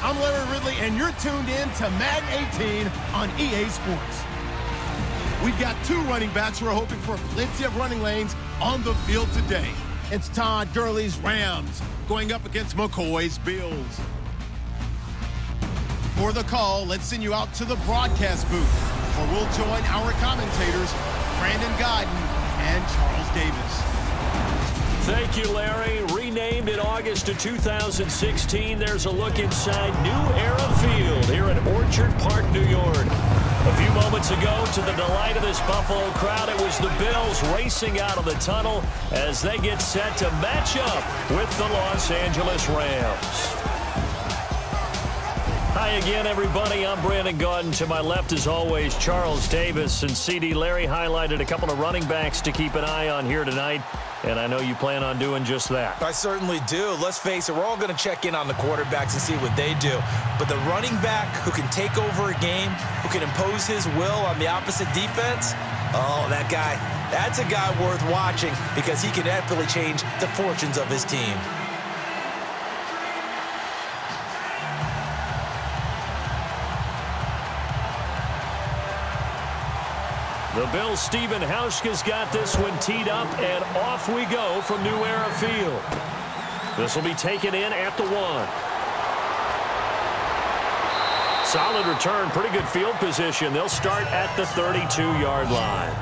I'm Larry Ridley, and you're tuned in to Madden 18 on EA Sports. We've got two running backs who are hoping for plenty of running lanes on the field today. It's Todd Gurley's Rams going up against McCoy's Bills. For the call, let's send you out to the broadcast booth, where we'll join our commentators, Brandon Godden and Charles Davis. Thank you, Larry. Renamed in August of 2016, there's a look inside New Era Field here at Orchard Park, New York. A few moments ago, to the delight of this Buffalo crowd, it was the Bills racing out of the tunnel as they get set to match up with the Los Angeles Rams. Hi again, everybody. I'm Brandon Godden. To my left, as always, Charles Davis. And CD Larry highlighted a couple of running backs to keep an eye on here tonight. And I know you plan on doing just that. I certainly do. Let's face it, we're all going to check in on the quarterbacks and see what they do. But the running back who can take over a game, who can impose his will on the opposite defense, oh, that guy, that's a guy worth watching because he can definitely change the fortunes of his team. The Bills' Stephen Hauschka's got this one teed up, and off we go from New Era Field. This will be taken in at the 1. Solid return, pretty good field position. They'll start at the 32-yard line.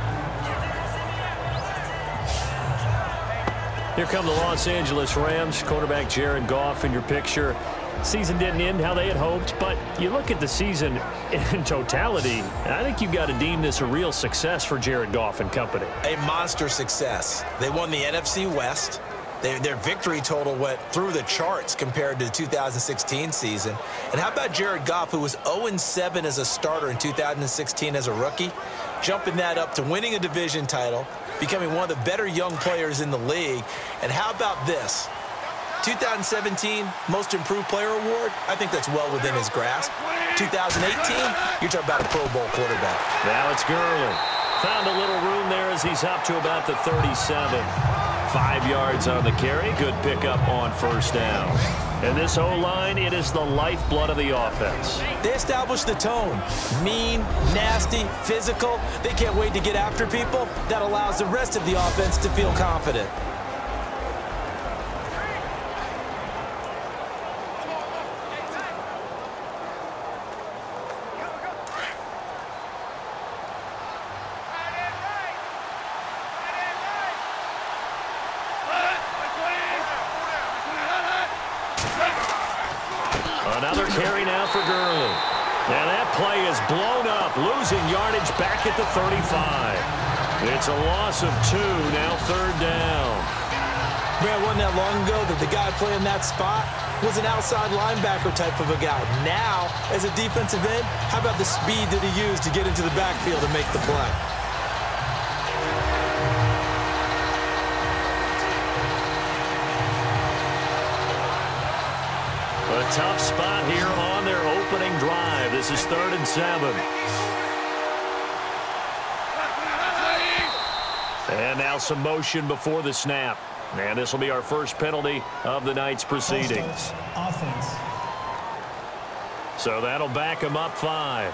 Here come the Los Angeles Rams. Quarterback Jared Goff in your picture. Season didn't end how they had hoped, but you look at the season in totality, and I think you've got to deem this a real success for Jared Goff and company. A monster success. They won the NFC West. Their victory total went through the charts compared to the 2016 season. And how about Jared Goff, who was 0-7 as a starter in 2016 as a rookie, jumping that up to winning a division title, becoming one of the better young players in the league. And how about this? 2017 Most Improved Player Award, I think that's well within his grasp. 2018, you're talking about a Pro Bowl quarterback. Now it's Gurley. Found a little room there as he's up to about the 37. 5 yards on the carry. Good pickup on first down. And this O-line, it is the lifeblood of the offense. They established the tone. Mean, nasty, physical. They can't wait to get after people. That allows the rest of the offense to feel confident. Another carry now for Gurley. Now that play is blown up, losing yardage back at the 35. It's a loss of 2, now third down. Man, wasn't that long ago that the guy playing that spot was an outside linebacker type of a guy. Now, as a defensive end, how about the speed that he used to get into the backfield and make the play? A tough spot here on their opening drive. This is 3rd and 7. And now some motion before the snap. And this will be our first penalty of the night's proceedings. Offense. So that'll back them up 5.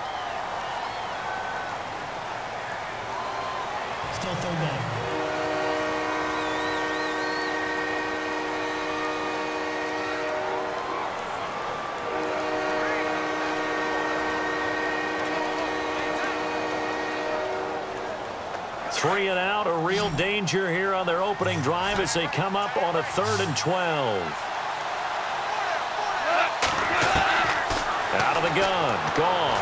Still third down. Three and out, a real danger here on their opening drive as they come up on a 3rd and 12. Out of the gun, Goff.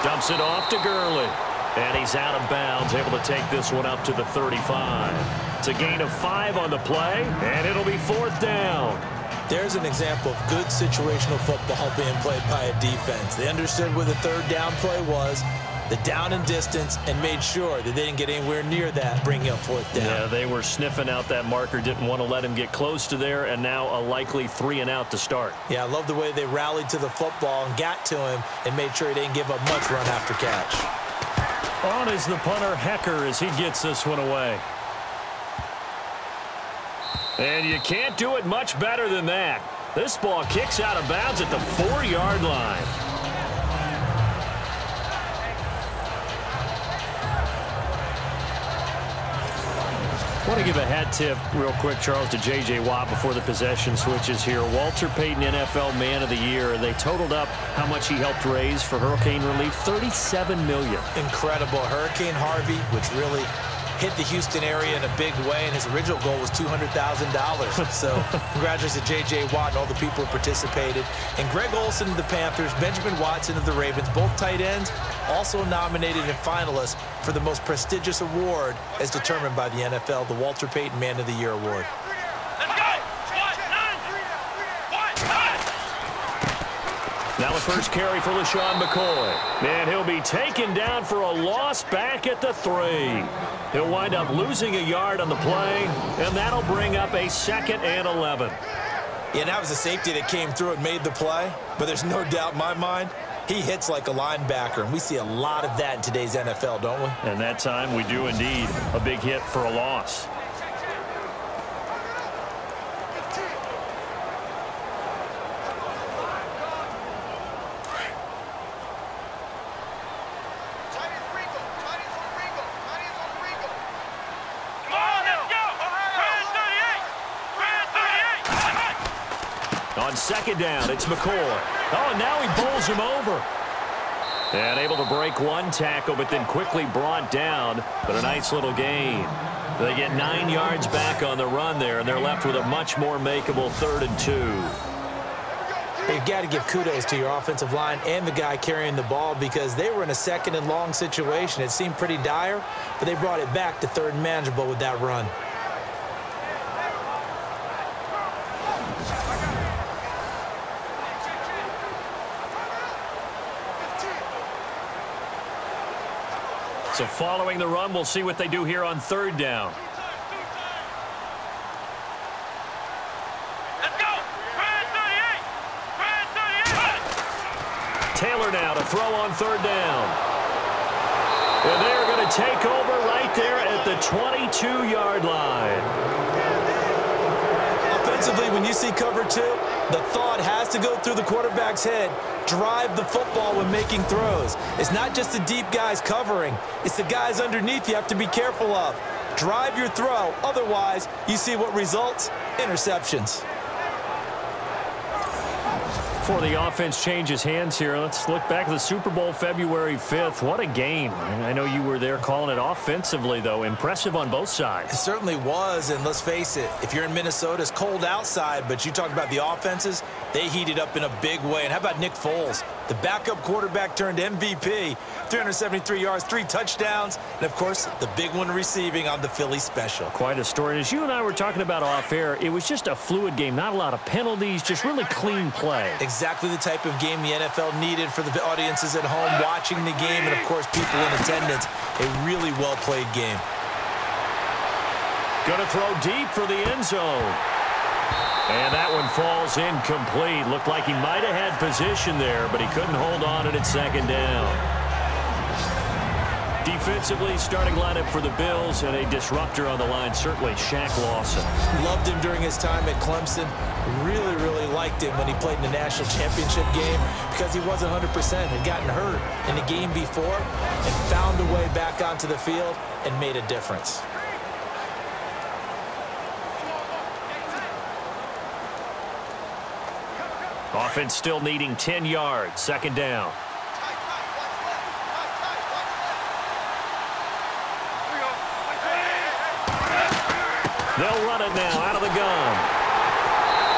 Dumps it off to Gurley. And he's out of bounds, able to take this one up to the 35. It's a gain of 5 on the play, and it'll be 4th down. There's an example of good situational football being played by a defense. They understood where the 3rd down play was, the down and distance, and made sure that they didn't get anywhere near that, bringing up 4th down. Yeah, they were sniffing out that marker, didn't want to let him get close to there, and now a likely 3 and out to start. Yeah, I love the way they rallied to the football and got to him and made sure he didn't give up much run after catch. On is the punter, Hecker, as he gets this one away. And you can't do it much better than that. This ball kicks out of bounds at the 4-yard line. I want to give a hat tip real quick, Charles, to J.J. Watt before the possession switches here. Walter Payton, NFL Man of the Year. They totaled up how much he helped raise for hurricane relief, $37 million. Incredible. Hurricane Harvey, which really hit the Houston area in a big way, and his original goal was $200,000. So congratulations to J.J. Watt and all the people who participated. And Greg Olsen of the Panthers, Benjamin Watson of the Ravens, both tight ends, also nominated and finalists for the most prestigious award as determined by the NFL, the Walter Payton Man of the Year Award. Now the first carry for LaShawn McCoy. And he'll be taken down for a loss back at the 3. He'll wind up losing a yard on the play, and that'll bring up a 2nd and 11. Yeah, that was a safety that came through and made the play, but there's no doubt in my mind he hits like a linebacker, and we see a lot of that in today's NFL, don't we? And that time we do indeed. A big hit for a loss. On 2nd down, it's McCoy. Oh, and now he bowls him over. And able to break one tackle, but then quickly brought down. But a nice little gain. They get 9 yards back on the run there, and they're left with a much more makeable 3rd and 2. You've got to give kudos to your offensive line and the guy carrying the ball, because they were in a 2nd and long situation. It seemed pretty dire, but they brought it back to 3rd and manageable with that run. So following the run, we'll see what they do here on 3rd down. Let's go! Brad 38! Brad 38! Taylor now to throw on 3rd down. And they're going to take over right there at the 22-yard line. Offensively, when you see cover 2, the thought has to go through the quarterback's head. Drive the football when making throws. It's not just the deep guys covering. It's the guys underneath you have to be careful of. Drive your throw. Otherwise, you see what results? Interceptions. Before the offense changes hands here, let's look back at the Super Bowl February 5th. What a game. I know you were there calling it offensively, though. Impressive on both sides. It certainly was, and let's face it, if you're in Minnesota, it's cold outside, but you talk about the offenses, they heated up in a big way. And how about Nick Foles? The backup quarterback turned MVP, 373 yards, 3 touchdowns, and, of course, the big one receiving on the Philly special. Quite a story. As you and I were talking about off-air, it was just a fluid game, not a lot of penalties, just really clean play. Exactly the type of game the NFL needed for the audiences at home watching the game, and, of course, people in attendance. A really well-played game. Going to throw deep for the end zone. And that one falls incomplete. Looked like he might have had position there, but he couldn't hold on at 2nd down. Defensively, starting lineup for the Bills, and a disruptor on the line, certainly Shaq Lawson. Loved him during his time at Clemson. Really, really liked him when he played in the national championship game, because he wasn't 100%, had gotten hurt in the game before, and found a way back onto the field and made a difference. Offense still needing 10 yards. 2nd down. They'll run it now out of the gun.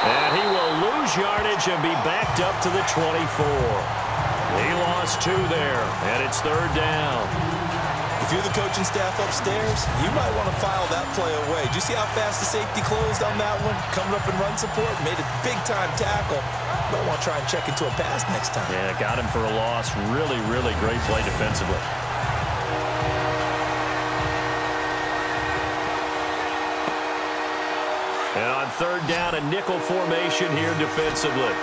And he will lose yardage and be backed up to the 24. He lost 2 there, and it's 3rd down. If you're the coaching staff upstairs, you might want to file that play away. Did you see how fast the safety closed on that one? Coming up in run support, made a big-time tackle. Might want to try and check into a pass next time. Yeah, got him for a loss. Really, really great play defensively. And on 3rd down, a nickel formation here defensively.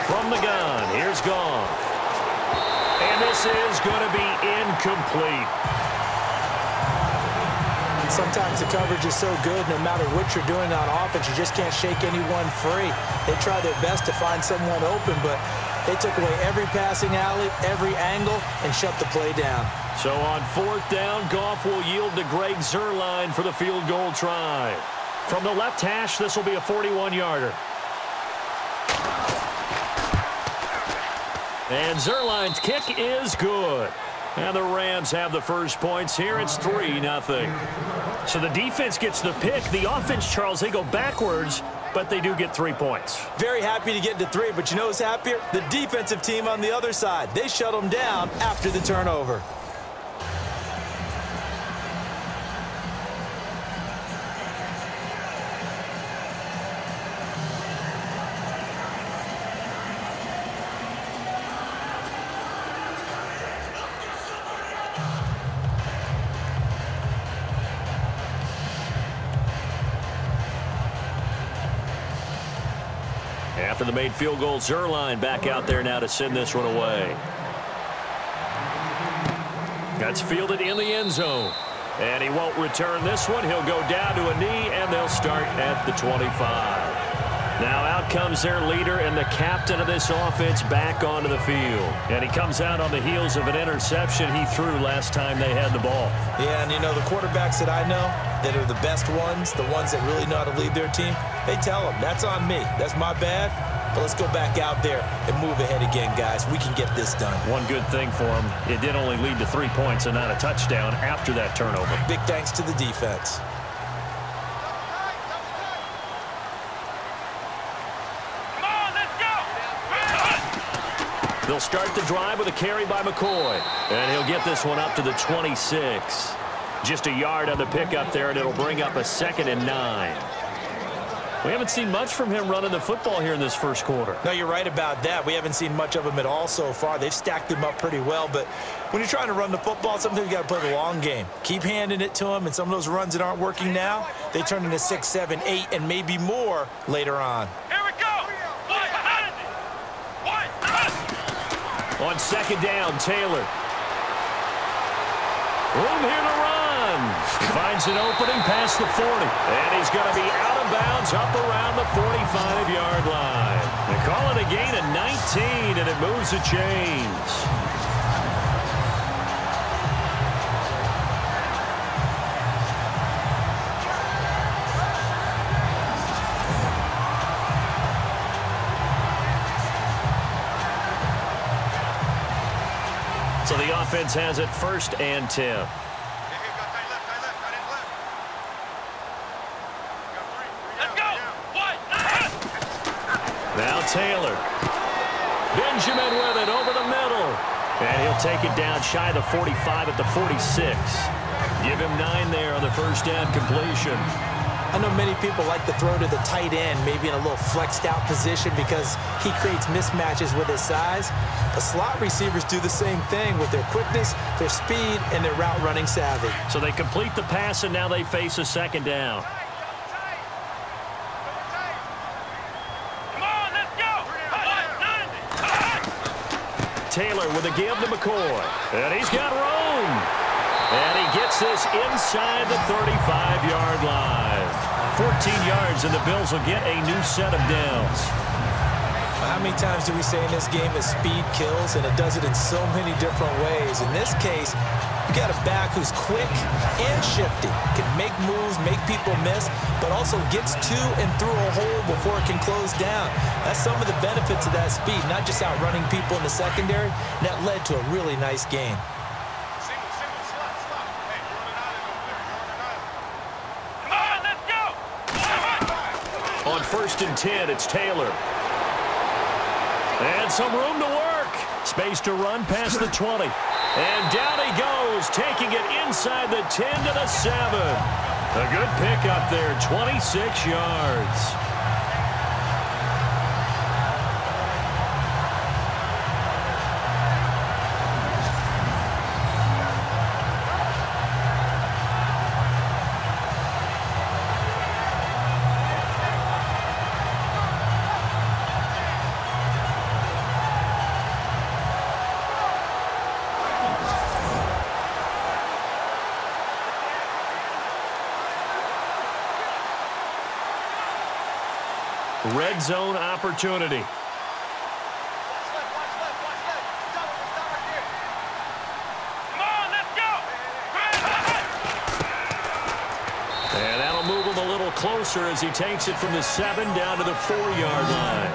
From the gun, here's Goff. And this is going to be incomplete. Sometimes the coverage is so good, no matter what you're doing on offense, you just can't shake anyone free. They try their best to find someone open, but they took away every passing alley, every angle, and shut the play down. So on 4th down, Goff will yield to Greg Zuerlein for the field goal try. From the left hash, this will be a 41-yarder. And Zuerlein's kick is good. And the Rams have the first points here. It's 3-0. So the defense gets the pick. The offense, Charles, they go backwards, but they do get 3 points. Very happy to get to 3, but you know who's happier? The defensive team on the other side. They shut them down after the turnover. After the made field goal, Zuerlein back out there now to send this one away. That's fielded in the end zone. And he won't return this one. He'll go down to a knee, and they'll start at the 25. Now out comes their leader and the captain of this offense back onto the field. And he comes out on the heels of an interception he threw last time they had the ball. Yeah, and you know, the quarterbacks that I know that are the best ones, the ones that really know how to lead their team, they tell them, that's on me. That's my bad. But let's go back out there and move ahead again, guys. We can get this done. One good thing for him, it did only lead to 3 points and not a touchdown after that turnover. Big thanks to the defense. They'll start the drive with a carry by McCoy. And he'll get this one up to the 26. Just a yard on the pickup there, and it'll bring up a 2nd and 9. We haven't seen much from him running the football here in this first quarter. No, you're right about that. We haven't seen much of him at all so far. They've stacked him up pretty well, but when you're trying to run the football, sometimes you got to play the long game. Keep handing it to him, and some of those runs that aren't working now, they turn into 6, 7, 8, and maybe more later on. Here we go. On 2nd down, Taylor. Room here to run. Finds an opening past the 40. And he's going to be out of bounds up around the 45-yard line. They call it a gain of 19, and it moves the chains. So the offense has it 1st and 10. Now Taylor. Benjamin with it over the middle. And he'll take it down shy of the 45 at the 46. Give him 9 there on the first down completion. I know many people like to throw to the tight end, maybe in a little flexed out position because he creates mismatches with his size. But slot receivers do the same thing with their quickness, their speed, and their route running savvy. So they complete the pass, and now they face a 2nd down. Taylor with a give to McCoy. And he's got room. And he gets this inside the 35-yard line. 14 yards, and the Bills will get a new set of downs. How many times do we say in this game that speed kills, and it does it in so many different ways? In this case, you got a back who's quick and shifty, can make moves, make people miss, but also gets to and through a hole before it can close down. That's some of the benefits of that speed, not just outrunning people in the secondary. And that led to a really nice game. On 1st and 10, it's Taylor. And some room to work. Space to run past the 20. And down he goes, taking it inside the 10 to the 7. A good pickup there, 26 yards. Red zone opportunity. And that'll move him a little closer as he takes it from the 7 down to the 4-yard line.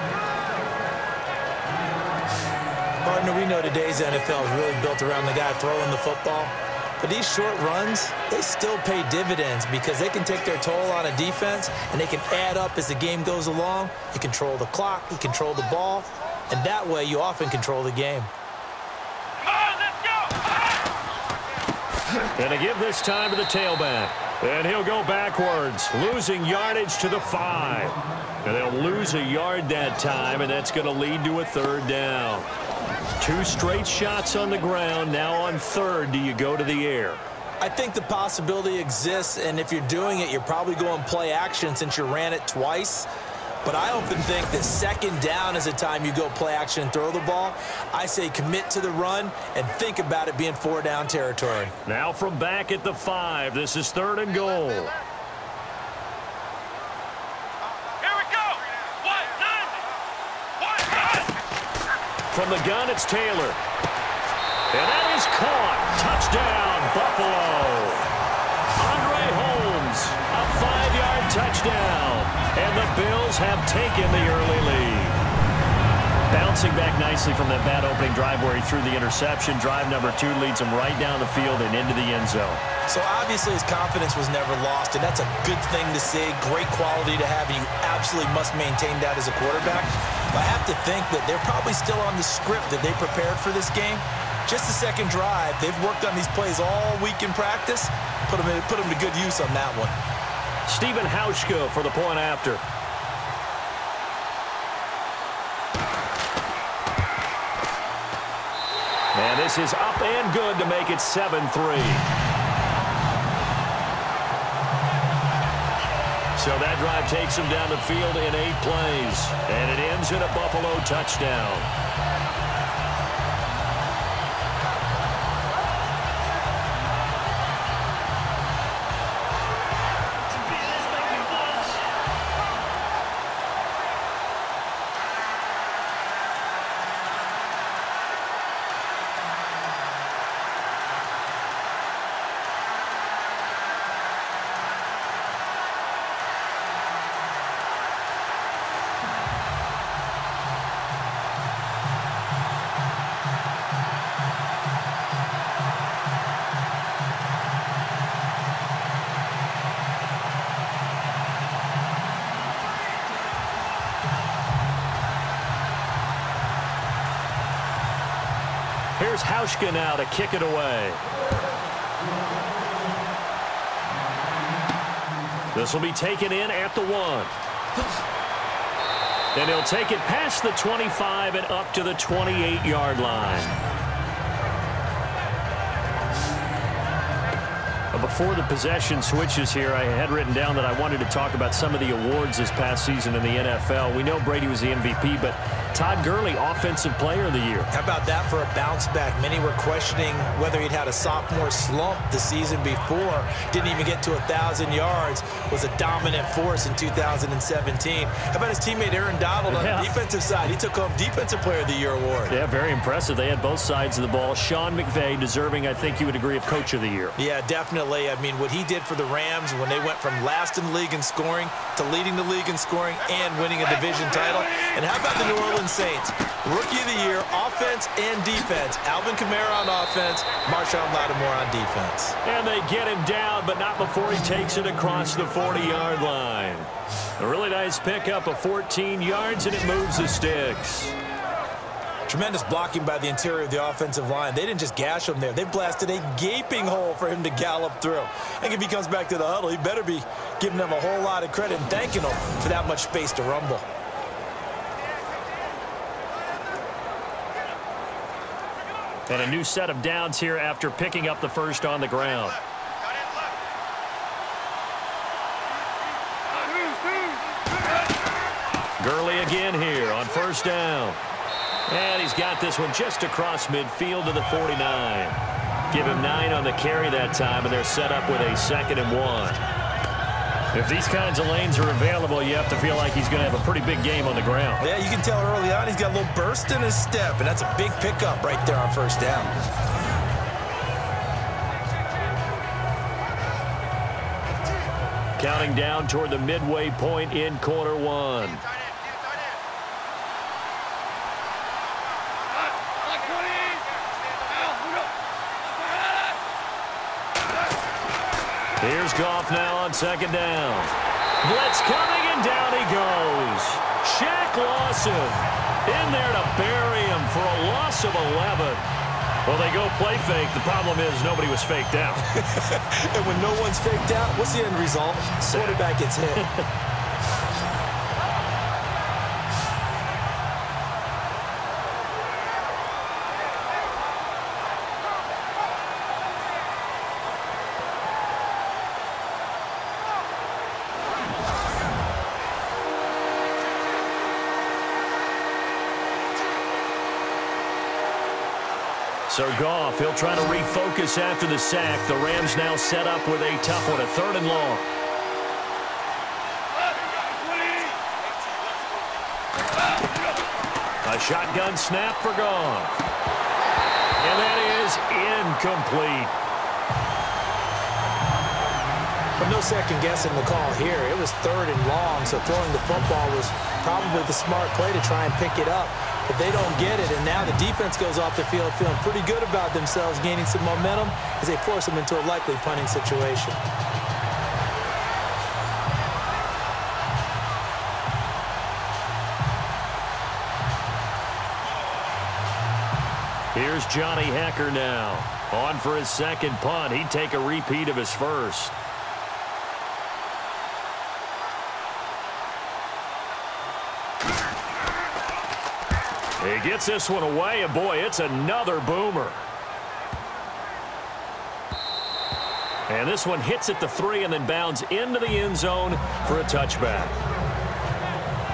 Partner, we know today's NFL is really built around the guy throwing the football. But these short runs, they still pay dividends because they can take their toll on a defense and they can add up as the game goes along. You control the clock, you control the ball, and that way you often control the game. And to give this time to the tailback. And he'll go backwards, losing yardage to the 5. And they'll lose a yard that time, and that's going to lead to a 3rd down. 2 straight shots on the ground. Now on 3rd, do you go to the air? I think the possibility exists, and if you're doing it, you're probably going play action since you ran it twice. But I often think that 2nd down is the time you go play action and throw the ball. I say commit to the run and think about it being 4-down territory. Now from back at the 5, this is 3rd and goal. Here we go. From the gun, it's Taylor. And that is caught. Touchdown, Buffalo. Andre Holmes, a 5-yard touchdown. And the Bills have taken the early lead. Bouncing back nicely from that bad opening drive where he threw the interception. Drive number 2 leads him right down the field and into the end zone. So obviously his confidence was never lost, and that's a good thing to see. Great quality to have, and you absolutely must maintain that as a quarterback. But I have to think that they're probably still on the script that they prepared for this game. Just the 2nd drive. They've worked on these plays all week in practice. Put them to good use on that one. Stephen Hauschka for the point after. And this is up and good to make it 7-3. So that drive takes him down the field in 8 plays. And it ends in a Buffalo touchdown. Here's Hauschka now to kick it away. This will be taken in at the 1. And he'll take it past the 25 and up to the 28-yard line. Before the possession switches here, I had written down that I wanted to talk about some of the awards this past season in the NFL. We know Brady was the MVP, but Todd Gurley, Offensive Player of the Year. How about that for a bounce back? Many were questioning whether he'd had a sophomore slump the season before. Didn't even get to 1,000 yards. Was a dominant force in 2017. How about his teammate Aaron Donald on the defensive side? He took home Defensive Player of the Year award. Yeah, very impressive. They had both sides of the ball. Sean McVay deserving, I think you would agree, of Coach of the Year. Yeah, definitely. I mean, what he did for the Rams when they went from last in the league in scoring to leading the league in scoring and winning a division title. And how about the New Orleans Saints? Rookie of the Year, offense and defense. Alvin Kamara on offense, Marshawn Lattimore on defense. And they get him down, but not before he takes it across the 40-yard line. A really nice pickup of 14 yards, and it moves the sticks. Tremendous blocking by the interior of the offensive line. They didn't just gash him there. They blasted a gaping hole for him to gallop through. I think if he comes back to the huddle, he better be giving them a whole lot of credit and thanking them for that much space to rumble. And a new set of downs here after picking up the first on the ground. Gurley again here on first down. And he's got this one just across midfield to the 49. Give him 9 on the carry that time, and they're set up with a 2nd and 1. If these kinds of lanes are available, you have to feel like he's going to have a pretty big game on the ground. Yeah, you can tell early on he's got a little burst in his step, and that's a big pickup right there on first down. Counting down toward the midway point in quarter one. Here's Goff now on second down. Blitz coming, and down he goes. Shaq Lawson in there to bury him for a loss of 11. Well, they go play fake. The problem is nobody was faked out. And when no one's faked out, what's the end result? Quarterback gets hit. So Goff, he'll try to refocus after the sack. The Rams now set up with a tough one, a 3rd and long. A shotgun snap for Goff. And that is incomplete. But no second guessing the call here. It was 3rd and long, so throwing the football was probably the smart play to try and pick it up. But they don't get it, and now the defense goes off the field feeling pretty good about themselves, gaining some momentum as they force them into a likely punting situation. Here's Johnny Hecker now. On for his second punt. He'd take a repeat of his first. He gets this one away, and boy, it's another boomer. And this one hits at the 3 and then bounds into the end zone for a touchback.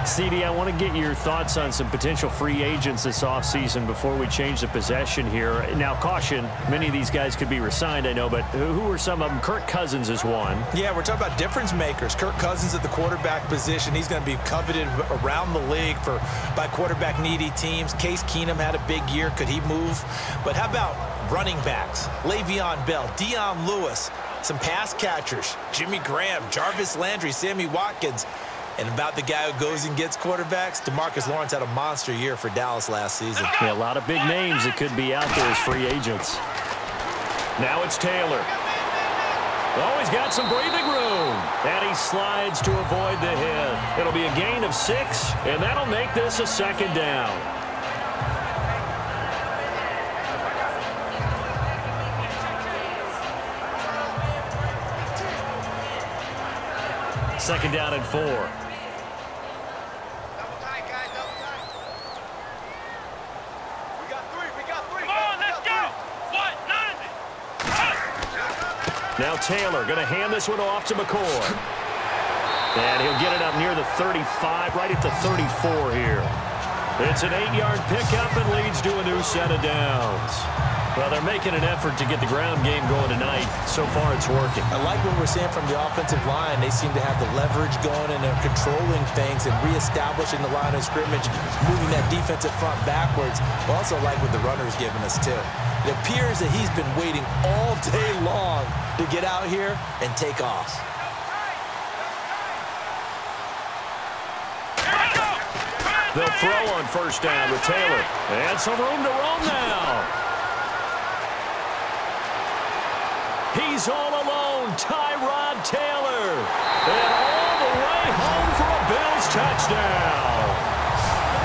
CD, I want to get your thoughts on some potential free agents this offseason before we change the possession here. Now, caution, many of these guys could be re-signed, I know, but who are some of them? Kirk Cousins is one. Yeah, we're talking about difference makers. Kirk Cousins at the quarterback position. He's going to be coveted around the league by quarterback-needy teams. Case Keenum had a big year. Could he move? But how about running backs? Le'Veon Bell, Dion Lewis, some pass catchers, Jimmy Graham, Jarvis Landry, Sammy Watkins. And about the guy who goes and gets quarterbacks, DeMarcus Lawrence had a monster year for Dallas last season. Yeah, a lot of big names that could be out there as free agents. Now it's Taylor. Oh, he's got some breathing room. And he slides to avoid the hit. It'll be a gain of 6, and that'll make this a 2nd down. Second down and 4. Now Taylor going to hand this one off to McCoy. And he'll get it up near the 35, right at the 34 here. It's an 8-yard pickup and leads to a new set of downs. Well, they're making an effort to get the ground game going tonight. So far, it's working. I like what we're seeing from the offensive line. They seem to have the leverage going, and they're controlling things and reestablishing the line of scrimmage, moving that defensive front backwards. I also like what the runner's giving us, too. It appears that he's been waiting all day long to get out here and take off. They'll throw on first down with Taylor. And some room to roam now. He's all alone, Tyrod Taylor. And all the way home for a Bills touchdown.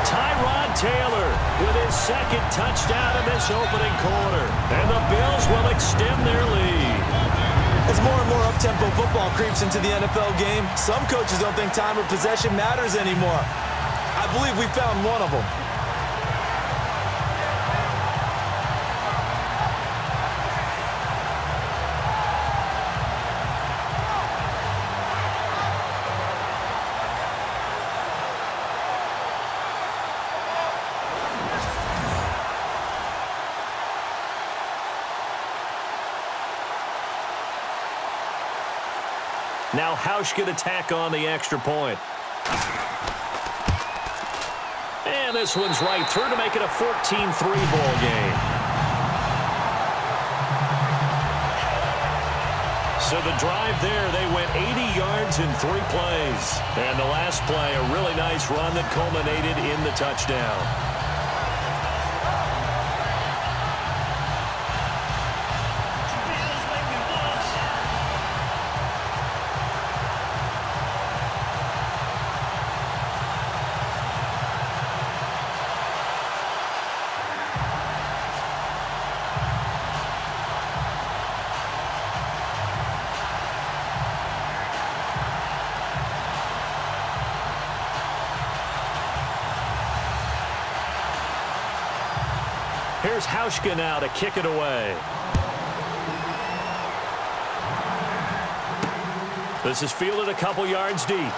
Tyrod Taylor with his 2nd touchdown in this opening quarter. And the Bills will extend their lead. As more and more up-tempo football creeps into the NFL game, some coaches don't think time of possession matters anymore. I believe we found one of them. Now Hauschka to tack on the extra point. And this one's right through to make it a 14-3 ball game. So the drive there, they went 80 yards in 3 plays. And the last play, a really nice run that culminated in the touchdown. Here's Hauschka now to kick it away. This is fielded a couple yards deep.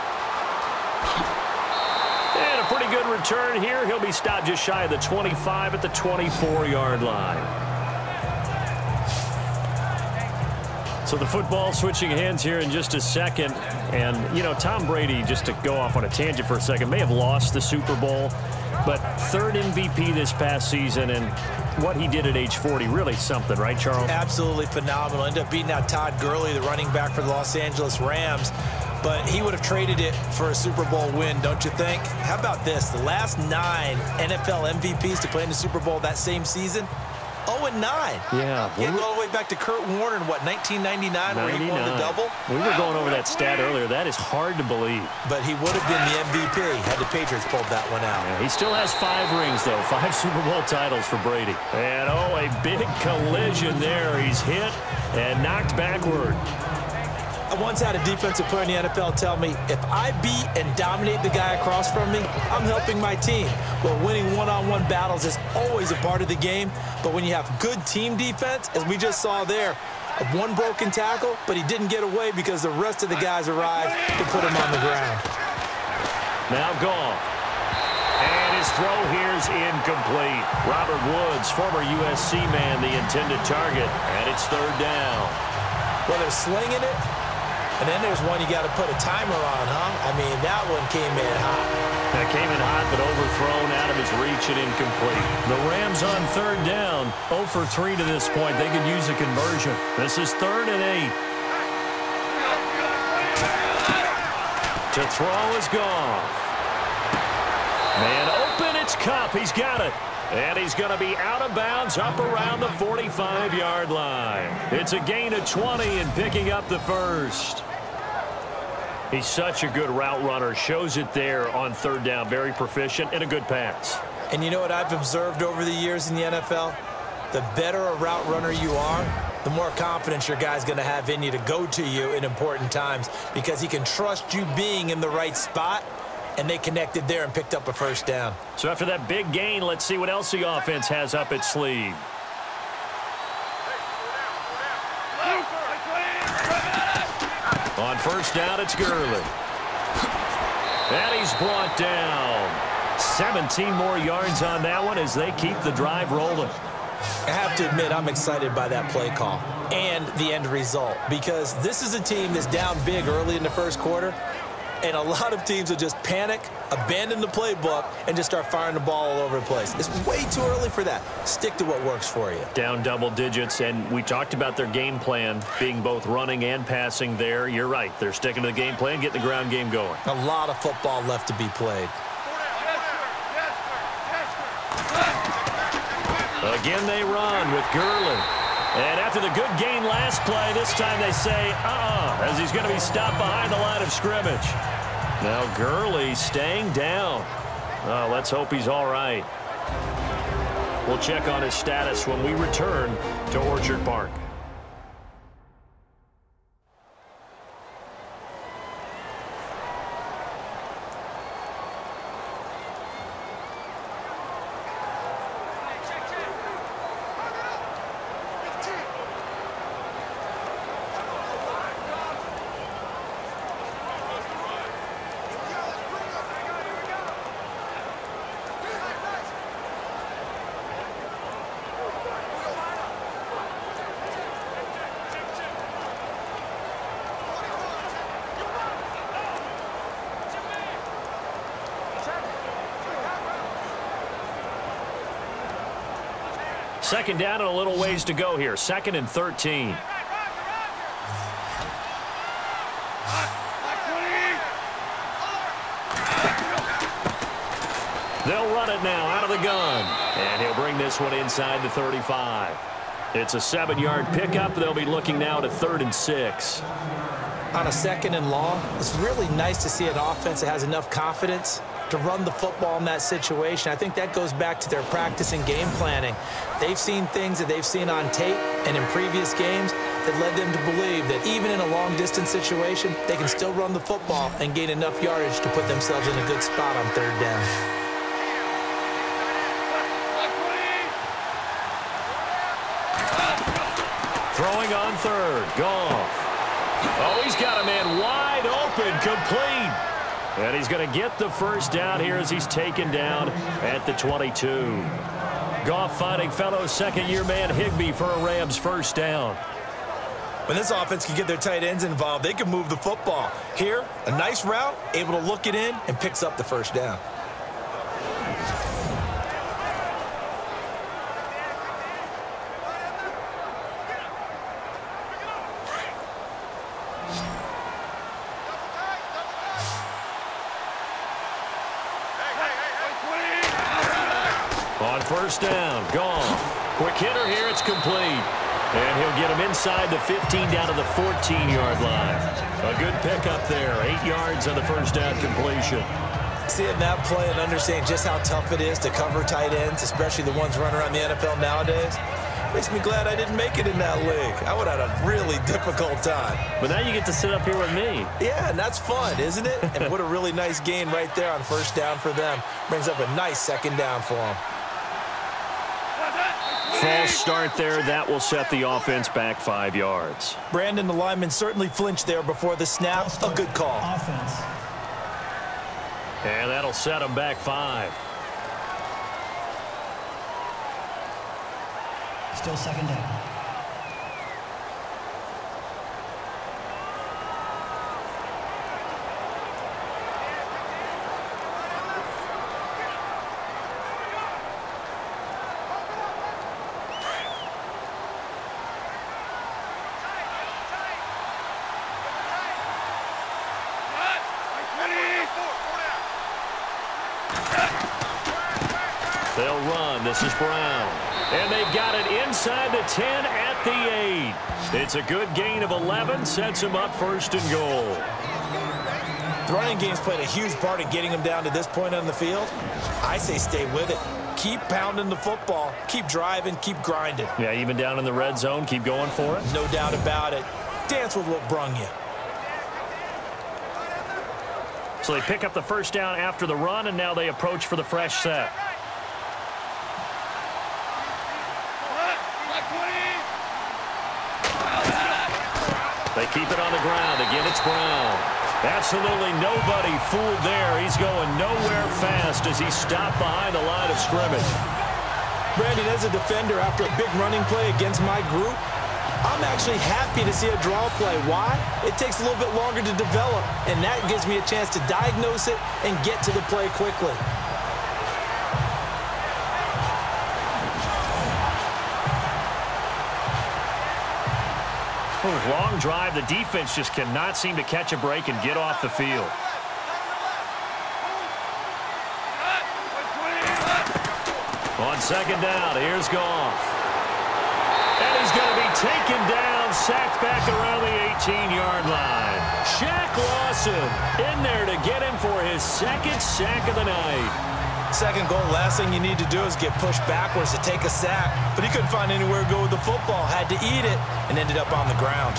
And a pretty good return here. He'll be stopped just shy of the 25 at the 24-yard line. So the football switching hands here in just a second. And, you know, Tom Brady, just to go off on a tangent for a second, may have lost the Super Bowl. But third MVP this past season, and what he did at age 40, really something, right, Charles? Absolutely phenomenal. Ended up beating out Todd Gurley, the running back for the Los Angeles Rams. But he would have traded it for a Super Bowl win, don't you think? How about this? The last 9 NFL MVPs to play in the Super Bowl that same season, 0-9. Yeah. You go all the way back to Kurt Warner in, what, 1999, where he won the double? We were going over that stat earlier. That is hard to believe. But he would have been the MVP had the Patriots pulled that one out. Yeah, he still has 5 rings, though. 5 Super Bowl titles for Brady. And, oh, a big collision there. He's hit and knocked backward. I once had a defensive player in the NFL tell me, if I beat and dominate the guy across from me, I'm helping my team. Well, winning one-on-one battles is always a part of the game, but when you have good team defense, as we just saw there, one broken tackle, but he didn't get away because the rest of the guys arrived to put him on the ground. Now Goff. And his throw here's incomplete. Robert Woods, former USC man, the intended target, and it's 3rd down. Well, they're slinging it. And then there's one you got to put a timer on, huh? I mean, that one came in hot. That came in hot, but overthrown, out of his reach and incomplete. The Rams on 3rd down, 0 for 3 to this point. They could use a conversion. This is 3rd and 8. To throw is Goff. Man open, it's Kupp. He's got it. And he's going to be out of bounds up around the 45-yard line. It's a gain of 20 and picking up the first. He's such a good route runner. Shows it there on 3rd down. Very proficient and a good pass. And you know what I've observed over the years in the NFL? The better a route runner you are, the more confidence your guy's going to have in you to go to you in important times because he can trust you being in the right spot. And they connected there and picked up a 1st down. So after that big gain, let's see what else the offense has up its sleeve. On 1st down, it's Gurley. And he's brought down. 17 more yards on that one as they keep the drive rolling. I have to admit, I'm excited by that play call and the end result because this is a team that's down big early in the 1st quarter. And a lot of teams will just panic, abandon the playbook, and just start firing the ball all over the place. It's way too early for that. Stick to what works for you. Down double digits, and we talked about their game plan being both running and passing there. You're right. They're sticking to the game plan, getting the ground game going. A lot of football left to be played. Again, they run with Gurley. And after the good gain last play, this time they say, as he's going to be stopped behind the line of scrimmage. Now Gurley staying down. Let's hope he's all right. We'll check on his status when we return to Orchard Park. Second down and a little ways to go here. 2nd and 13. They'll run it now out of the gun. And he'll bring this one inside the 35. It's a 7-yard pickup. They'll be looking now to 3rd and 6. On a 2nd and long, it's really nice to see an offense that has enough confidence to run the football in that situation. I think that goes back to their practice and game planning. They've seen things that they've seen on tape and in previous games that led them to believe that even in a long-distance situation, they can still run the football and gain enough yardage to put themselves in a good spot on 3rd down. Throwing on 3rd. Goff. Oh, he's got a man wide open, complete. And he's going to get the first down here as he's taken down at the 22. Goff finding fellow second-year man Higbee for a Rams first down. When this offense can get their tight ends involved, they can move the football. Here, a nice route, able to look it in, and picks up the first down. On first down, Goff. Quick hitter here, it's complete. And he'll get him inside the 15 down to the 14-yard line. A good pickup there, 8 yards on the first down completion. Seeing that play and understanding just how tough it is to cover tight ends, especially the ones running around the NFL nowadays, makes me glad I didn't make it in that league. I would have had a really difficult time. But now you get to sit up here with me. Yeah, and that's fun, isn't it? And what a really nice gain right there on first down for them. Brings up a nice second down for them. False start there. That will set the offense back 5 yards. Brandon, the lineman, certainly flinched there before the snap. A good call. Offense. And that'll set him back 5. Still second down. They'll run. This is Brown. And they've got it inside the 10 at the 8. It's a good gain of 11. Sets him up 1st and goal. The running game's played a huge part in getting them down to this point on the field. I say stay with it. Keep pounding the football. Keep driving. Keep grinding. Yeah, even down in the red zone, keep going for it. No doubt about it. Dance with what brung you. So they pick up the first down after the run, and now they approach for the fresh set. They keep it on the ground. Again, it's Brown. Absolutely nobody fooled there. He's going nowhere fast as he's stopped behind the line of scrimmage. Brandon, as a defender, after a big running play against my group, I'm actually happy to see a draw play. Why? It takes a little bit longer to develop, and that gives me a chance to diagnose it and get to the play quickly. Long drive. The defense just cannot seem to catch a break and get off the field. On second down, here's Goff. And he's going to be taken down, sacked back around the 18-yard line. Shaq Lawson in there to get him for his 2nd sack of the night. Second goal, last thing you need to do is get pushed backwards to take a sack. But he couldn't find anywhere to go with the football, had to eat it, and ended up on the ground.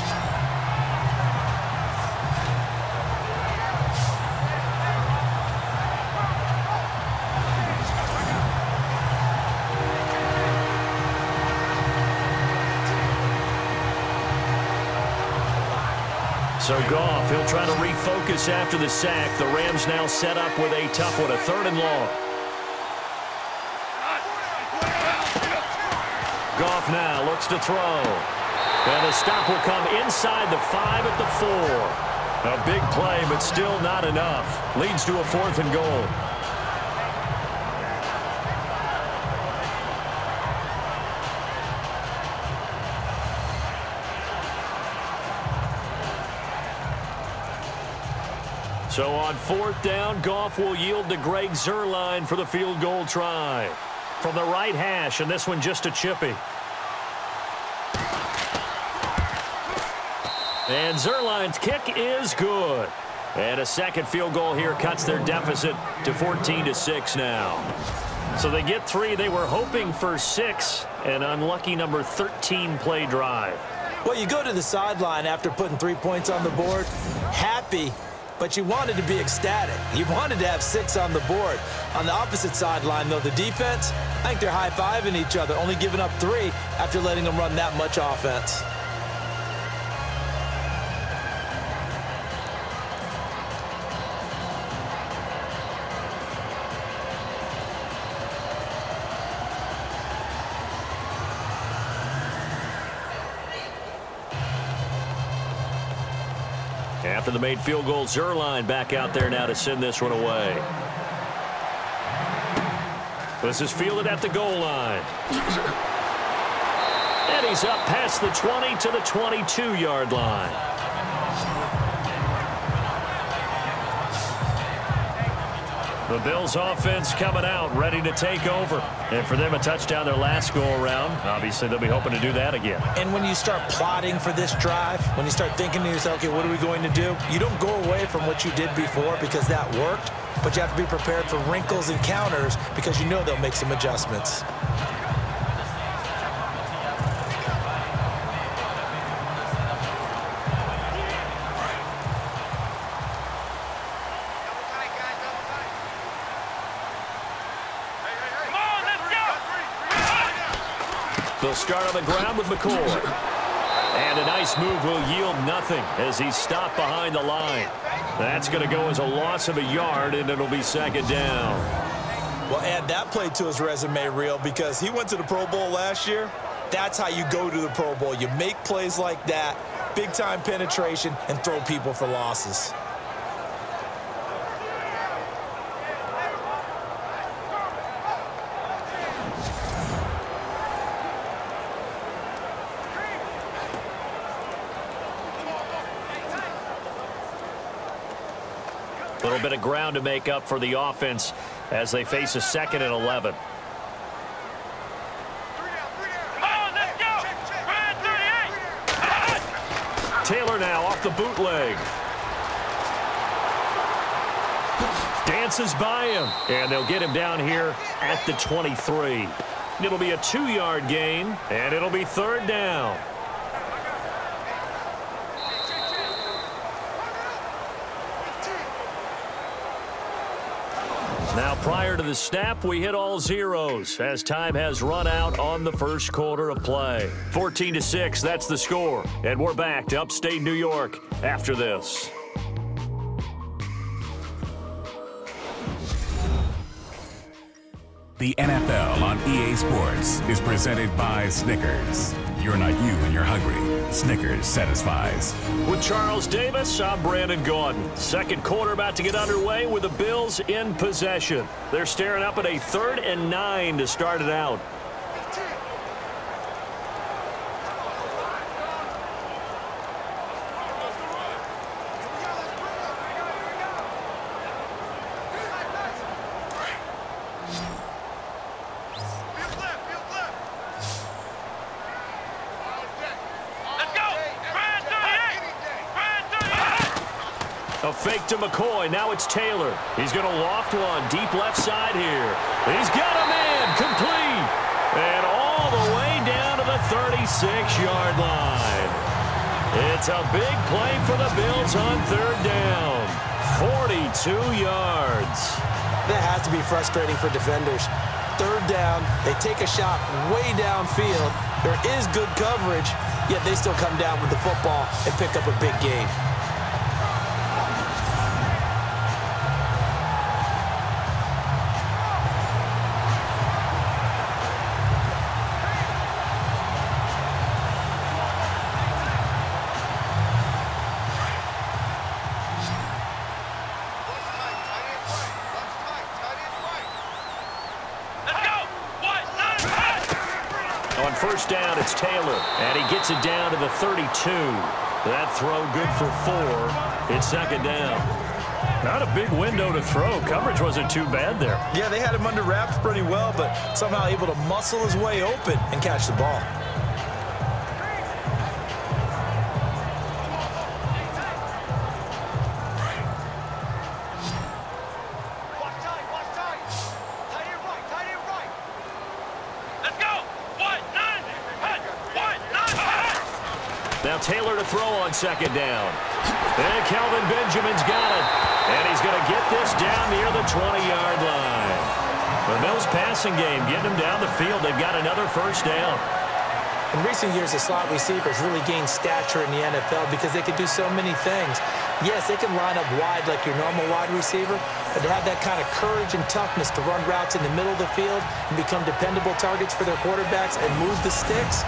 So Goff, he'll try to refocus after the sack. The Rams now set up with a tough one, a 3rd and long. Goff now looks to throw. And the stop will come inside the 5 at the 4. A big play, but still not enough. Leads to a 4th and goal. So on 4th down, Goff will yield to Greg Zuerlein for the field goal try. From the right hash, and this one just a chippy. And Zuerlein's kick is good. And a second field goal here cuts their deficit to 14-6 now. So they get 3. They were hoping for 6. An unlucky number 13 play drive. Well, you go to the sideline after putting 3 points on the board, happy, but you wanted to be ecstatic. You wanted to have 6 on the board. On the opposite sideline, though, the defense, I think they're high-fiving each other, only giving up 3 after letting them run that much offense. After the made field goal, Zuerlein back out there now to send this one away. This is fielded at the goal line. And he's up past the 20 to the 22-yard line. The Bills offense coming out, ready to take over. And for them, a touchdown their last go-around. Obviously, they'll be hoping to do that again. And when you start plotting for this drive, when you start thinking to yourself, okay, what are we going to do? You don't go away from what you did before because that worked, but you have to be prepared for wrinkles and counters because you know they'll make some adjustments. They'll start on the ground with McCoy. And a nice move will yield nothing as he's stopped behind the line. That's going to go as a loss of a yard, and it'll be 2nd down. Well, add that play to his resume reel because he went to the Pro Bowl last year. That's how you go to the Pro Bowl. You make plays like that, big-time penetration, and throw people for losses. A little bit of ground to make up for the offense as they face a 2nd and 11. Taylor now off the bootleg. Dances by him, and they'll get him down here at the 23. It'll be a 2-yard gain, and it'll be 3rd down. Now, prior to the snap, we hit all zeros as time has run out on the first quarter of play. 14-6, that's the score. And we're back to upstate New York after this. The NFL on EA Sports is presented by Snickers. You're not you when you're hungry. Snickers satisfies. With Charles Davis, I'm Brandon Gaudin. Second quarter about to get underway with the Bills in possession. They're staring up at a 3rd and 9 to start it out. A fake to McCoy. Now it's Taylor. He's going to loft one deep left side here. He's got a man complete. And all the way down to the 36-yard line. It's a big play for the Bills on 3rd down. 42 yards. That has to be frustrating for defenders. 3rd down, they take a shot way downfield. There is good coverage, yet they still come down with the football and pick up a big gain. On 1st down, it's Taylor, and he gets it down to the 32. That throw good for 4. It's 2nd down. Not a big window to throw. Coverage wasn't too bad there. Yeah, they had him under wraps pretty well, but somehow able to muscle his way open and catch the ball. Now Taylor to throw on second down. And Kelvin Benjamin's got it. And he's going to get this down near the 20-yard line. The Bills passing game getting them down the field. They've got another first down. In recent years, the slot receivers really gained stature in the NFL because they could do so many things. Yes, they can line up wide like your normal wide receiver, but to have that kind of courage and toughness to run routes in the middle of the field and become dependable targets for their quarterbacks and move the sticks,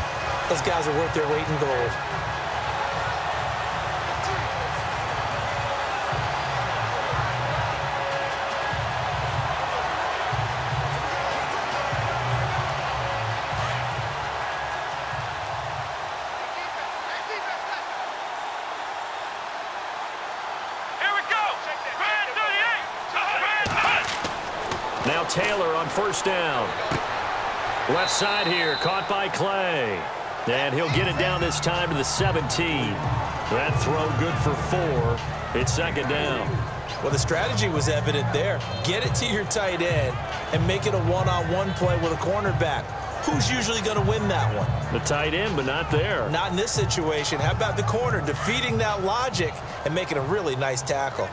those guys are worth their weight in gold. Now Taylor on first down. Left side here, caught by Clay. And he'll get it down this time to the 17. That throw good for 4. It's second down. Well, the strategy was evident there. Get it to your tight end and make it a one-on-one play with a cornerback. Who's usually going to win that one? The tight end, but not there. Not in this situation. How about the corner defeating that logic and making a really nice tackle?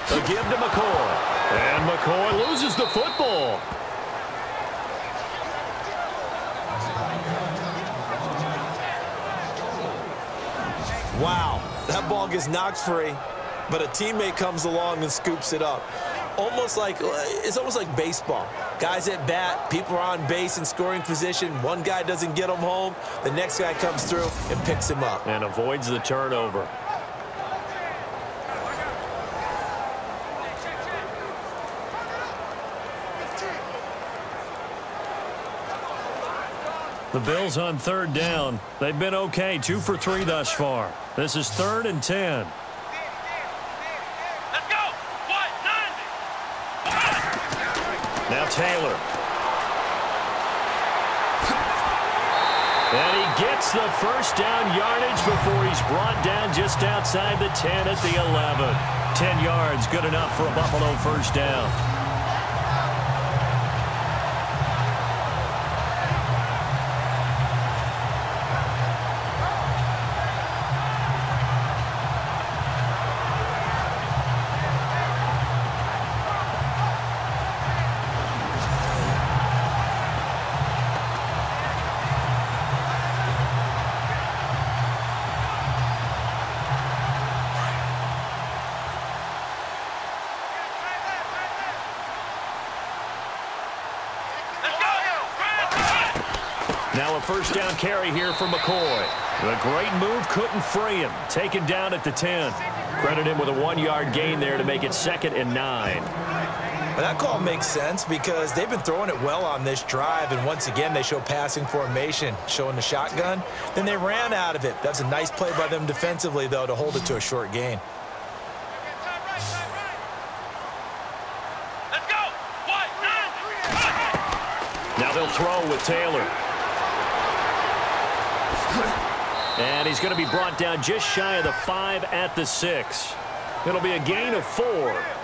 A give to McCoy. And McCoy loses the football. Wow, that ball gets knocked free, but a teammate comes along and scoops it up. It's almost like baseball. Guys at bat, people are on base in scoring position. One guy doesn't get him home. The next guy comes through and picks him up. And avoids the turnover. The Bills on third down. They've been okay, 2 for 3 thus far. This is 3rd and 10. Let's go. 1-9. Now Taylor. And he gets the first down yardage before he's brought down just outside the 10 at the 11. 10 yards, good enough for a Buffalo first down. Now a first down carry here for McCoy. The great move couldn't free him. Taken down at the 10. Credit him with a 1-yard gain there to make it 2nd and 9. Well, that call makes sense because they've been throwing it well on this drive, and once again they show passing formation, showing the shotgun. Then they ran out of it. That's a nice play by them defensively, though, to hold it to a short gain. Let's go. 1-9. Now they'll throw with Taylor. And he's going to be brought down just shy of the 5 at the 6. It'll be a gain of 4.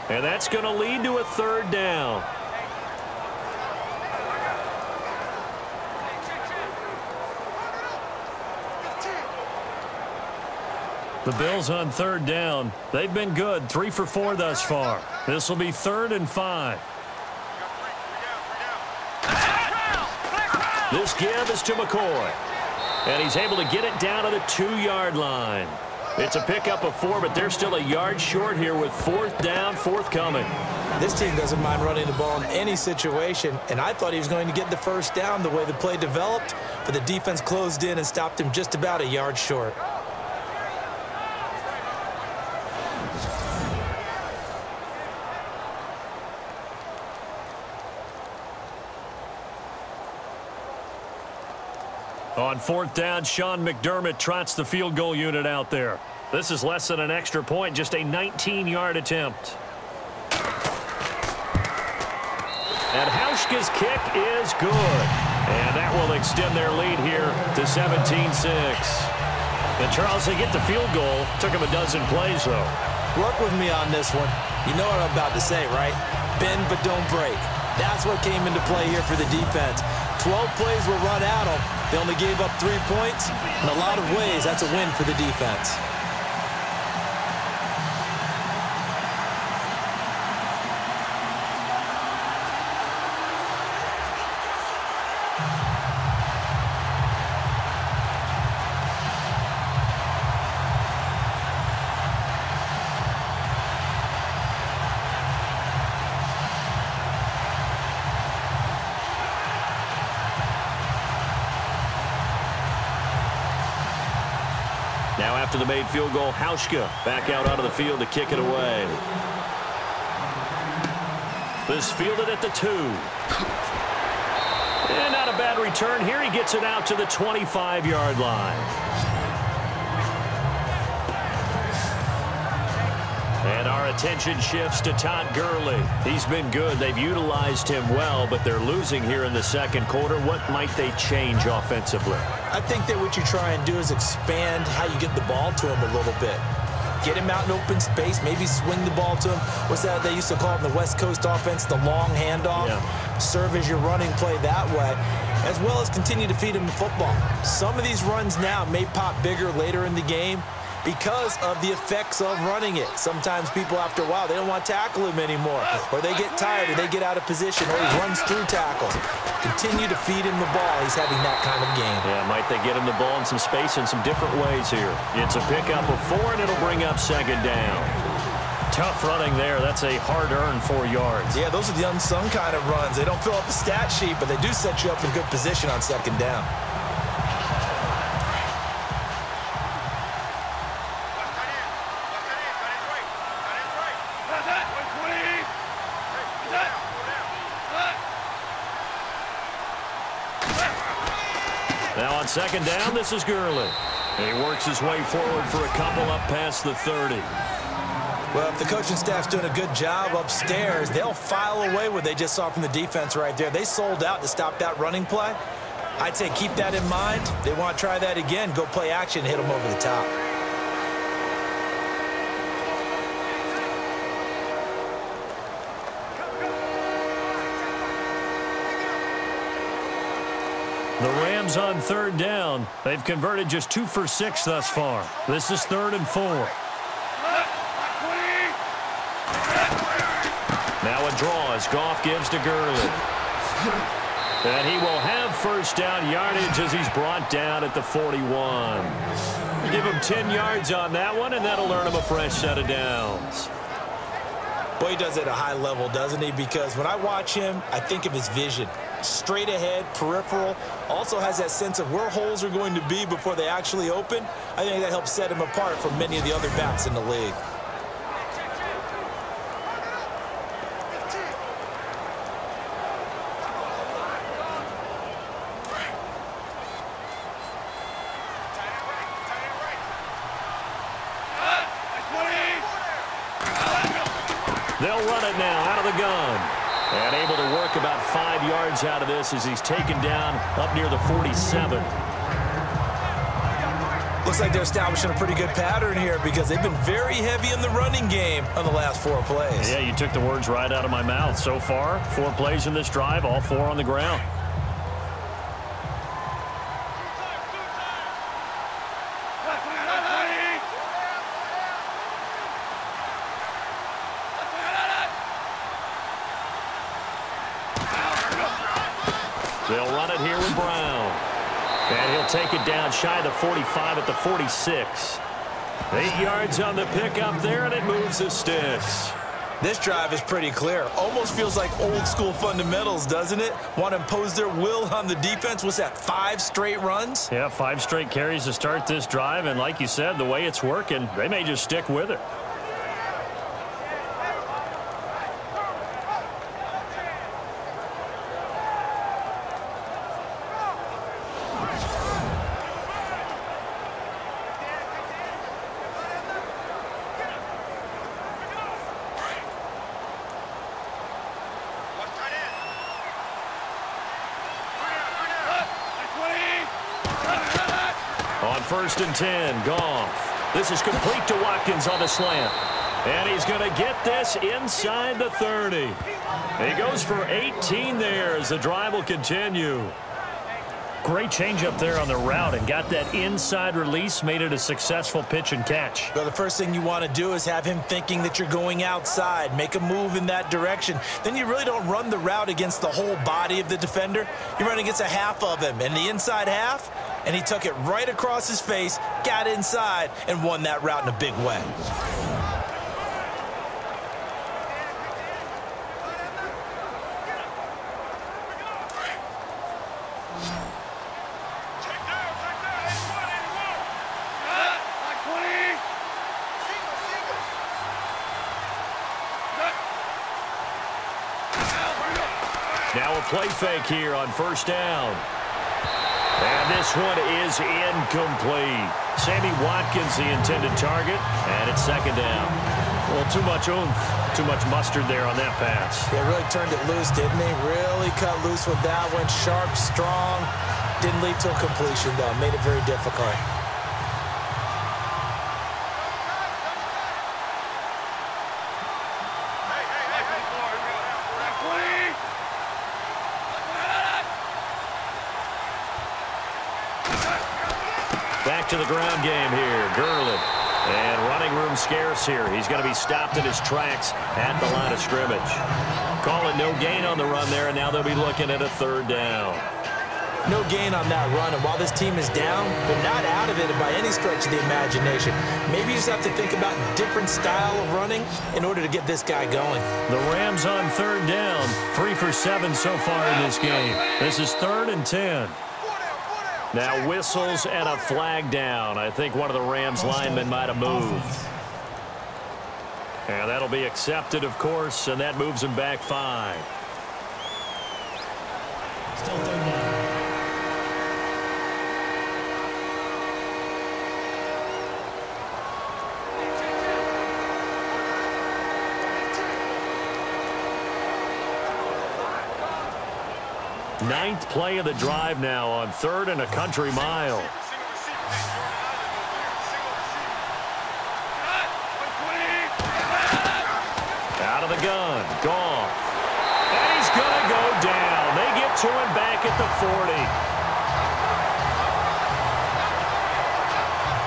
And that's going to lead to a 3rd down. The Bills on 3rd down. They've been good, 3 for 4 thus far. This will be 3rd and 5. This give is to McCoy. And he's able to get it down to the 2-yard line. It's a pickup of 4, but they're still a yard short here with 4th down, forthcoming. This team doesn't mind running the ball in any situation, and I thought he was going to get the first down the way the play developed, but the defense closed in and stopped him just about a yard short. On 4th down, Sean McDermott trots the field goal unit out there. This is less than an extra point, just a 19-yard attempt. And Hauschka's kick is good. And that will extend their lead here to 17-6. And Charles, they get the field goal. Took him a dozen plays, though. Work with me on this one. You know what I'm about to say, right? Bend but don't break. That's what came into play here for the defense. 12 plays were run at them. They only gave up 3 points. In a lot of ways, that's a win for the defense. Now after the made field goal, Hauschka back out onto the field to kick it away. This fielded at the 2. And not a bad return here. He gets it out to the 25-yard line. And our attention shifts to Todd Gurley. He's been good. They've utilized him well, but they're losing here in the second quarter. What might they change offensively? I think that what you try and do is expand how you get the ball to him a little bit. Get him out in open space, maybe swing the ball to him. What's that they used to call it in the West Coast offense, the long handoff? Yeah. Serve as your running play that way, as well as continue to feed him the football. Some of these runs now may pop bigger later in the game because of the effects of running it. Sometimes people, after a while, they don't want to tackle him anymore, or they get tired, or they get out of position, or he runs through tackles. Continue to feed him the ball. He's having that kind of game. Yeah, might they get him the ball in some space in some different ways here. It's a pickup of 4, and it'll bring up second down. Tough running there. That's a hard-earned 4 yards. Yeah, those are the unsung kind of runs. They don't fill up the stat sheet, but they do set you up in good position on second down. Now on second down, this is Gurley. And he works his way forward for a couple up past the 30. Well, if the coaching staff's doing a good job upstairs, they'll file away what they just saw from the defense right there. They sold out to stop that running play. I'd say keep that in mind. They want to try that again. Go play action, hit them over the top. The Rams on third down. They've converted just 2 for 6 thus far. This is 3rd and 4. Now a draw as Goff gives to Gurley. And he will have first down yardage as he's brought down at the 41. Give him 10 yards on that one, and that'll earn him a fresh set of downs. Boy, he does it at a high level, doesn't he? Because when I watch him, I think of his vision. Straight ahead, peripheral, also has that sense of where holes are going to be before they actually open. I think that helps set him apart from many of the other backs in the league. They'll run it now out of the gun. And able to work about 5 yards out of this as he's taken down up near the 47. Looks like they're establishing a pretty good pattern here because they've been very heavy in the running game on the last 4 plays. Yeah, you took the words right out of my mouth. So far, 4 plays in this drive, all 4 on the ground. They'll run it here with Brown. And he'll take it down shy of the 45 at the 46. 8 yards on the pickup there, and it moves the sticks. This drive is pretty clear. Almost feels like old school fundamentals, doesn't it? Want to impose their will on the defense. What's that, 5 straight runs? Yeah, 5 straight carries to start this drive. And like you said, the way it's working, they may just stick with it. 1st and 10. Goff. This is complete to Watkins on the slant. And he's going to get this inside the 30. He goes for 18 there as the drive will continue. Great change up there on the route and got that inside release, made it a successful pitch and catch. Well, the first thing you want to do is have him thinking that you're going outside, make a move in that direction. Then you really don't run the route against the whole body of the defender. You run against a half of him, and the inside half, and he took it right across his face, got inside, and won that route in a big way. Now a play fake here on 1st down. And this one is incomplete. Sammy Watkins, the intended target, and it's 2nd down. Well, too much oomph, too much mustard there on that pass. Yeah, really turned it loose, didn't he? Really cut loose with that one. Sharp, strong. Didn't lead to a completion, though. Made it very difficult. Back to the ground game here. Gurley. And running room scarce here. He's going to be stopped in his tracks at the line of scrimmage. Call it no gain on the run there, and now they'll be looking at a 3rd down. No gain on that run, and while this team is down, they're not out of it by any stretch of the imagination. Maybe you just have to think about a different style of running in order to get this guy going. The Rams on 3rd down. 3 for 7 so far in this game. This is 3rd and 10. Now whistles and a flag down. I think one of the Rams linemen might have moved. And that'll be accepted, of course, and that moves him back 5. Still 3rd down. Ninth play of the drive now on 3rd and a country mile. Out of the gun, Goff. And he's going to go down. They get to him back at the 40.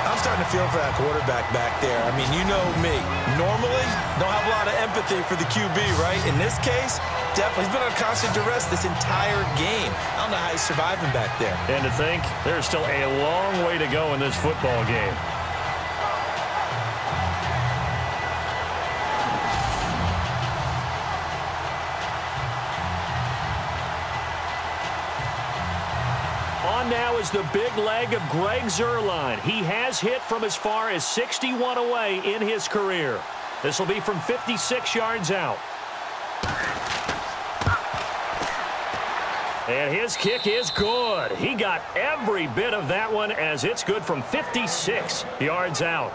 I'm starting to feel for that quarterback back there. I mean, you know me. Normally, don't have a lot of empathy for the QB, right? In this case, definitely. He's been on constant duress this entire game. I don't know how he's surviving back there. And to think, there's still a long way to go in this football game. On now is the big leg of Greg Zuerlein. He has hit from as far as 61 away in his career. This will be from 56 yards out. And his kick is good. He got every bit of that one as it's good from 56 yards out.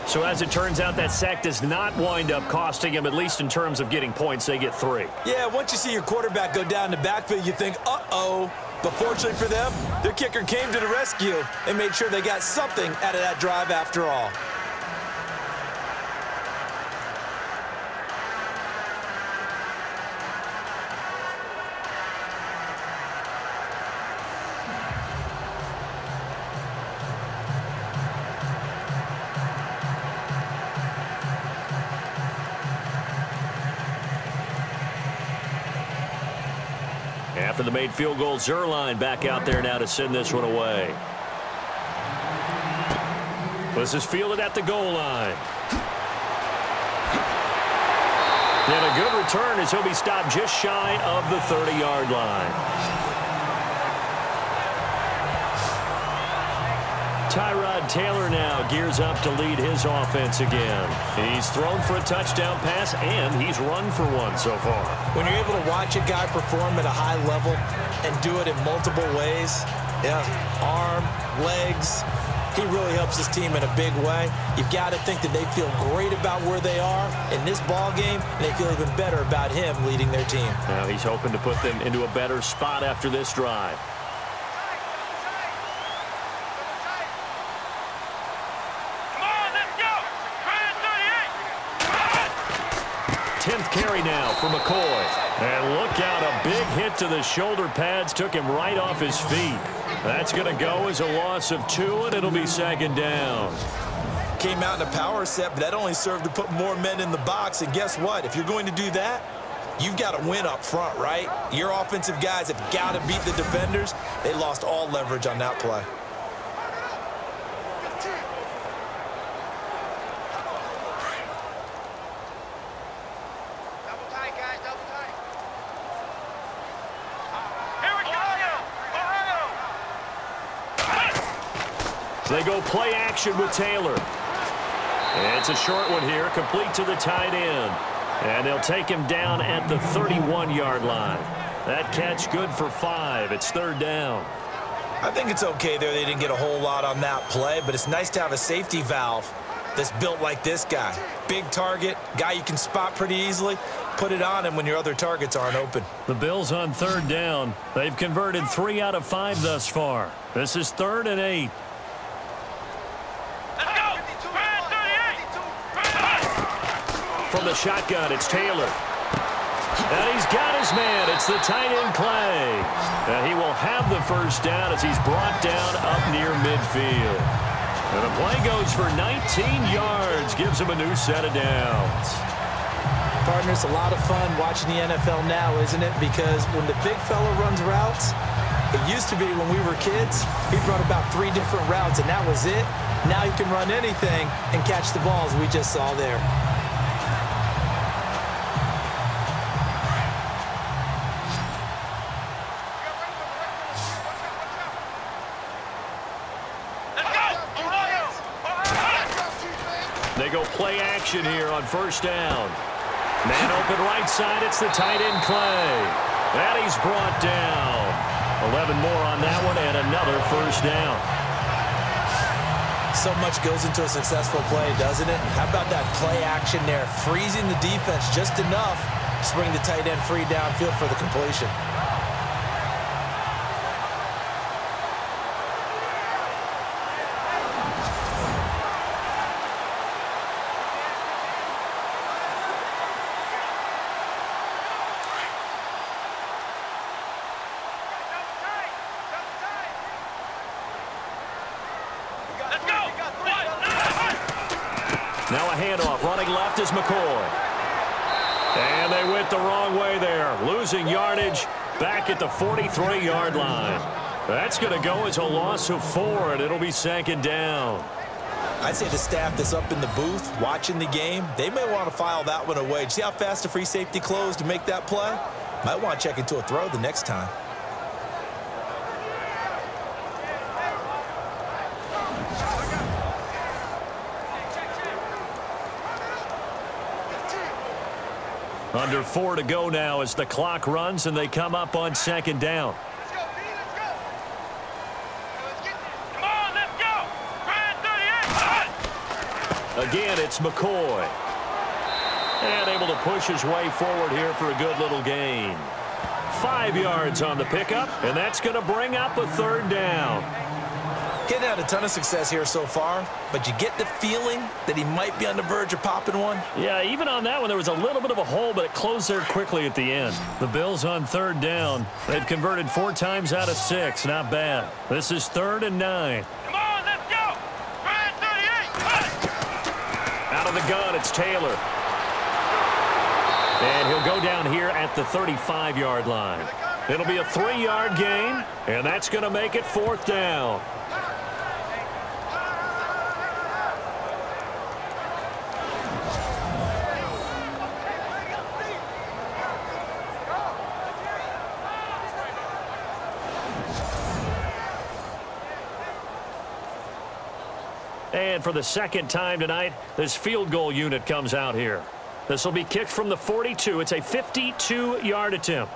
So as it turns out, that sack does not wind up costing him, at least in terms of getting points. They get 3. Yeah, once you see your quarterback go down the backfield, you think, uh-oh. But fortunately for them, their kicker came to the rescue and made sure they got something out of that drive after all. After the made field goal, Zuerlein back out there now to send this one away. This is fielded at the goal line. And a good return as he'll be stopped just shy of the 30-yard line. Tyrod Taylor now gears up to lead his offense again. He's thrown for a touchdown pass, and he's run for one so far. When you're able to watch a guy perform at a high level and do it in multiple ways, yeah, arm, legs, he really helps his team in a big way. You've got to think that they feel great about where they are in this ball game, and they feel even better about him leading their team. Now he's hoping to put them into a better spot after this drive. 10th carry now for McCoy. And look out, a big hit to the shoulder pads took him right off his feet. That's going to go as a loss of 2, and it'll be 2nd down. Came out in a power set, but that only served to put more men in the box. And guess what? If you're going to do that, you've got to win up front, right? Your offensive guys have got to beat the defenders. They lost all leverage on that play. They go play action with Taylor. It's a short one here, complete to the tight end. And they'll take him down at the 31-yard line. That catch good for 5. It's 3rd down. I think it's okay there. They didn't get a whole lot on that play, but it's nice to have a safety valve that's built like this guy. Big target, guy you can spot pretty easily. Put it on him when your other targets aren't open. The Bills on 3rd down. They've converted 3 out of 5 thus far. This is 3rd and 8. From the shotgun, it's Taylor. And he's got his man. It's the tight end Clay. And he will have the 1st down as he's brought down up near midfield. And the play goes for 19 yards. Gives him a new set of downs. Partner, it's a lot of fun watching the NFL now, isn't it? Because when the big fella runs routes, it used to be when we were kids, he'd run about 3 different routes, and that was it. Now he can run anything and catch the balls we just saw there. They go play action here on 1st down. Man open right side, it's the tight end Clay. And he's brought down. 11 more on that one and another 1st down. So much goes into a successful play, doesn't it? How about that play action there? Freezing the defense just enough to bring the tight end free downfield for the completion. Now a handoff. Running left is McCoy. And they went the wrong way there. Losing yardage back at the 43-yard line. That's going to go as a loss of 4, and it'll be 2nd down. I'd say the staff that's up in the booth watching the game, they may want to file that one away. See how fast the free safety closed to make that play? Might want to check into a throw the next time. Under 4 to go now as the clock runs and they come up on 2nd down. Let's go, B, let's go. Come on, let's go. Brad 38. Again, it's McCoy. And able to push his way forward here for a good little gain. 5 yards on the pickup, and that's going to bring up a 3rd down. Getting had a ton of success here so far, but you get the feeling that he might be on the verge of popping one. Yeah, even on that one, there was a little bit of a hole, but it closed there quickly at the end. The Bills on 3rd down. They've converted 4 times out of 6. Not bad. This is 3rd and 9. Come on, let's go. Brad 38. Out of the gun, it's Taylor. And he'll go down here at the 35-yard line. It'll be a 3-yard gain, and that's going to make it 4th down. And for the 2nd time tonight, this field goal unit comes out here. This will be kicked from the 42. It's a 52-yard attempt.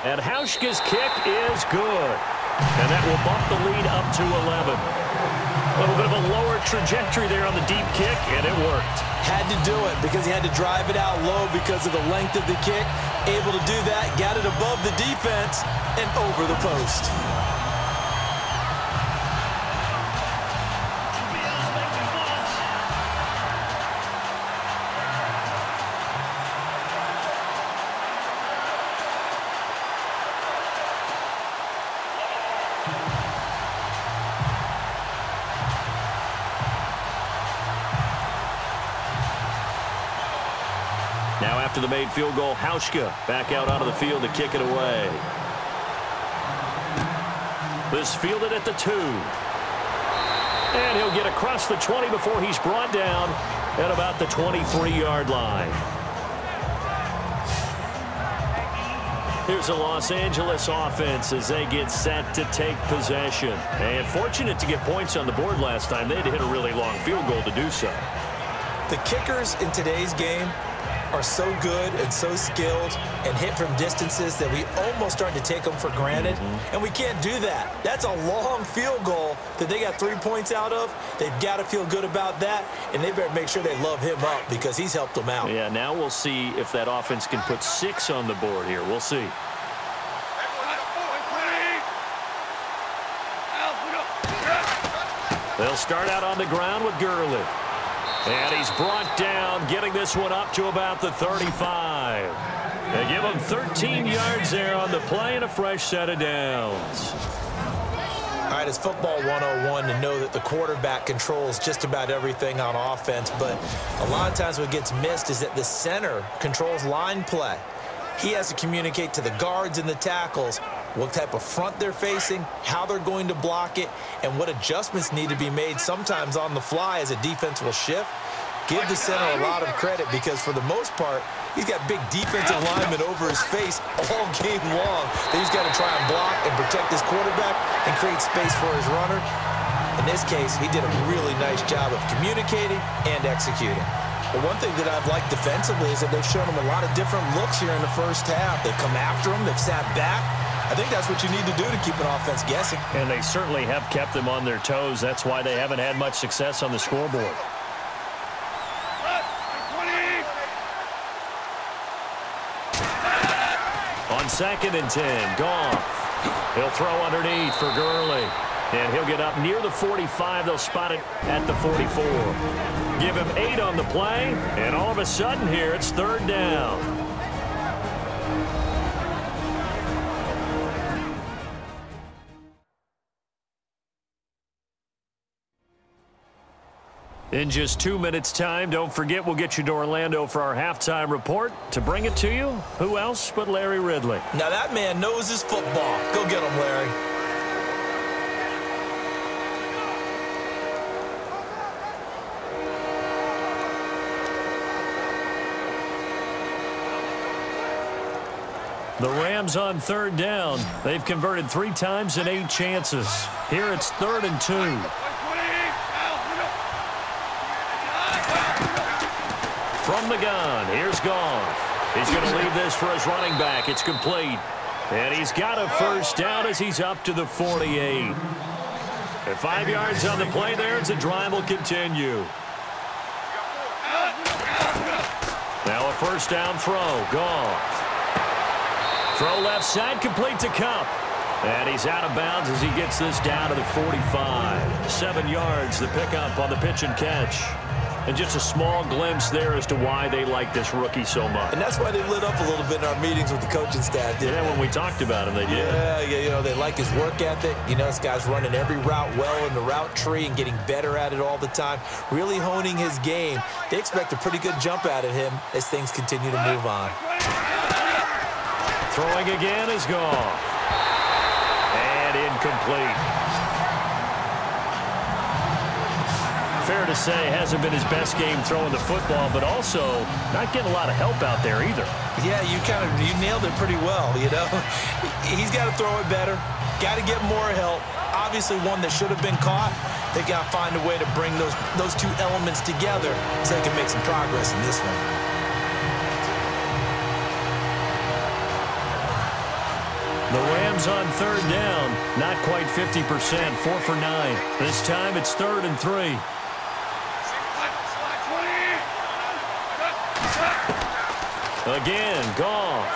And Hauschka's kick is good. And that will bump the lead up to 11. A little bit of a lower trajectory there on the deep kick, and it worked. Had to do it because he had to drive it out low because of the length of the kick. Able to do that, got it above the defense and over the post. Now after the made field goal, Hauschka back out onto the field to kick it away. This fielded at the 2. And he'll get across the 20 before he's brought down at about the 23-yard line. Here's the Los Angeles offense as they get set to take possession. And fortunate to get points on the board last time. They had to hit a really long field goal to do so. The kickers in today's game are so good and so skilled and hit from distances that we almost start to take them for granted. And we can't do that. That's a long field goal that they got 3 points out of. They've got to feel good about that, and they better make sure they love him up because he's helped them out. Yeah, now we'll see if that offense can put 6 on the board here. We'll see. They'll start out on the ground with Gurley. And he's brought down, getting this one up to about the 35. They give him 13 yards there on the play and a fresh set of downs. All right, it's football 101 to know that the quarterback controls just about everything on offense, but a lot of times what gets missed is that the center controls line play. He has to communicate to the guards and the tackles what type of front they're facing, how they're going to block it, and what adjustments need to be made sometimes on the fly as a defense will shift. Give the center a lot of credit because for the most part, he's got big defensive linemen over his face all game long. He's got to try and block and protect his quarterback and create space for his runner. In this case, he did a really nice job of communicating and executing. But one thing that I've liked defensively is that they've shown him a lot of different looks here in the first half. They've come after him. They've sat back. I think that's what you need to do to keep an offense guessing. And they certainly have kept them on their toes. That's why they haven't had much success on the scoreboard. On 2nd and 10, Goff. He'll throw underneath for Gurley. And he'll get up near the 45. They'll spot it at the 44. Give him 8 on the play. And all of a sudden here, it's 3rd down. In just 2 minutes' time, don't forget we'll get you to Orlando for our halftime report. To bring it to you, who else but Larry Ridley? Now that man knows his football. Go get him, Larry. The Rams on 3rd down. They've converted 3 times in 8 chances. Here it's 3rd and 2. From the gun, here's Goff. He's going to leave this for his running back. It's complete. And he's got a first down as he's up to the 48. At 5 yards on the play there as the drive will continue. Now a first down throw. Goff. Throw left side, complete to Kupp. And he's out of bounds as he gets this down to the 45. 7 yards, the pickup on the pitch and catch. And just a small glimpse there as to why they like this rookie so much. And that's why they lit up a little bit in our meetings with the coaching staff, didn't they? When we talked about him, they did. Yeah, you know, they like his work ethic. You know, this guy's running every route well in the route tree and getting better at it all the time, really honing his game. They expect a pretty good jump out of him as things continue to move on. Throwing again is Goff. And incomplete. Fair to say, hasn't been his best game throwing the football, but also not getting a lot of help out there either. Yeah, you nailed it pretty well, you know. He's got to throw it better, got to get more help. Obviously one that should have been caught. They got to find a way to bring those 2 elements together so they can make some progress in this one. The Rams on 3rd down, not quite 50%, 4 for 9. This time it's 3rd and 3. Again, Goff.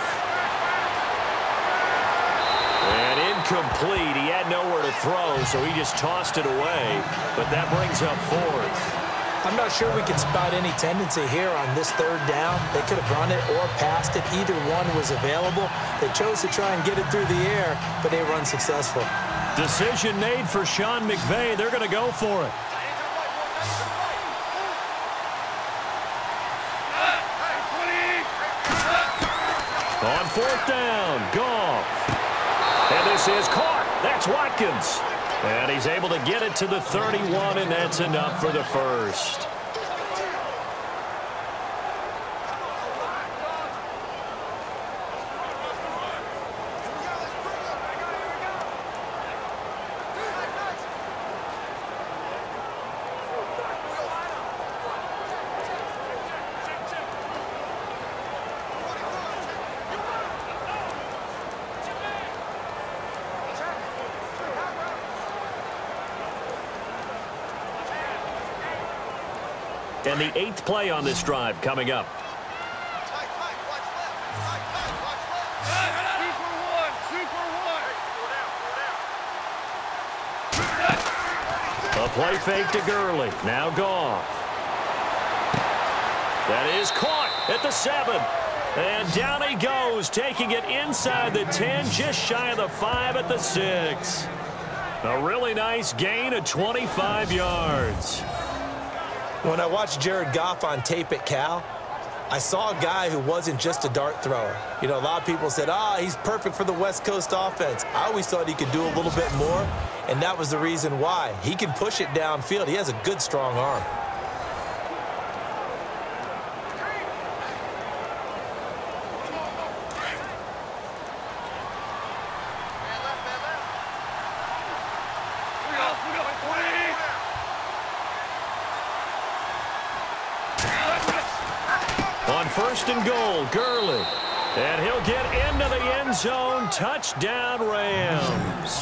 And incomplete. He had nowhere to throw, so he just tossed it away. But that brings up 4th. I'm not sure we can spot any tendency here on this 3rd down. They could have run it or passed it. Either one was available. They chose to try and get it through the air, but they were unsuccessful. Decision made for Sean McVay. They're going to go for it. On 4th down, Goff. And this is caught. That's Watkins. And he's able to get it to the 31, and that's enough for the first. And the 8th play on this drive coming up. A play fake to Gurley. Now Goff. That is caught at the 7. And down he goes, taking it inside the 10, just shy of the 5 at the 6. A really nice gain of 25 yards. When I watched Jared Goff on tape at Cal, I saw a guy who wasn't just a dart thrower. You know, a lot of people said, he's perfect for the West Coast offense. I always thought he could do a little bit more, and that was the reason why. He can push it downfield. He has a good, strong arm. On 1st and goal, Gurley. And he'll get into the end zone. Touchdown, Rams.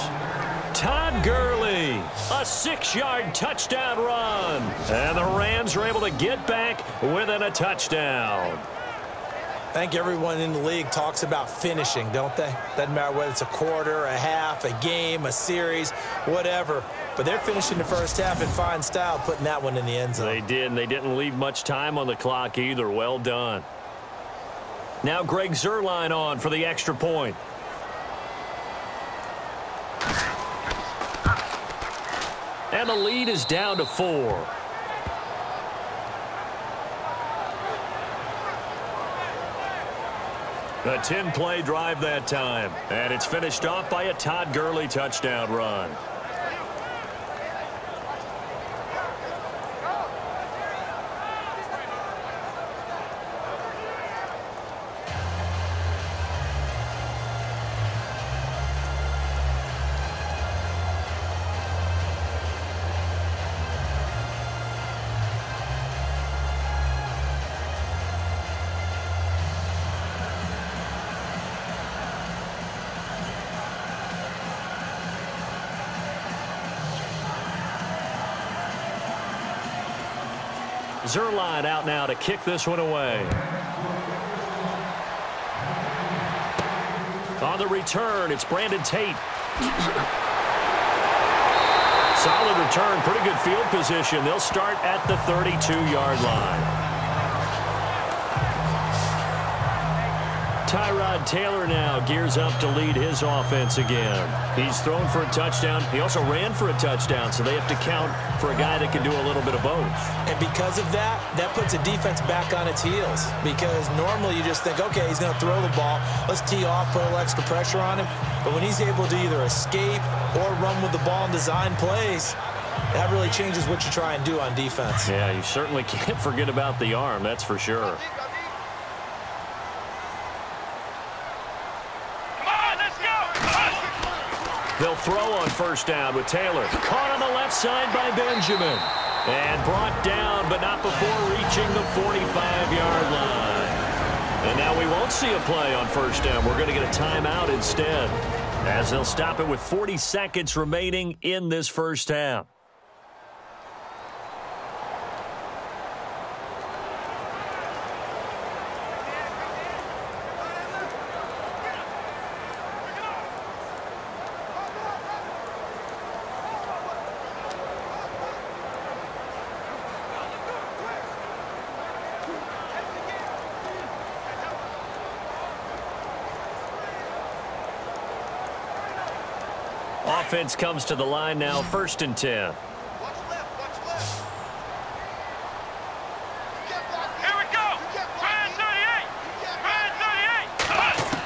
Todd Gurley, a 6-yard touchdown run. And the Rams are able to get back within a touchdown. I think everyone in the league talks about finishing, don't they? Doesn't matter whether it's a quarter, a half, a game, a series, whatever. But they're finishing the first half in fine style, putting that one in the end zone. They did, and they didn't leave much time on the clock either. Well done. Now Greg Zuerlein on for the extra point. And the lead is down to 4. A 10-play drive that time. And it's finished off by a Todd Gurley touchdown run. Zuerlein out now to kick this one away. On the return, it's Brandon Tate. Solid return, pretty good field position. They'll start at the 32-yard line. Tyrod Taylor now gears up to lead his offense again. He's thrown for a touchdown. He also ran for a touchdown, so they have to count for a guy that can do a little bit of both. And because of that, that puts a defense back on its heels. Because normally you just think, okay, he's going to throw the ball. Let's tee off, put a little extra pressure on him. But when he's able to either escape or run with the ball and design plays, that really changes what you try and do on defense. Yeah, you certainly can't forget about the arm, that's for sure. They'll throw on first down with Taylor. Caught on the left side by Benjamin. And brought down, but not before reaching the 45-yard line. And now we won't see a play on first down. We're going to get a timeout instead, as they'll stop it with 40 seconds remaining in this first half. Offense comes to the line now, 1st and 10. Here we go. Brand 38. Brand 38.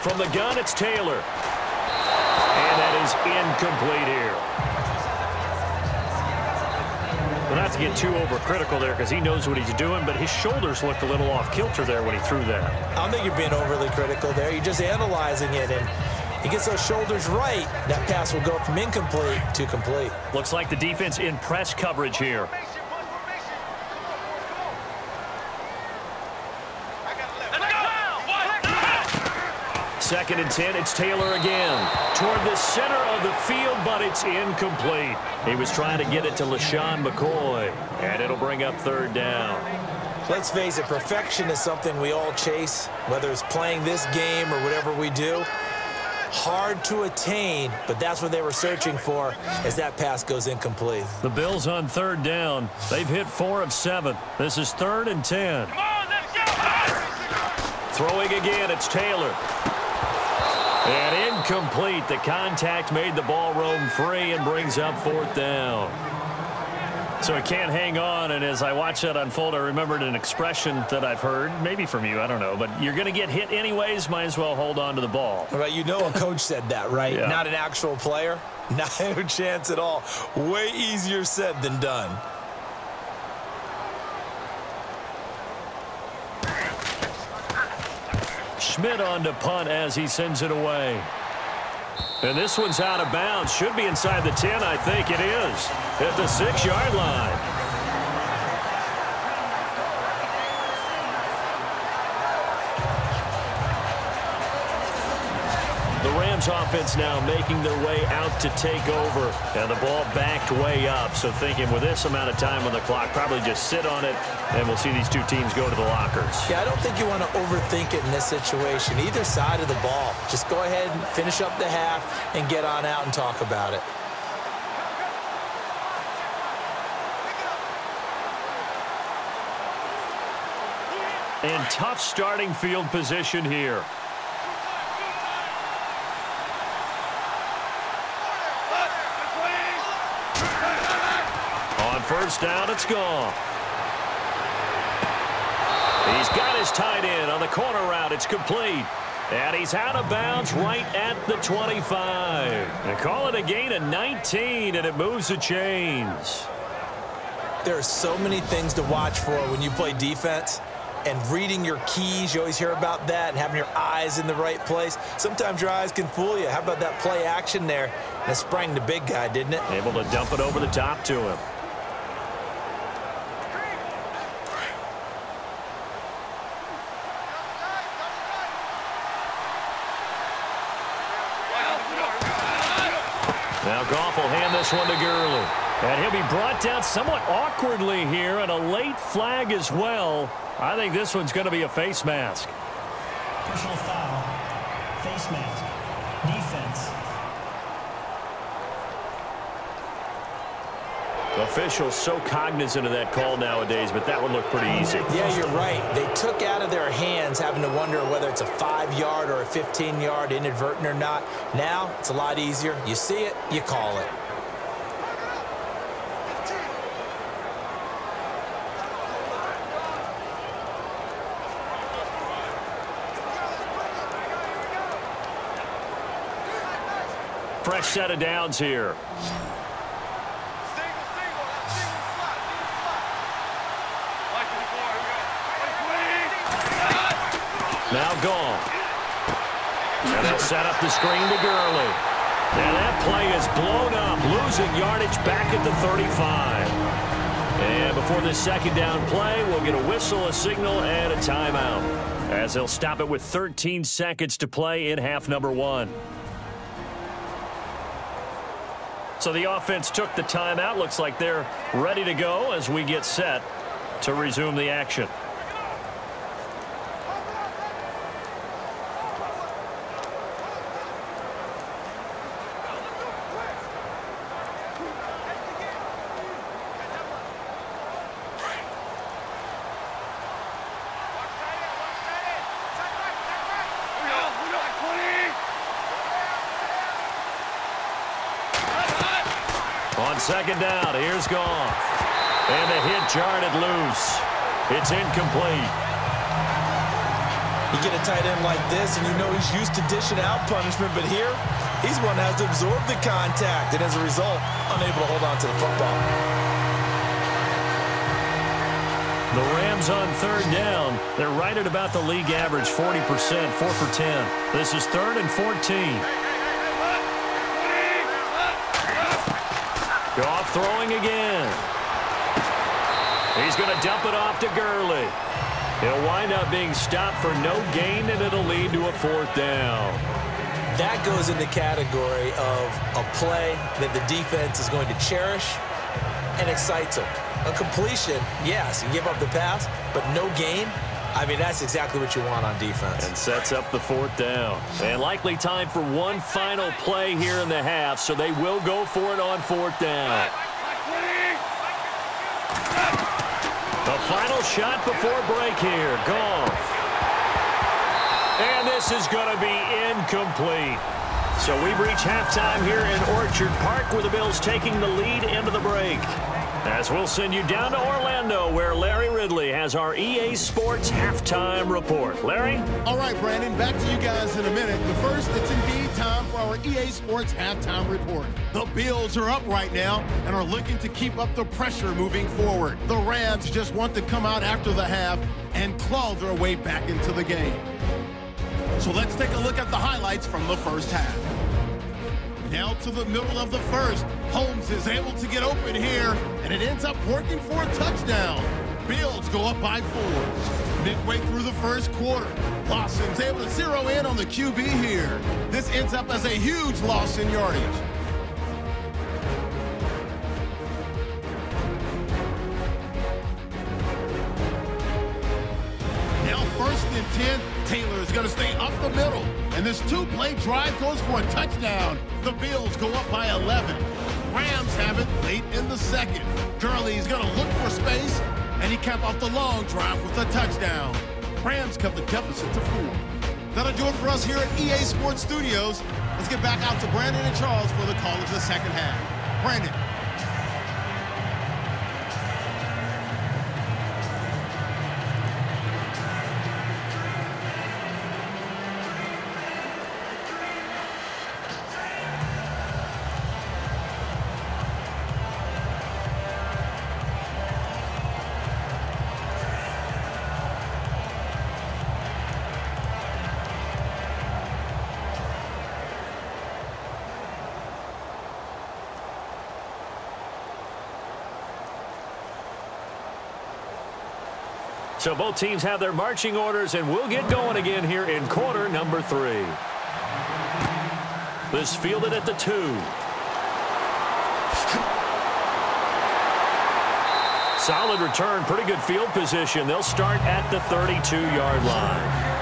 From the gun, it's Taylor. And that is incomplete here. Well, not to get too overcritical there because he knows what he's doing, but his shoulders looked a little off kilter there when he threw that. I don't think you're being overly critical there. You're just analyzing it, and he gets those shoulders right. That pass will go from incomplete to complete. Looks like the defense in press coverage here. Second and 10, it's Taylor again. Toward the center of the field, but it's incomplete. He was trying to get it to LaShawn McCoy, and it'll bring up third down. Let's face it, perfection is something we all chase, whether it's playing this game or whatever we do. Hard to attain, but that's what they were searching for as that pass goes incomplete. The Bills on third down. They've hit 4 of 7. This is 3rd and 10. Come on, let's go. Throwing again, it's Taylor. And incomplete. The contact made the ball roam free and brings up 4th down. So he can't hang on, and as I watch that unfold, I remembered an expression that I've heard, maybe from you, I don't know, but you're going to get hit anyways, might as well hold on to the ball. Right, you know a coach said that, right? Yeah. Not an actual player. No chance at all. Way easier said than done. Schmidt on to punt as he sends it away. And this one's out of bounds. Should be inside the 10, I think it is. At the 6-yard line. The Rams offense now making their way out to take over. And the ball backed way up. So thinking with this amount of time on the clock, probably just sit on it, and we'll see these two teams go to the lockers. Yeah, I don't think you want to overthink it in this situation. Either side of the ball. Just go ahead and finish up the half and get on out and talk about it. And tough starting field position here. On first down, it's gone. He's got his tight end on the corner route. It's complete. And he's out of bounds right at the 25. They call it a gain of 19, and it moves the chains. There are so many things to watch for when you play defense. And reading your keys, you always hear about that, and having your eyes in the right place. Sometimes your eyes can fool you. How about that play action there? That sprang the big guy, didn't it? Able to dump it over the top to him. Now Goff will hand this one to Gurley. And he'll be brought down somewhat awkwardly here, and a late flag as well. I think this one's going to be a face mask. Personal foul, face mask, defense. Officials so cognizant of that call nowadays, but that would look pretty easy. Yeah, you're right. They took out of their hands having to wonder whether it's a 5-yard or a 15-yard inadvertent or not. Now, it's a lot easier. You see it, you call it. Fresh set of downs here. Now gone. And they'll set up the screen to Gurley. And that play is blown up, losing yardage back at the 35. And before this second down play, we'll get a whistle, a signal, and a timeout, as they'll stop it with 13 seconds to play in half number 1. So the offense took the timeout. Looks like they're ready to go as we get set to resume the action. On second down, here's Goff. And the hit jarred it loose. It's incomplete. You get a tight end like this, and you know he's used to dishing out punishment, but here, he's one that has to absorb the contact, and as a result, unable to hold on to the football. The Rams on third down. They're right at about the league average, 40%, 4 for 10. This is 3rd and 14. Goff throwing again. He's going to dump it off to Gurley. He'll wind up being stopped for no gain, and it'll lead to a 4th down. That goes in the category of a play that the defense is going to cherish and excites them. A completion, yes, you give up the pass, but no gain. I mean, that's exactly what you want on defense. And sets up the 4th down. And likely time for one final play here in the half, so they will go for it on 4th down. The final shot before break here. Goff. And this is going to be incomplete. So we've reached halftime here in Orchard Park, where the Bills taking the lead into the break. As we'll send you down to Orlando, where Larry Ridley has our EA Sports halftime report. Larry? All right, Brandon, back to you guys in a minute. But first, it's indeed time for our EA Sports halftime report. The Bills are up right now and are looking to keep up the pressure moving forward. The Rams just want to come out after the half and claw their way back into the game. So let's take a look at the highlights from the first half. Now to the middle of the first. Holmes is able to get open here, and it ends up working for a touchdown. Bills go up by 4. Midway through the first quarter, Lawson's able to zero in on the QB here. This ends up as a huge loss in yardage. Now 1st and 10. Taylor is going to stay up the middle, and this 2-play drive goes for a touchdown. The Bills go up by 11. Rams have it late in the second. Gurley is going to look for space, and he capped off the long drive with a touchdown. Rams cut the deficit to 4. That'll do it for us here at EA Sports Studios. Let's get back out to Brandon and Charles for the call of the second half. Brandon. So both teams have their marching orders, and we'll get going again here in quarter number 3. This fielded at the 2. Solid return, pretty good field position. They'll start at the 32-yard line.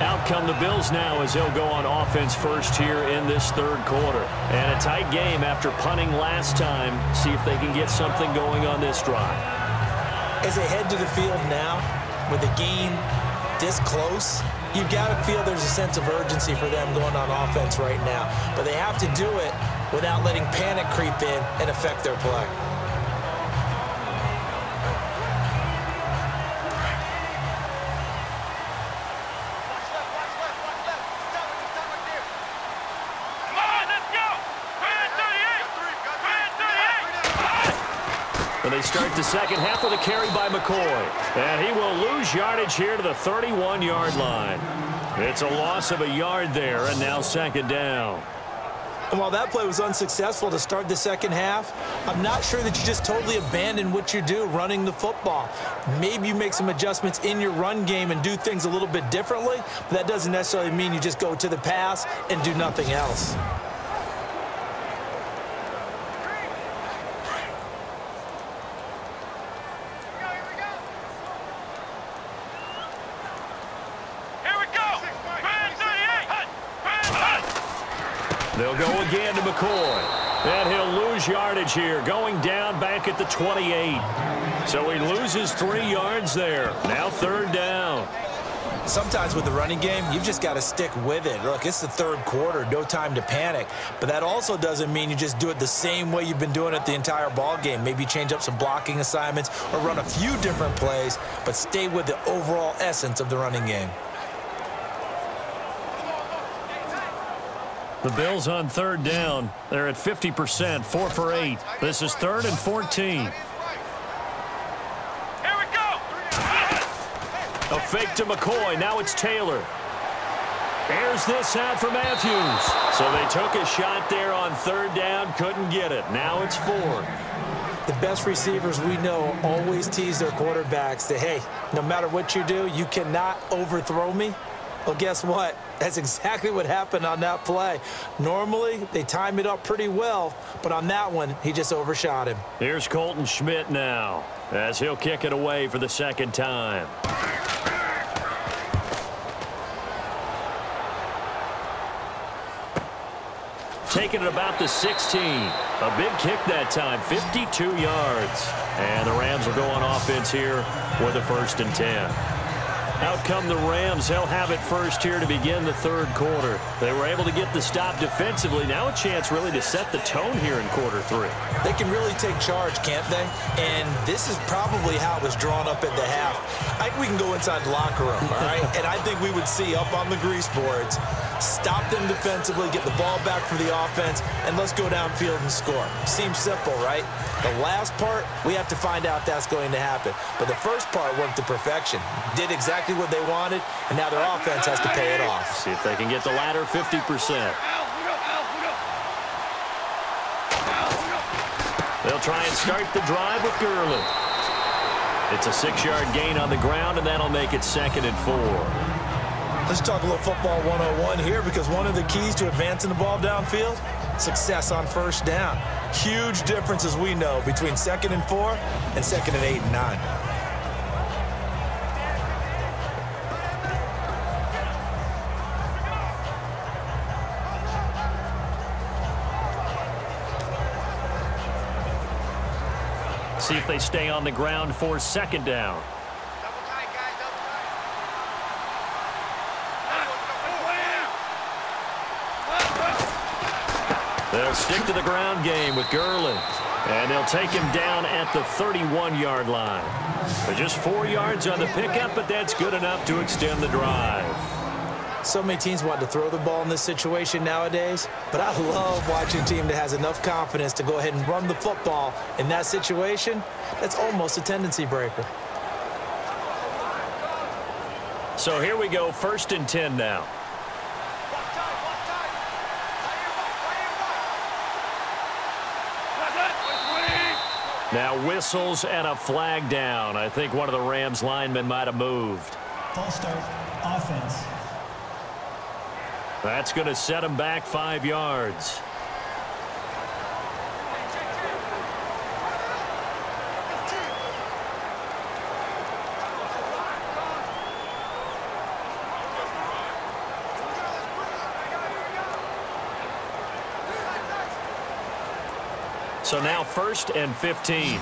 Out come the Bills now as they'll go on offense first here in this 3rd quarter. And a tight game after punting last time. See if they can get something going on this drive. As they head to the field now, with a game this close, you've got to feel there's a sense of urgency for them going on offense right now. But they have to do it without letting panic creep in and affect their play. And they start the second half with a carry by McCoy. And he will lose yardage here to the 31-yard line. It's a loss of a yard there, and now 2nd down. And while that play was unsuccessful to start the second half, I'm not sure that you just totally abandon what you do running the football. Maybe you make some adjustments in your run game and do things a little bit differently, but that doesn't necessarily mean you just go to the pass and do nothing else. They'll go again to McCoy. And he'll lose yardage here, going down back at the 28. So he loses 3 yards there. Now 3rd down. Sometimes with the running game, you've just got to stick with it. Look, it's the third quarter, no time to panic. But that also doesn't mean you just do it the same way you've been doing it the entire ball game. Maybe change up some blocking assignments or run a few different plays, but stay with the overall essence of the running game. The Bills on third down. They're at 50%, 4 for 8. This is 3rd and 14. A fake to McCoy. Now it's Taylor. Here's this out for Matthews. So they took a shot there on third down. Couldn't get it. Now it's 4th. The best receivers we know always tease their quarterbacks that, hey, no matter what you do, you cannot overthrow me. Well, guess what? That's exactly what happened on that play. Normally, they time it up pretty well, but on that one, he just overshot him. Here's Colton Schmidt now, as he'll kick it away for the second time. Taking it about the 16. A big kick that time, 52 yards. And the Rams will go on offense here with a 1st and 10. Out come the Rams. They'll have it first here to begin the third quarter. They were able to get the stop defensively. Now a chance really to set the tone here in quarter 3. They can really take charge, can't they? And this is probably how it was drawn up at the half. I think we can go inside the locker room, all right? And I think we would see up on the grease boards, stop them defensively, get the ball back for the offense, and let's go downfield and score. Seems simple, right? The last part, we have to find out that's going to happen. But the first part worked to perfection. Did exactly what they wanted, and now their offense has to pay it off. See if they can get the latter 50%. They'll try and start the drive with Gurley. It's a 6-yard gain on the ground, and that'll make it 2nd and 4. Let's talk a little football 101 here, because one of the keys to advancing the ball downfield, success on first down. Huge difference, as we know, between 2nd and 4 and 2nd and 8 and 9. See if they stay on the ground for 2nd down. They'll stick to the ground game with Gurley. And they'll take him down at the 31-yard line. But just 4 yards on the pickup, but that's good enough to extend the drive. So many teams want to throw the ball in this situation nowadays, but I love watching a team that has enough confidence to go ahead and run the football in that situation. That's almost a tendency breaker. So here we go, 1st and 10 now. Now whistles and a flag down. I think one of the Rams linemen might have moved. False start, offense. That's going to set him back 5 yards. So now 1st and 15.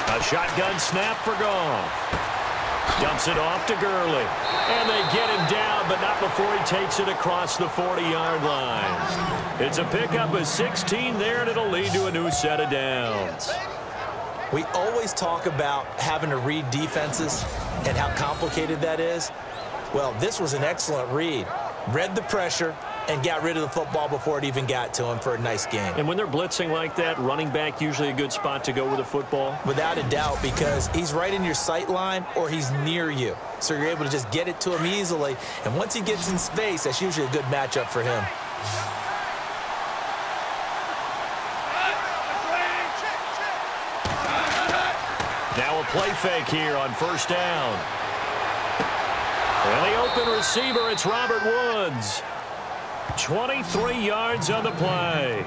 A shotgun snap for Goff. Dumps it off to Gurley. And they get him down, but not before he takes it across the 40-yard line. It's a pickup of 16 there, and it'll lead to a new set of downs. We always talk about having to read defenses and how complicated that is. Well, this was an excellent read. Read the pressure and got rid of the football before it even got to him for a nice game. And when they're blitzing like that, running back usually a good spot to go with the football? Without a doubt, because he's right in your sight line or he's near you. So you're able to just get it to him easily. And once he gets in space, that's usually a good matchup for him. Now a play fake here on 1st down. And the open receiver, it's Robert Woods. 23 yards on the play.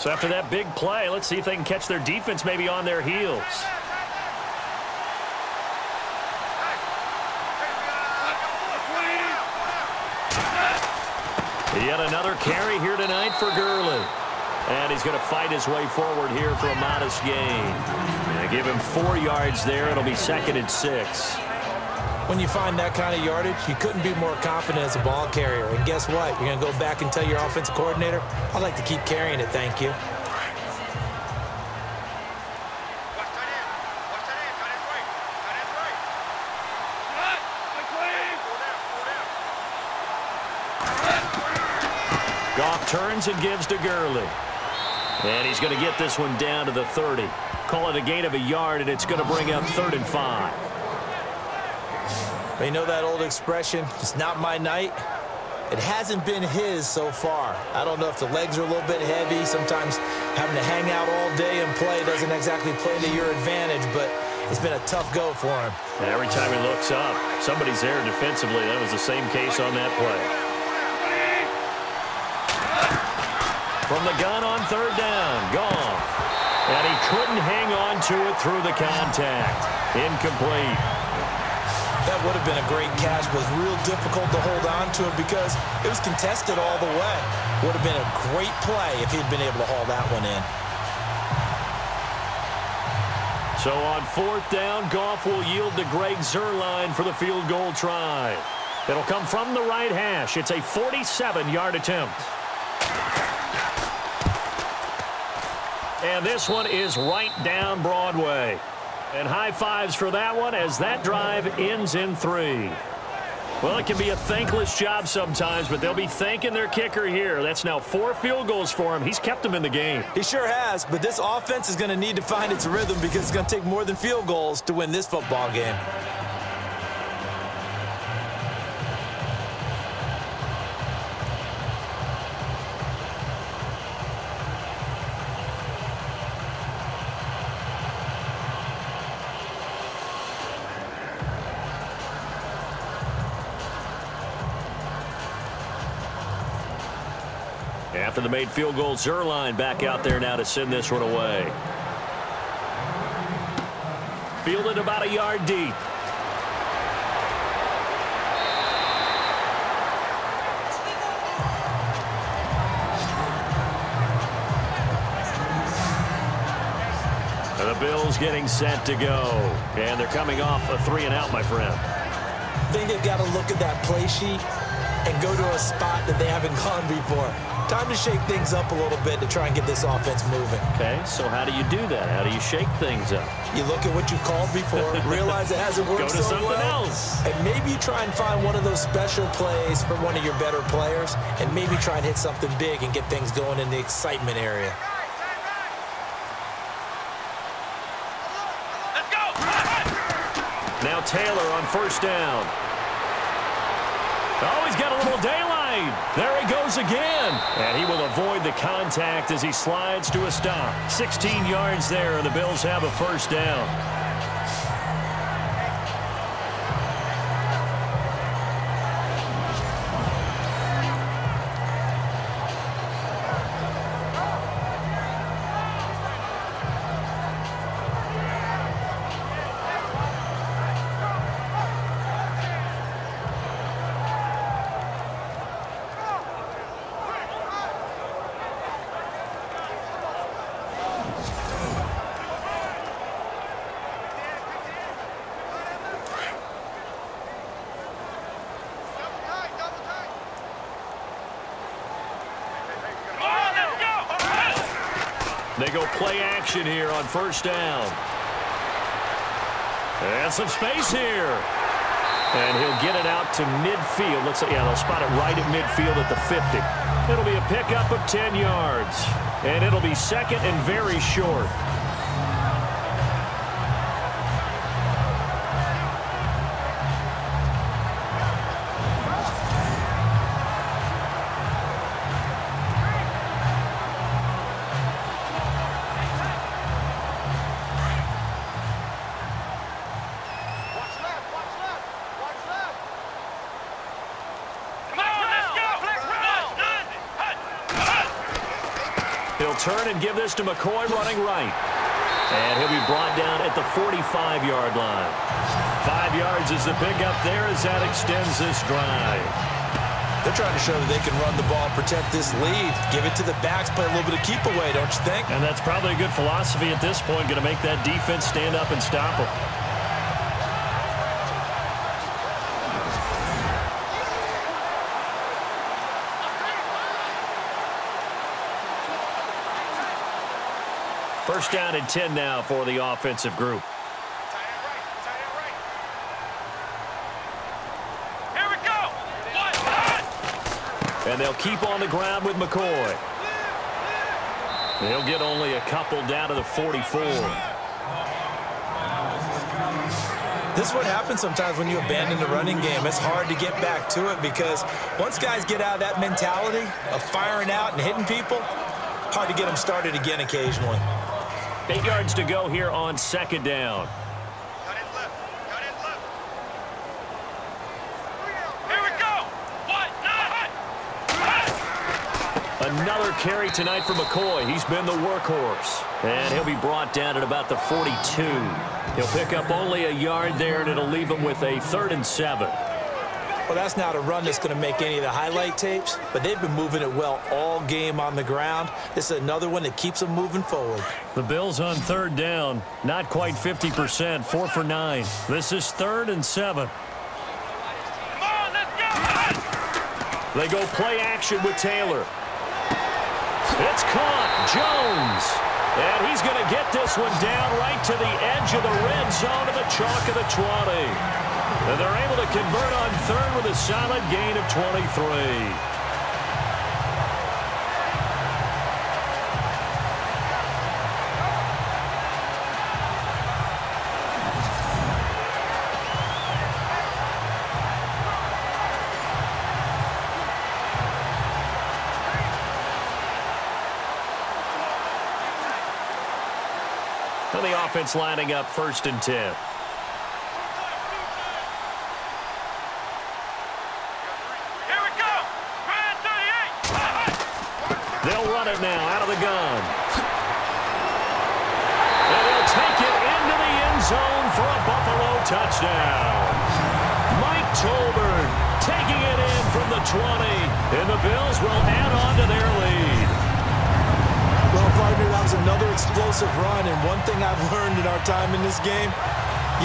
So after that big play, let's see if they can catch their defense maybe on their heels. Yet another carry here tonight for Gurley. And he's going to fight his way forward here for a modest gain. And give him 4 yards there. It'll be 2nd and 6. When you find that kind of yardage, you couldn't be more confident as a ball carrier. And guess what? You're going to go back and tell your offensive coordinator, I'd like to keep carrying it, thank you. Goff turns and gives to Gurley. And he's going to get this one down to the 30. Call it a gain of a yard, and it's going to bring up 3rd and 5. You know that old expression, it's not my night? It hasn't been his so far. I don't know if the legs are a little bit heavy. Sometimes having to hang out all day and play doesn't exactly play to your advantage, but it's been a tough go for him. And every time he looks up, somebody's there defensively. That was the same case on that play. From the gun on 3rd down, Goff. And he couldn't hang on to it through the contact. Incomplete. That would have been a great catch, but it was real difficult to hold on to it because it was contested all the way. Would have been a great play if he'd been able to haul that one in. So on 4th down, Goff will yield to Greg Zuerlein for the field goal try. It'll come from the right hash. It's a 47-yard attempt. And this one is right down Broadway. And high fives for that one as that drive ends in 3. Well, it can be a thankless job sometimes, but they'll be thanking their kicker here. That's now 4 field goals for him. He's kept them in the game. He sure has, but this offense is going to need to find its rhythm because it's going to take more than field goals to win this football game. After the made field goal, Zuerlein back out there now to send this one away. Fielded about a yard deep. And the Bills getting set to go. And they're coming off a 3-and-out, my friend. I think they've got to look at that play sheet and go to a spot that they haven't gone before. Time to shake things up a little bit to try and get this offense moving. Okay, so how do you do that? How do you shake things up? You look at what you called before, realize it hasn't worked so well. Go to something else. And maybe you try and find one of those special plays from one of your better players, and maybe try and hit something big and get things going in the excitement area. Let's go! Now Taylor on 1st down. Oh, he's got a little daylight. There he goes again. And he will avoid the contact as he slides to a stop. 16 yards there, and the Bills have a 1st down. They go play action here on 1st down. And some space here. And he'll get it out to midfield. Let's say, yeah, they'll spot it right at midfield at the 50. It'll be a pickup of 10 yards. And it'll be 2nd and very short. return and give this to McCoy running right. And he'll be brought down at the 45-yard line. 5 yards is the pickup there as that extends this drive. They're trying to show that they can run the ball, protect this lead, give it to the backs, play a little bit of keep away, don't you think? And that's probably a good philosophy at this point, going to make that defense stand up and stop them. First down and 10 now for the offensive group. Here we go. And they'll keep on the ground with McCoy. They'll get only a couple down to the 44. This is what happens sometimes when you abandon the running game. It's hard to get back to it because once guys get out of that mentality of firing out and hitting people, hard to get them started again occasionally. 8 yards to go here on second down. Cut it left. Cut it left. Here we go. Another carry tonight for McCoy. He's been the workhorse. And he'll be brought down at about the 42. He'll pick up only a yard there, and it'll leave him with a 3rd and 7. Well, that's not a run that's going to make any of the highlight tapes, but they've been moving it well all game on the ground. This is another one that keeps them moving forward. The Bills on 3rd down, not quite 50%, 4 for 9. This is 3rd and 7. Come on, let's go. They go play action with Taylor. It's caught. Jones. And he's going to get this one down right to the edge of the red zone of the chalk of the 20. And they're able to convert on 3rd with a solid gain of 23. And the offense lining up 1st and 10. They'll run it now out of the gun. And they'll take it into the end zone for a Buffalo touchdown. Mike Tolbert taking it in from the 20. And the Bills will add on to their lead. Well, partner, that was another explosive run. And one thing I've learned in our time in this game,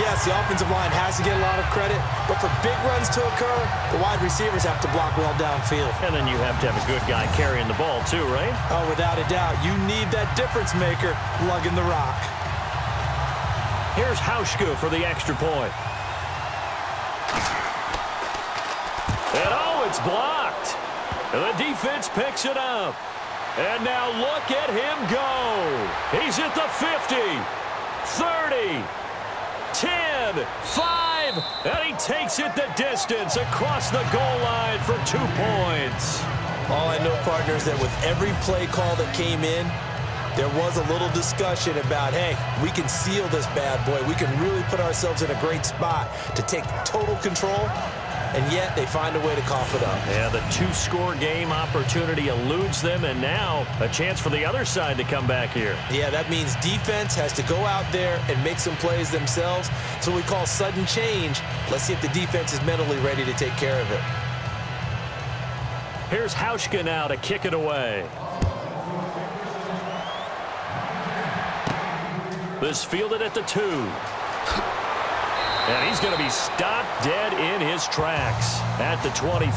yes, the offensive line has to get a lot of credit, but for big runs to occur, the wide receivers have to block well downfield. And then you have to have a good guy carrying the ball too, right? Oh, without a doubt. You need that difference maker lugging the rock. Here's Hauschka for the extra point. And oh, it's blocked. And the defense picks it up. And now look at him go. He's at the 50, 30, 10, 5, and he takes it the distance across the goal line for 2 points. All I know, partner, is that with every play call that came in, there was a little discussion about, hey, we can seal this bad boy. We can really put ourselves in a great spot to take total control, and yet they find a way to cough it up. Yeah, the 2-score game opportunity eludes them, and now a chance for the other side to come back here. Yeah, that means defense has to go out there and make some plays themselves. It's what we call sudden change. Let's see if the defense is mentally ready to take care of it. Here's Hauschka now to kick it away. This fielded at the 2. And he's going to be stopped dead in his tracks at the 23.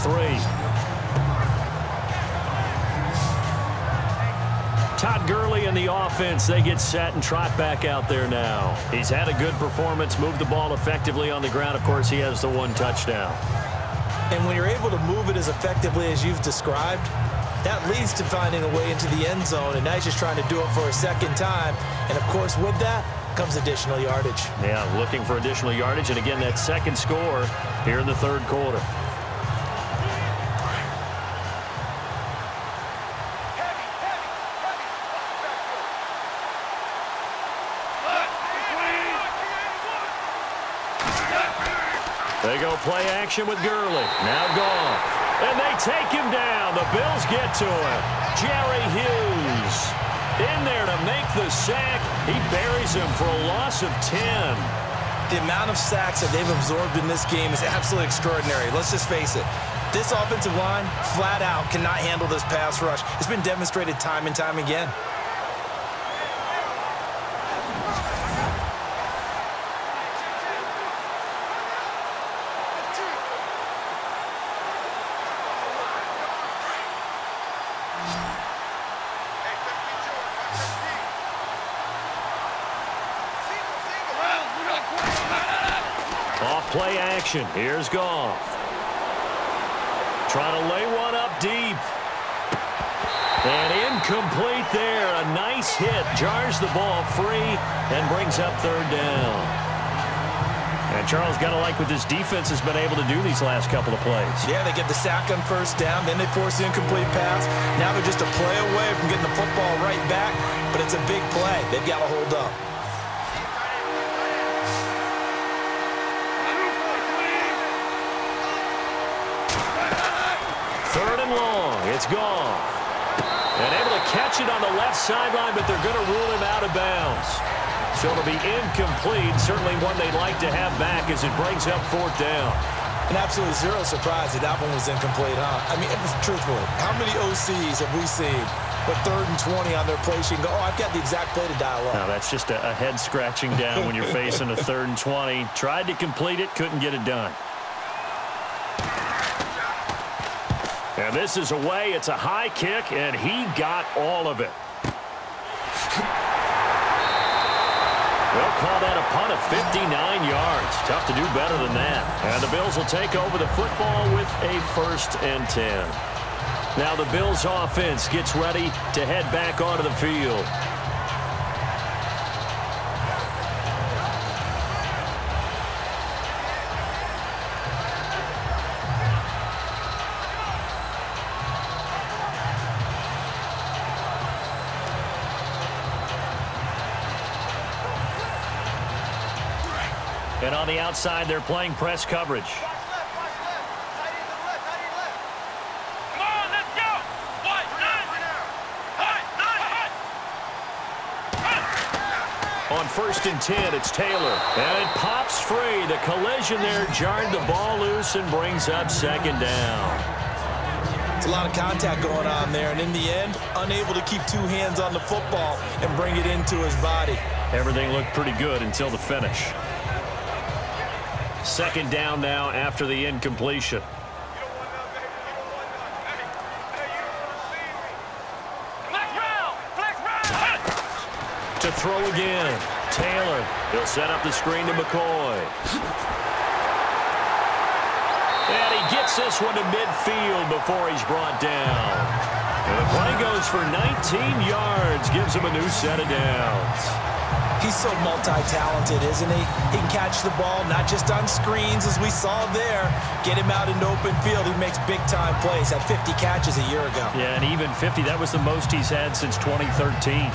Todd Gurley and the offense, they get set and trot back out there now. He's had a good performance, moved the ball effectively on the ground. Of course, he has the 1 touchdown. And when you're able to move it as effectively as you've described, that leads to finding a way into the end zone, and now he's just trying to do it for a second time. And, of course, with that comes additional yardage. Yeah, looking for additional yardage, and again, that second score here in the 3rd quarter. They go play action with Gurley. Now Goff. And they take him down. The Bills get to him. Jerry Hughes In there to make the sack. He buries him for a loss of 10. The amount of sacks that they've absorbed in this game is absolutely extraordinary. Let's just face it. This offensive line, flat out, cannot handle this pass rush. It's been demonstrated time and time again. Play action. Here's Goff. Trying to lay one up deep. And incomplete there. A nice hit. Jars the ball free and brings up third down. And Charles, got to like what this defense has been able to do these last couple of plays. Yeah, they get the sack on first down. Then they force the incomplete pass. Now they're just a play away from getting the football right back. But it's a big play. They've got to hold up. Third and long. It's Goff. And able to catch it on the left sideline, but they're going to rule him out of bounds. So it'll be incomplete. Certainly one they'd like to have back as it brings up fourth down. And absolutely zero surprise that one was incomplete, huh? I mean, truthfully, how many OCs have we seen with 3rd and 20 on their play sheet and go, oh, I've got the exact play to dial up? No, that's just a head scratching down when you're facing a 3rd and 20. Tried to complete it, couldn't get it done. And this is away. It's a high kick, and he got all of it. They'll call that a punt of 59 yards. Tough to do better than that. And the Bills will take over the football with a 1st and 10. Now the Bills offense gets ready to head back onto the field. And on the outside, they're playing press coverage. Come on, let's go. On 1st and 10, it's Taylor. And it pops free. The collision there jarred the ball loose and brings up 2nd down. It's a lot of contact going on there, and in the end, unable to keep 2 hands on the football and bring it into his body. Everything looked pretty good until the finish. 2nd down now after the incompletion. To throw again. Taylor. He'll set up the screen to McCoy. And he gets this one to midfield before he's brought down. And the play goes for 19 yards. Gives him a new set of downs. He's so multi-talented, isn't he? He can catch the ball, not just on screens, as we saw there. Get him out into open field. He makes big-time plays. Had 50 catches a year ago. Yeah, and even 50, that was the most he's had since 2013.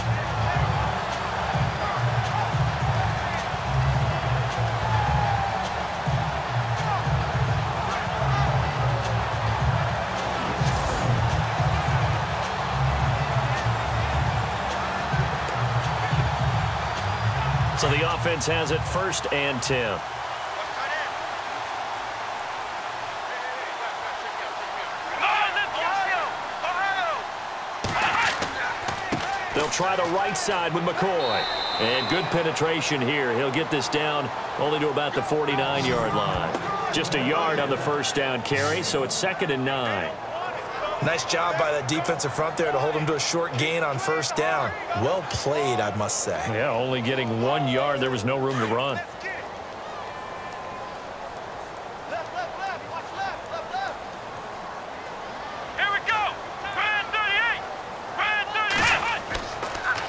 So the offense has it 1st and 10. They'll try the right side with McCoy. And good penetration here. He'll get this down only to about the 49-yard line. Just a yard on the 1st down carry, so it's 2nd and 9. Nice job by that defensive front there to hold him to a short gain on 1st down. Well played, I must say. Yeah, only getting 1 yard. There was no room to run. Here we go. Brand 38. Brand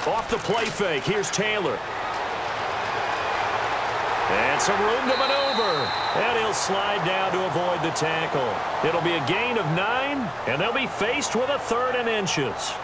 38. Off the play fake. Here's Taylor. And some room to maneuver. And he'll slide down to avoid the tackle. It'll be a gain of 9, and they'll be faced with a 3rd and inches.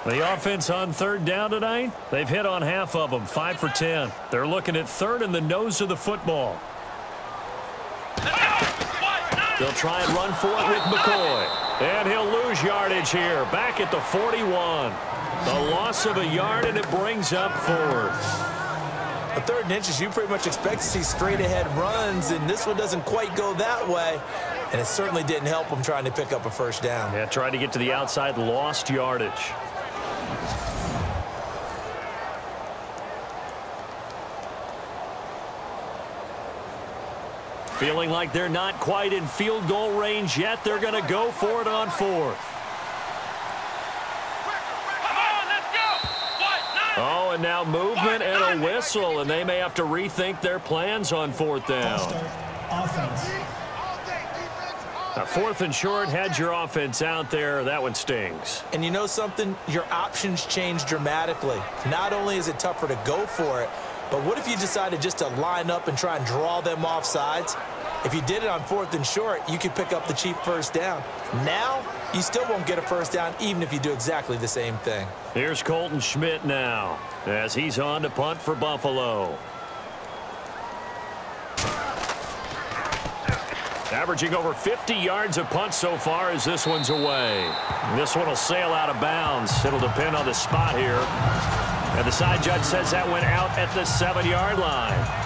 The offense on third down tonight, they've hit on half of them, 5 for 10. They're looking at third in the nose of the football. They'll try and run for it with McCoy. And he'll lose yardage here, back at the 41. The loss of a yard, and it brings up fourth. A 3rd and inches, you pretty much expect to see straight-ahead runs, and this one doesn't quite go that way. And it certainly didn't help him trying to pick up a first down. Yeah, tried to get to the outside, lost yardage. Feeling like they're not quite in field goal range yet. They're going to go for it on fourth. Oh, and now movement and a whistle, and they may have to rethink their plans on fourth down. Offense. Now, 4th and short, had your offense out there. That one stings. And you know something? Your options change dramatically. Not only is it tougher to go for it, but what if you decided just to line up and try and draw them off sides? If you did it on 4th and short, you could pick up the cheap first down. Now, you still won't get a first down even if you do exactly the same thing. Here's Colton Schmidt now as he's on to punt for Buffalo. Averaging over 50 yards a punt so far as this one's away. This one will sail out of bounds. It'll depend on the spot here. And the side judge says that went out at the 7-yard line.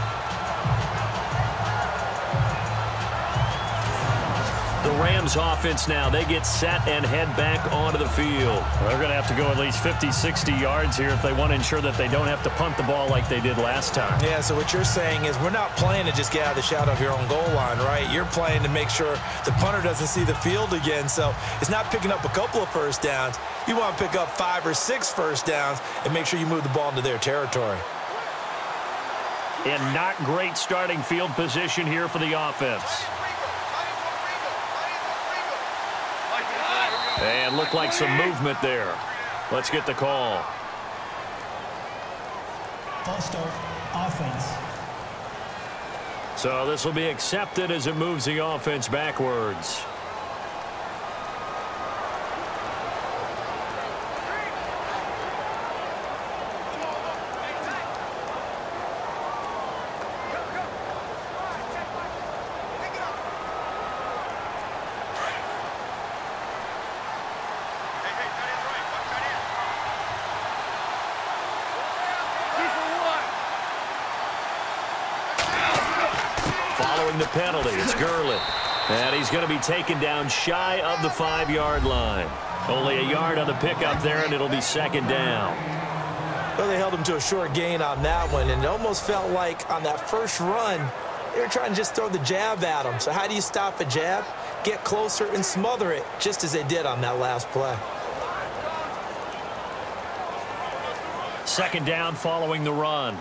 The Rams offense now, they get set and head back onto the field. They're going to have to go at least 50, 60 yards here if they want to ensure that they don't have to punt the ball like they did last time. Yeah, so what you're saying is we're not playing to just get out of the shadow of your own goal line, right? You're playing to make sure the punter doesn't see the field again. So it's not picking up a couple of first downs. You want to pick up 5 or 6 first downs and make sure you move the ball into their territory. And not great starting field position here for the offense. And looked like some movement there. Let's get the call. False start, offense. So this will be accepted as it moves the offense backwards. The penalty, it's Gurley. And he's going to be taken down shy of the 5-yard line. Only a yard on the pickup there, and it'll be 2nd down. Well, they held him to a short gain on that one, and it almost felt like on that first run, they were trying to just throw the jab at him. So how do you stop a jab? Get closer and smother it, just as they did on that last play. 2nd down following the run.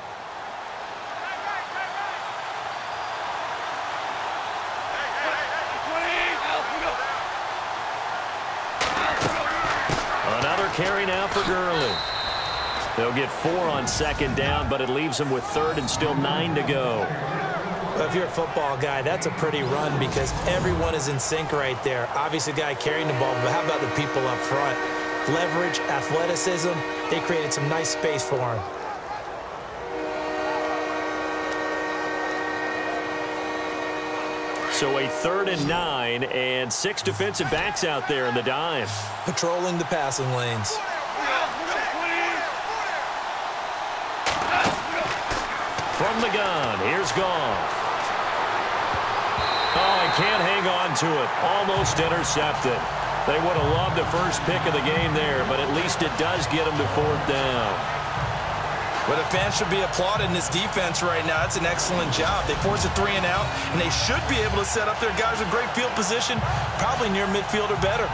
Carry now for Gurley. They'll get 4 on 2nd down, but it leaves them with 3rd and still 9 to go. Well, if you're a football guy, that's a pretty run because everyone is in sync right there. Obviously, the guy carrying the ball, but how about the people up front? Leverage, athleticism, they created some nice space for him. So a 3rd and 9 and 6 defensive backs out there in the dime. Patrolling the passing lanes. From the gun, here's Goff. Oh, he can't hang on to it. Almost intercepted. They would have loved the first pick of the game there, but at least it does get them to 4th down. Well, the fans should be applauding this defense right now. It's an excellent job. They force a 3 and out, and they should be able to set up their guys with great field position, probably near midfield or better.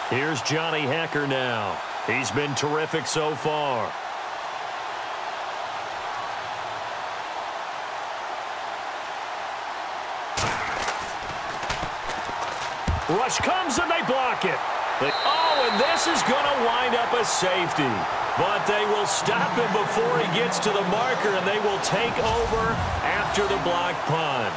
Here's Johnny Hekker now. He's been terrific so far. Rush comes and they block it. Oh, and this is going to wind up a safety. But they will stop him before he gets to the marker, and they will take over after the block punt.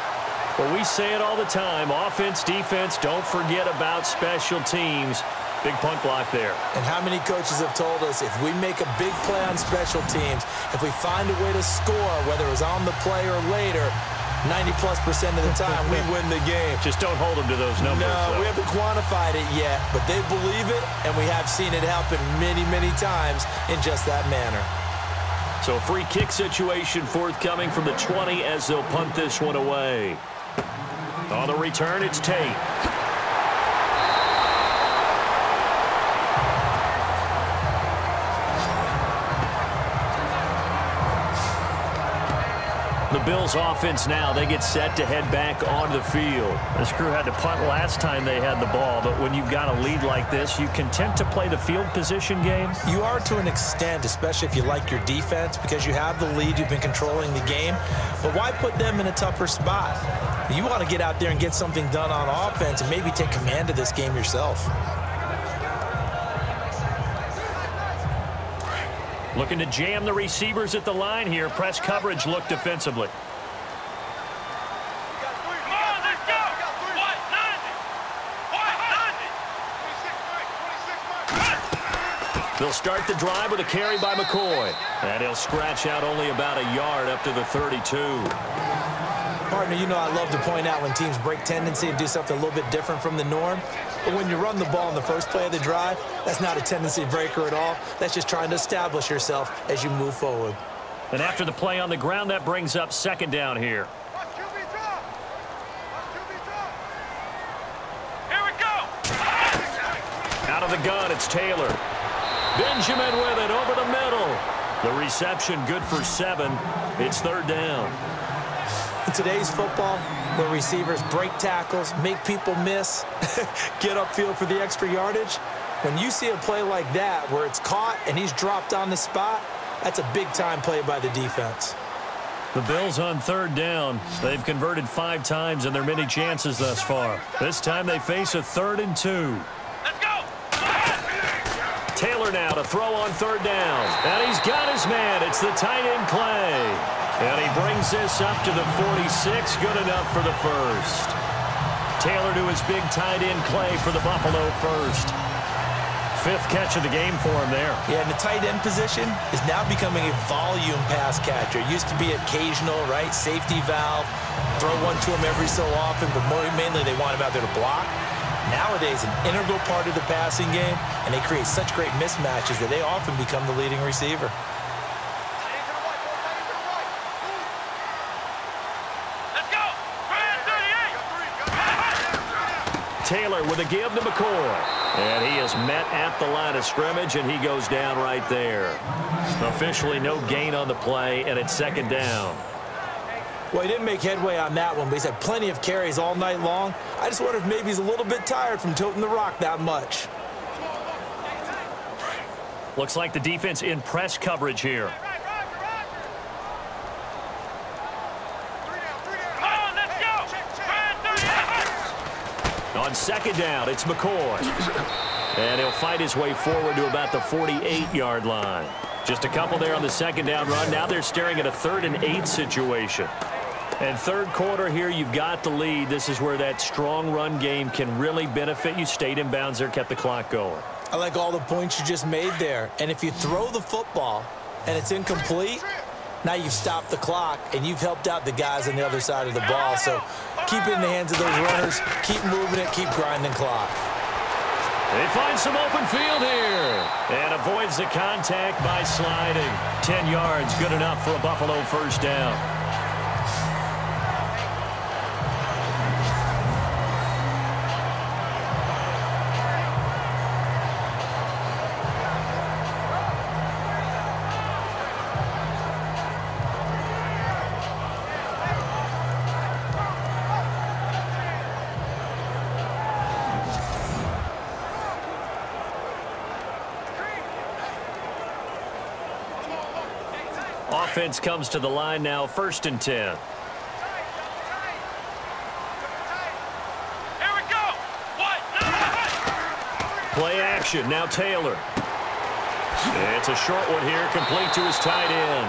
Well, we say it all the time. Offense, defense, don't forget about special teams. Big punt block there. And how many coaches have told us if we make a big play on special teams, if we find a way to score, whether it was on the play or later, 90+% of the time, we win the game. Just don't hold them to those numbers. No, we haven't quantified it yet, but they believe it, and we have seen it happen many, many times in just that manner. So a free kick situation forthcoming from the 20 as they'll punt this one away. On the return, it's Tate. The Bills offense now, they get set to head back onto the field. This crew had to punt last time they had the ball, but when you've got a lead like this, you content to play the field position game? You are to an extent, especially if you like your defense, because you have the lead, you've been controlling the game. But why put them in a tougher spot? You want to get out there and get something done on offense and maybe take command of this game yourself. Looking to jam the receivers at the line here. Press coverage look defensively. Come on, let's go. What? 90. What? 90. They'll start the drive with a carry by McCoy. And he'll scratch out only about a yard up to the 32. Partner, you know I love to point out when teams break tendency and do something a little bit different from the norm. But when you run the ball in the first play of the drive, that's not a tendency breaker at all. That's just trying to establish yourself as you move forward. And after the play on the ground, that brings up second down here. Here we go. Out of the gun, it's Taylor. Benjamin with it over the middle. The reception good for 7. It's third down. In today's football, where receivers break tackles, make people miss, get upfield for the extra yardage, when you see a play like that where it's caught and he's dropped on the spot, that's a big-time play by the defense. The Bills on third down. They've converted 5 times in their many chances thus far. This time they face a 3rd and 2. Let's go. Taylor now to throw on third down. And he's got his man. It's the tight end Clay. And he brings this up to the 46. Good enough for the first. Taylor to his big tight end Clay for the Buffalo first. 5th catch of the game for him there. Yeah, and the tight end position is now becoming a volume pass catcher. It used to be occasional, right? Safety valve. Throw one to him every so often, but mainly they want him out there to block. Nowadays, an integral part of the passing game, and they create such great mismatches that they often become the leading receiver. Taylor with a give to McCoy. And he is met at the line of scrimmage, and he goes down right there. Officially no gain on the play, and it's second down. Well, he didn't make headway on that one, but he's had plenty of carries all night long. I just wonder if maybe he's a little bit tired from toting the rock that much. Looks like the defense in press coverage here. On second down, it's McCoy. And he'll fight his way forward to about the 48-yard line. Just a couple there on the second down run. Now they're staring at a 3rd and 8 situation. And third quarter here, you've got the lead. This is where that strong run game can really benefit you. Stayed in bounds there, kept the clock going. I like all the points you just made there. And if you throw the football and it's incomplete, now you've stopped the clock and you've helped out the guys on the other side of the ball. So keep it in the hands of those runners. Keep moving it. Keep grinding clock. They find some open field here and avoids the contact by sliding. 10 yards, good enough for a Buffalo first down. Offense comes to the line now, 1st and 10. Here we go. What? Play action. Now Taylor. It's a short one here, complete to his tight end.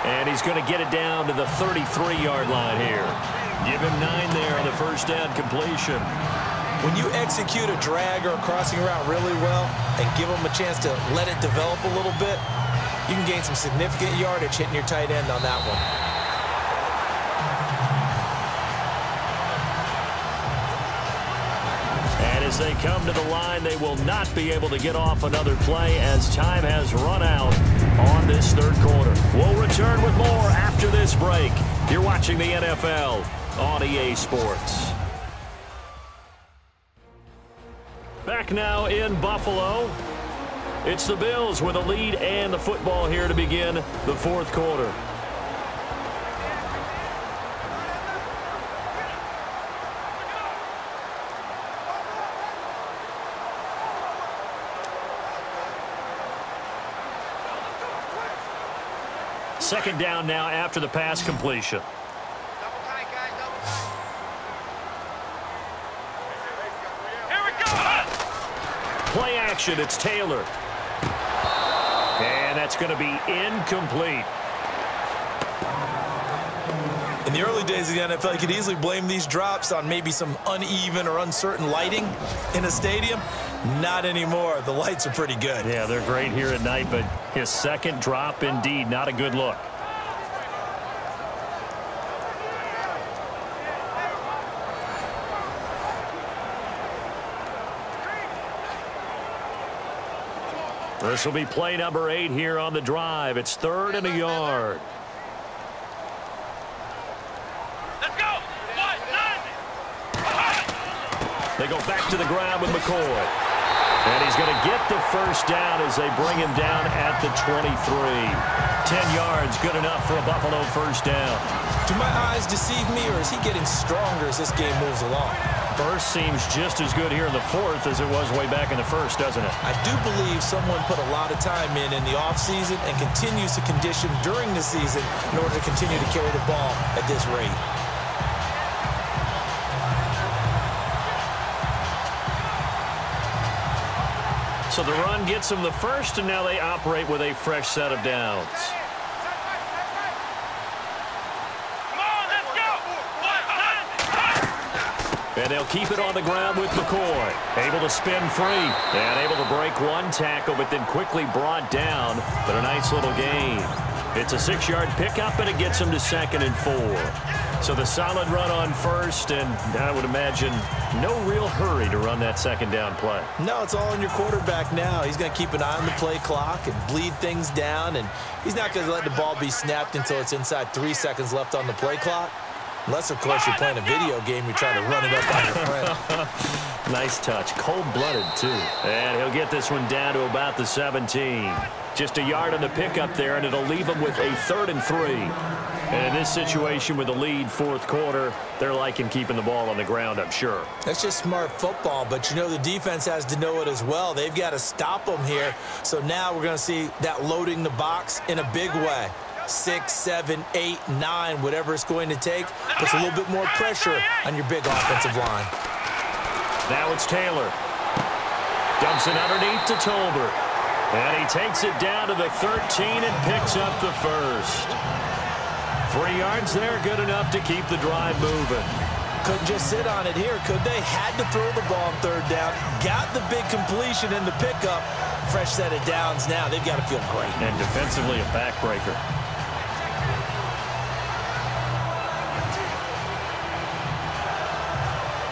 And he's going to get it down to the 33-yard line here. Give him 9 there on the first down completion. When you execute a drag or a crossing route really well and give them a chance to let it develop a little bit, you can gain some significant yardage hitting your tight end on that one. And as they come to the line, they will not be able to get off another play as time has run out on this third quarter. We'll return with more after this break. You're watching the NFL on EA Sports. Back now in Buffalo. It's the Bills with a lead and the football here to begin the fourth quarter. Second down now after the pass completion. Play action, it's Taylor. And that's going to be incomplete. In the early days of the NFL, you could easily blame these drops on maybe some uneven or uncertain lighting in a stadium. Not anymore. The lights are pretty good. Yeah, they're great here at night, but his second drop, indeed, not a good look. This will be play number 8 here on the drive. It's 3rd and a yard. Let's go. They go back to the ground with McCoy. And he's going to get the first down as they bring him down at the 23. 10 yards, good enough for a Buffalo first down. Do my eyes deceive me, or is he getting stronger as this game moves along? First seems just as good here in the fourth as it was way back in the first, doesn't it? I do believe someone put a lot of time in the offseason and continues to condition during the season in order to continue to carry the ball at this rate. So the run gets them the first, and now they operate with a fresh set of downs. And they'll keep it on the ground with McCoy. Able to spin free. And able to break one tackle, but then quickly brought down. But a nice little gain. It's a 6-yard pickup, and it gets them to 2nd and 4. So the solid run on first, and I would imagine no real hurry to run that second down play. No, it's all on your quarterback now. He's going to keep an eye on the play clock and bleed things down, and he's not going to let the ball be snapped until it's inside 3 seconds left on the play clock. Unless, of course, you're playing a video game, you're trying to run it up on your friend. Nice touch. Cold-blooded, too. And he'll get this one down to about the 17. Just a yard on the pickup there, and it'll leave him with a 3rd and 3. And in this situation with the lead fourth quarter, they're liking keeping the ball on the ground, I'm sure. That's just smart football, but you know the defense has to know it as well. They've got to stop them here. So now we're going to see that loading the box in a big way. 6, 7, 8, 9, whatever it's going to take, puts a little bit more pressure on your big offensive line. Now it's Taylor. Dumps it underneath to Tolbert. And he takes it down to the 13 and picks up the first. 3 yards there, good enough to keep the drive moving. Couldn't just sit on it here, could they? Had to throw the ball on 3rd down. Got the big completion in the pickup. Fresh set of downs now. They've got to feel great. And defensively a backbreaker.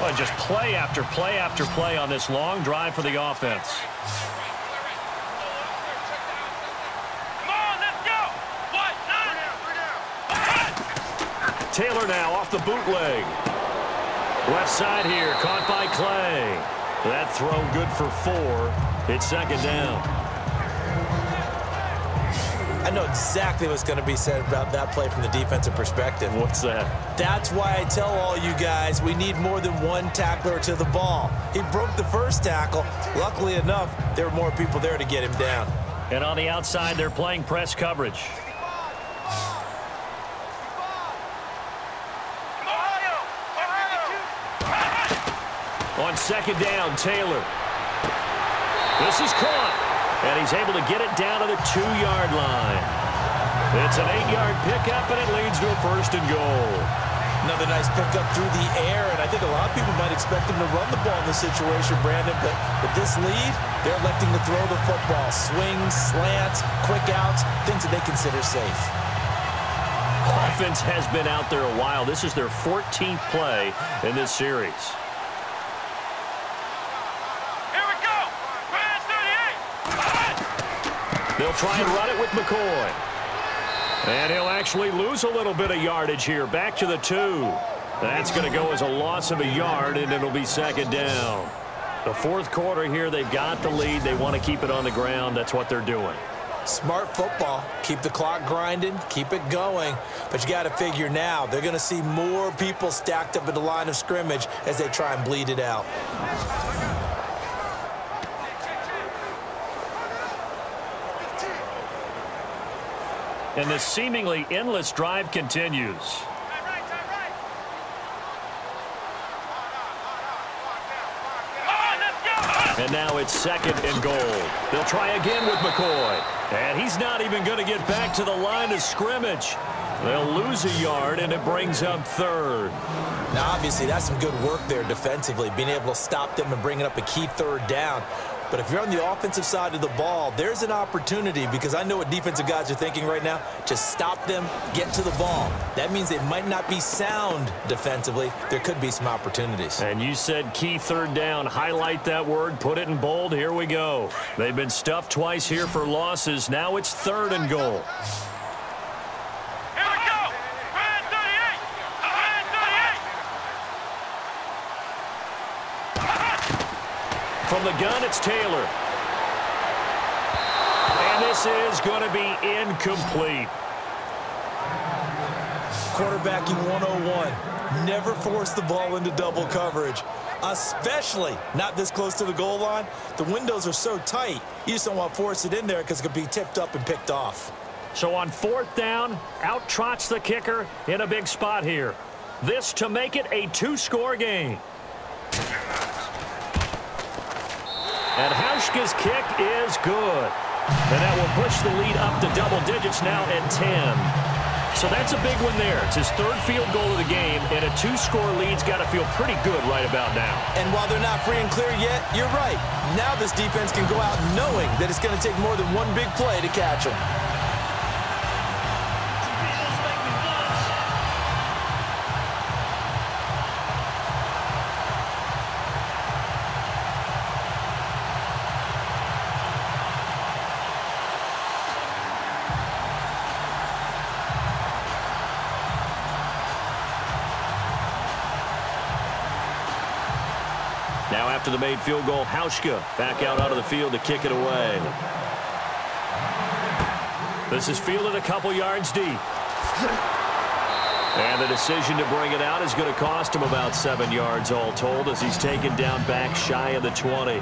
Well, just play after play after play on this long drive for the offense. Taylor now off the bootleg. Left side here, caught by Clay. That throw good for 4. It's 2nd down. I know exactly what's going to be said about that play from the defensive perspective. What's that? That's why I tell all you guys we need more than one tackler to the ball. He broke the first tackle. Luckily enough, there were more people there to get him down. And on the outside, they're playing press coverage. On 2nd down, Taylor. This is caught. And he's able to get it down to the 2-yard line. It's an 8-yard pickup, and it leads to a 1st and goal. Another nice pickup through the air, and I think a lot of people might expect him to run the ball in this situation, Brandon, but with this lead, they're electing to throw the football. Swings, slants, quick outs, things that they consider safe. Offense has been out there a while. This is their 14th play in this series. Here we go. Brand 38. They'll try and run it with McCoy. And he'll actually lose a little bit of yardage here. Back to the 2. That's going to go as a loss of a yard, and it'll be 2nd down. The 4th quarter here, they've got the lead. They want to keep it on the ground. That's what they're doing. Smart football. Keep the clock grinding. Keep it going. But you got to figure now, they're going to see more people stacked up at the line of scrimmage as they try and bleed it out. And this seemingly endless drive continues. And now it's 2nd and goal. They'll try again with McCoy. And he's not even going to get back to the line of scrimmage. They'll lose a yard, and it brings up 3rd. Now, obviously, that's some good work there defensively, being able to stop them and bringing up a key 3rd down. But if you're on the offensive side of the ball, there's an opportunity, because I know what defensive guys are thinking right now. Just stop them, get to the ball. That means they might not be sound defensively. There could be some opportunities. And you said key 3rd down. Highlight that word. Put it in bold. Here we go. They've been stuffed twice here for losses. Now it's 3rd and goal. Here we go. Brand 38. Brand 38. From the gun, it's Taylor. And this is going to be incomplete. Quarterbacking 101. Never force the ball into double coverage, especially not this close to the goal line. The windows are so tight, you just don't want to force it in there because it could be tipped up and picked off. So on 4th down, out trots the kicker in a big spot here. This to make it a 2-score game. And Hauschka's kick is good. And that will push the lead up to double digits now at 10. So that's a big one there. It's his 3rd field goal of the game, and a 2-score lead's got to feel pretty good right about now. And while they're not free and clear yet, you're right. Now this defense can go out knowing that it's going to take more than one big play to catch them. Now after the made field goal, Hauschka back out onto the field to kick it away. This is fielded a couple yards deep. And the decision to bring it out is going to cost him about 7 yards all told as he's taken down back shy of the 20.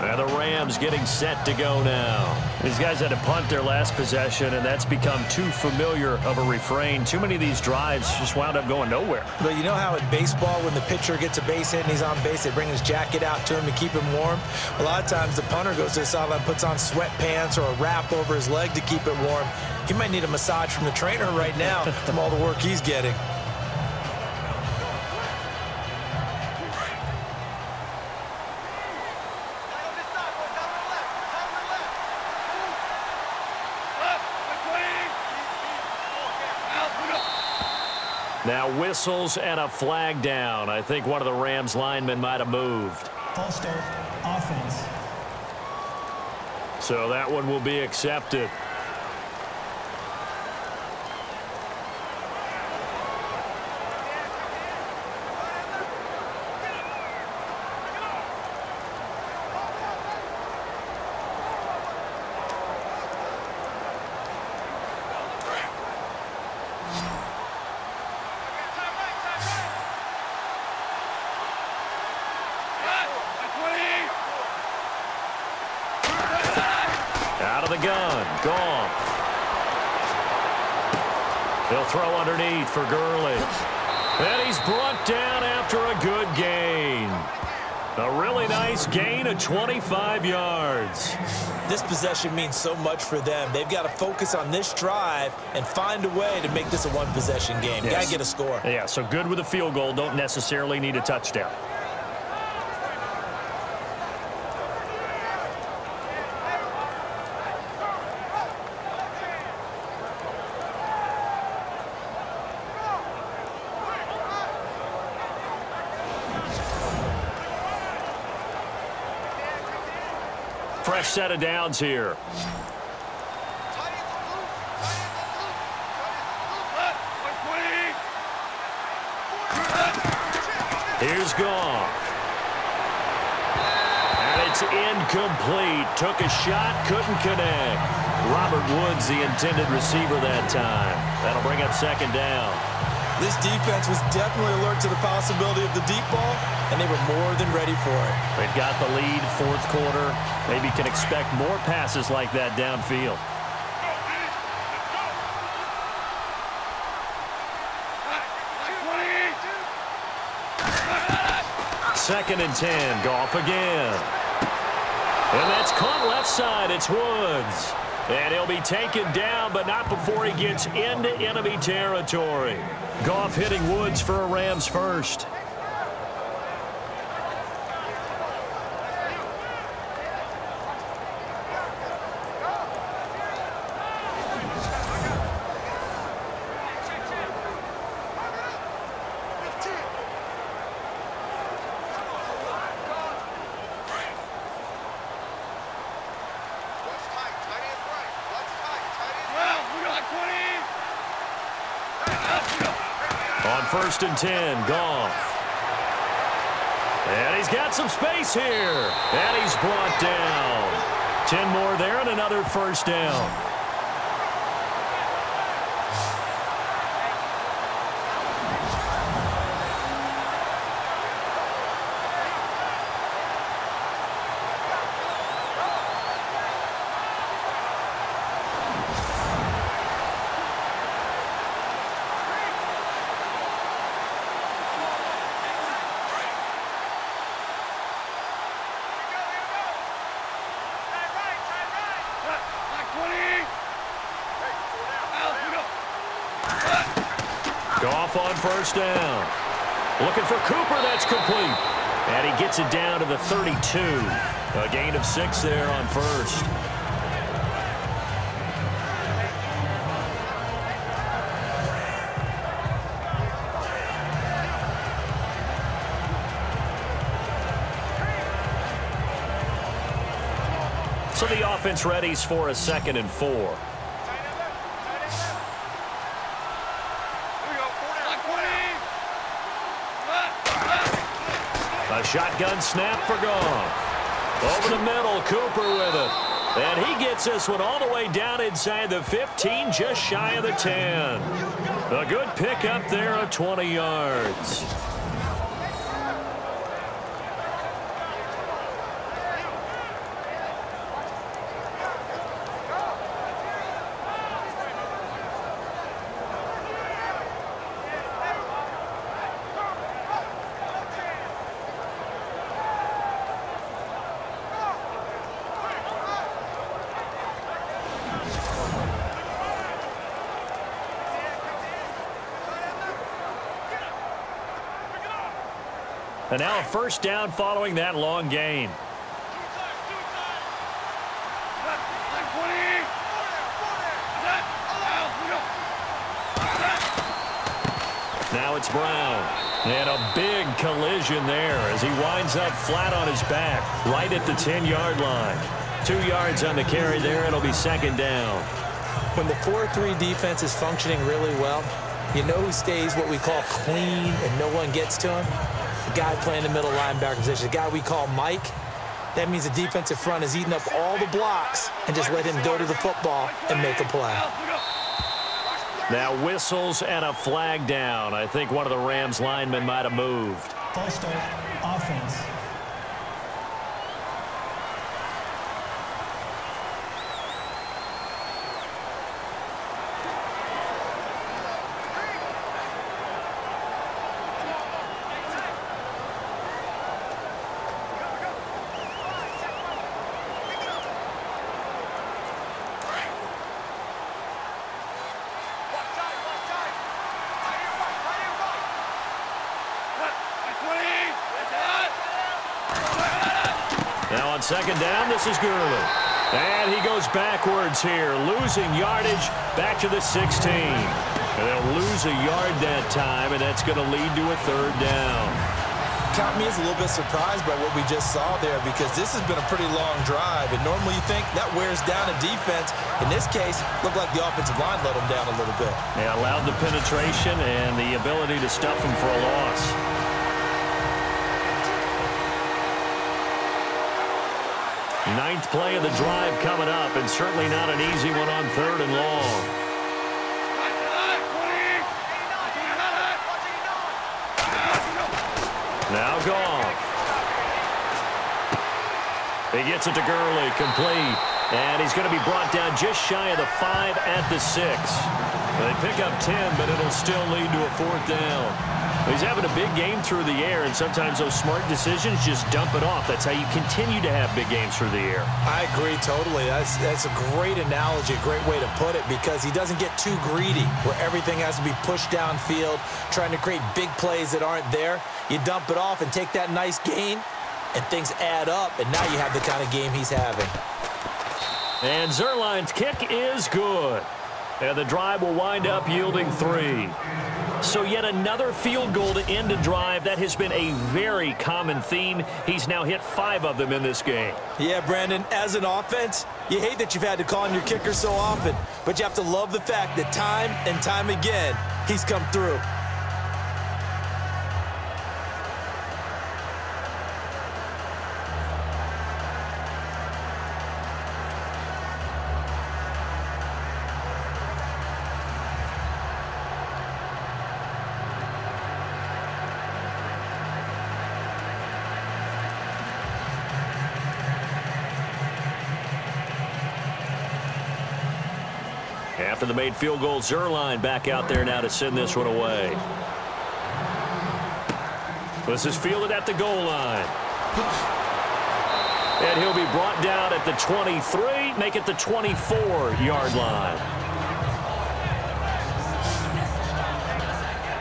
And the Rams getting set to go now. These guys had to punt their last possession, and that's become too familiar of a refrain. Too many of these drives just wound up going nowhere. But you know how in baseball, when the pitcher gets a base hit and he's on base, they bring his jacket out to him to keep him warm? A lot of times the punter goes to the sideline, puts on sweatpants or a wrap over his leg to keep it warm. He might need a massage from the trainer right now from all the work he's getting. Now whistles and a flag down. I think one of the Rams linemen might have moved. False start, offense. So that one will be accepted. Out of the gun, Goff. They'll throw underneath for Gurley. And he's brought down after a good gain. A really nice gain of 25 yards. This possession means so much for them. They've got to focus on this drive and find a way to make this a one-possession game. Yes. Got to get a score. Yeah, so good with a field goal. Don't necessarily need a touchdown. Fresh set of downs here. Here's Goff. And it's incomplete. Took a shot, couldn't connect. Robert Woods, the intended receiver that time. That'll bring up second down. This defense was definitely alert to the possibility of the deep ball, and they were more than ready for it. They've got the lead, fourth quarter. Maybe can expect more passes like that downfield. Second and 10. Goff again. And that's caught left side. It's Woods. And he'll be taken down, but not before he gets into enemy territory. Goff hitting Woods for a Rams first. On first and 10, Goff. And he's got some space here. And he's brought down. 10 more there and another first down. Goff on first down. Looking for Cooper. That's complete. And he gets it down to the 32. A gain of 6 there on first. So the offense readies for a 2nd and 4. A shotgun snap for Goff. Over the middle, Cooper with it. And he gets this one all the way down inside the 15, just shy of the 10. A good pickup there of 20 yards. And now a first down following that long gain. Now it's Brown. And a big collision there as he winds up flat on his back right at the 10-yard line. 2 yards on the carry there. It'll be second down. When the 4-3 defense is functioning really well, you know who stays what we call clean and no one gets to him? The guy playing the middle linebacker position, the guy we call Mike. That means the defensive front is eating up all the blocks and just let him go to the football and make a play. Now whistles and a flag down. I think one of the Rams linemen might have moved. False start, offense. On second down, this is Gurley. And he goes backwards here, losing yardage back to the 16. And they'll lose a yard that time, and that's going to lead to a third down. Count me as a little bit surprised by what we just saw there, because this has been a pretty long drive, and normally you think that wears down a defense. In this case, looked like the offensive line let them down a little bit. They allowed the penetration and the ability to stuff them for a loss. Ninth play of the drive coming up, and certainly not an easy one on third and long. Now Goff. He gets it to Gurley, complete. And he's going to be brought down just shy of the 5 at the 6. They pick up 10, but it'll still lead to a fourth down. He's having a big game through the air, and sometimes those smart decisions just dump it off. That's how you continue to have big games through the air. I agree totally. That's a great analogy, a great way to put it, because he doesn't get too greedy where everything has to be pushed downfield, trying to create big plays that aren't there. You dump it off and take that nice gain, and things add up, and now you have the kind of game he's having. And Zuerlein's kick is good. And the drive will wind up yielding 3. So yet another field goal to end a drive. That has been a very common theme. He's now hit 5 of them in this game. Yeah, Brandon, as an offense, you hate that you've had to call on your kicker so often, but you have to love the fact that time and time again, he's come through. After the made field goal, Zuerlein back out there now to send this one away. This is fielded at the goal line. And he'll be brought down at the 23, make it the 24-yard line.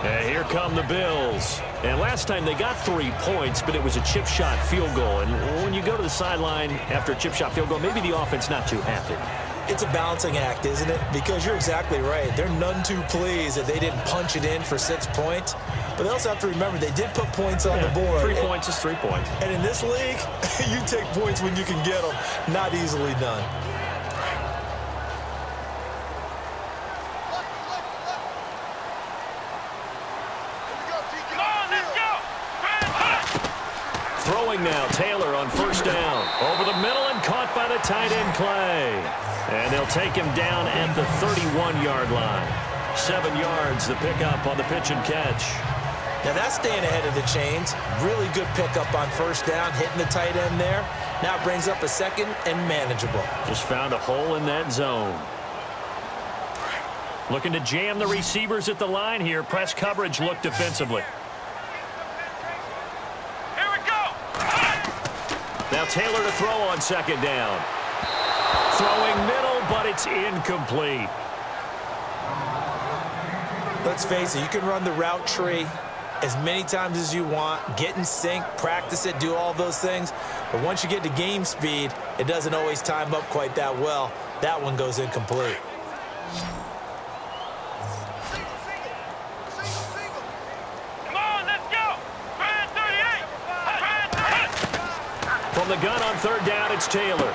And here come the Bills. And last time they got 3 points, but it was a chip shot field goal. And when you go to the sideline after a chip shot field goal, maybe the offense not too happy. It's a balancing act, isn't it? Because you're exactly right. They're none too pleased that they didn't punch it in for 6 points. But they also have to remember they did put points on the board. 3 points is 3 points. And in this league, you take points when you can get them. Not easily done. Throwing now, Taylor on first down. Over the middle and caught by the tight end Clay. And they'll take him down at the 31-yard line. 7 yards, the pickup on the pitch and catch. Now that's staying ahead of the chains. Really good pickup on first down, hitting the tight end there. Now it brings up a second and manageable. Just found a hole in that zone. Looking to jam the receivers at the line here. Press coverage look defensively. Now Taylor to throw on second down. Throwing middle, but it's incomplete. Let's face it, you can run the route tree as many times as you want, get in sync, practice it, do all those things. But once you get to game speed, it doesn't always time up quite that well. That one goes incomplete. From the gun on third down, it's Taylor.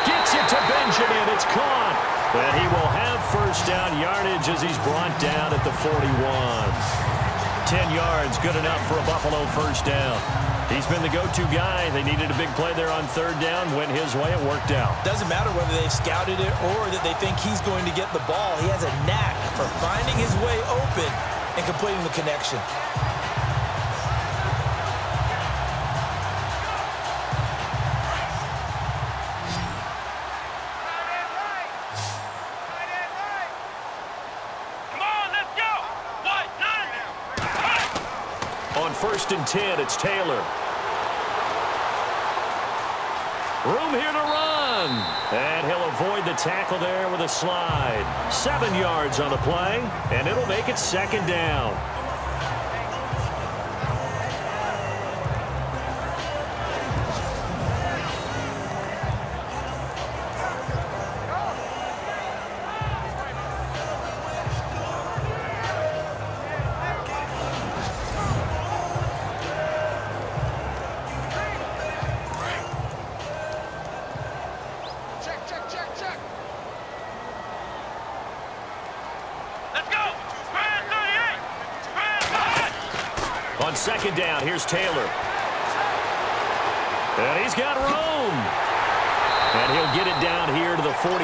Gets it to Benjamin. It's caught. And he will have first down yardage as he's brought down at the 41. 10 yards, good enough for a Buffalo first down. He's been the go-to guy. They needed a big play there on third down. Went his way. It worked out. Doesn't matter whether they've scouted it or that they think he's going to get the ball. He has a knack for finding his way open and completing the connection. First and 10, it's Taylor. Room here to run. And he'll avoid the tackle there with a slide. 7 yards on the play, and it'll make it second down. second down. Here's Taylor. And he's got room. And he'll get it down here to the 43.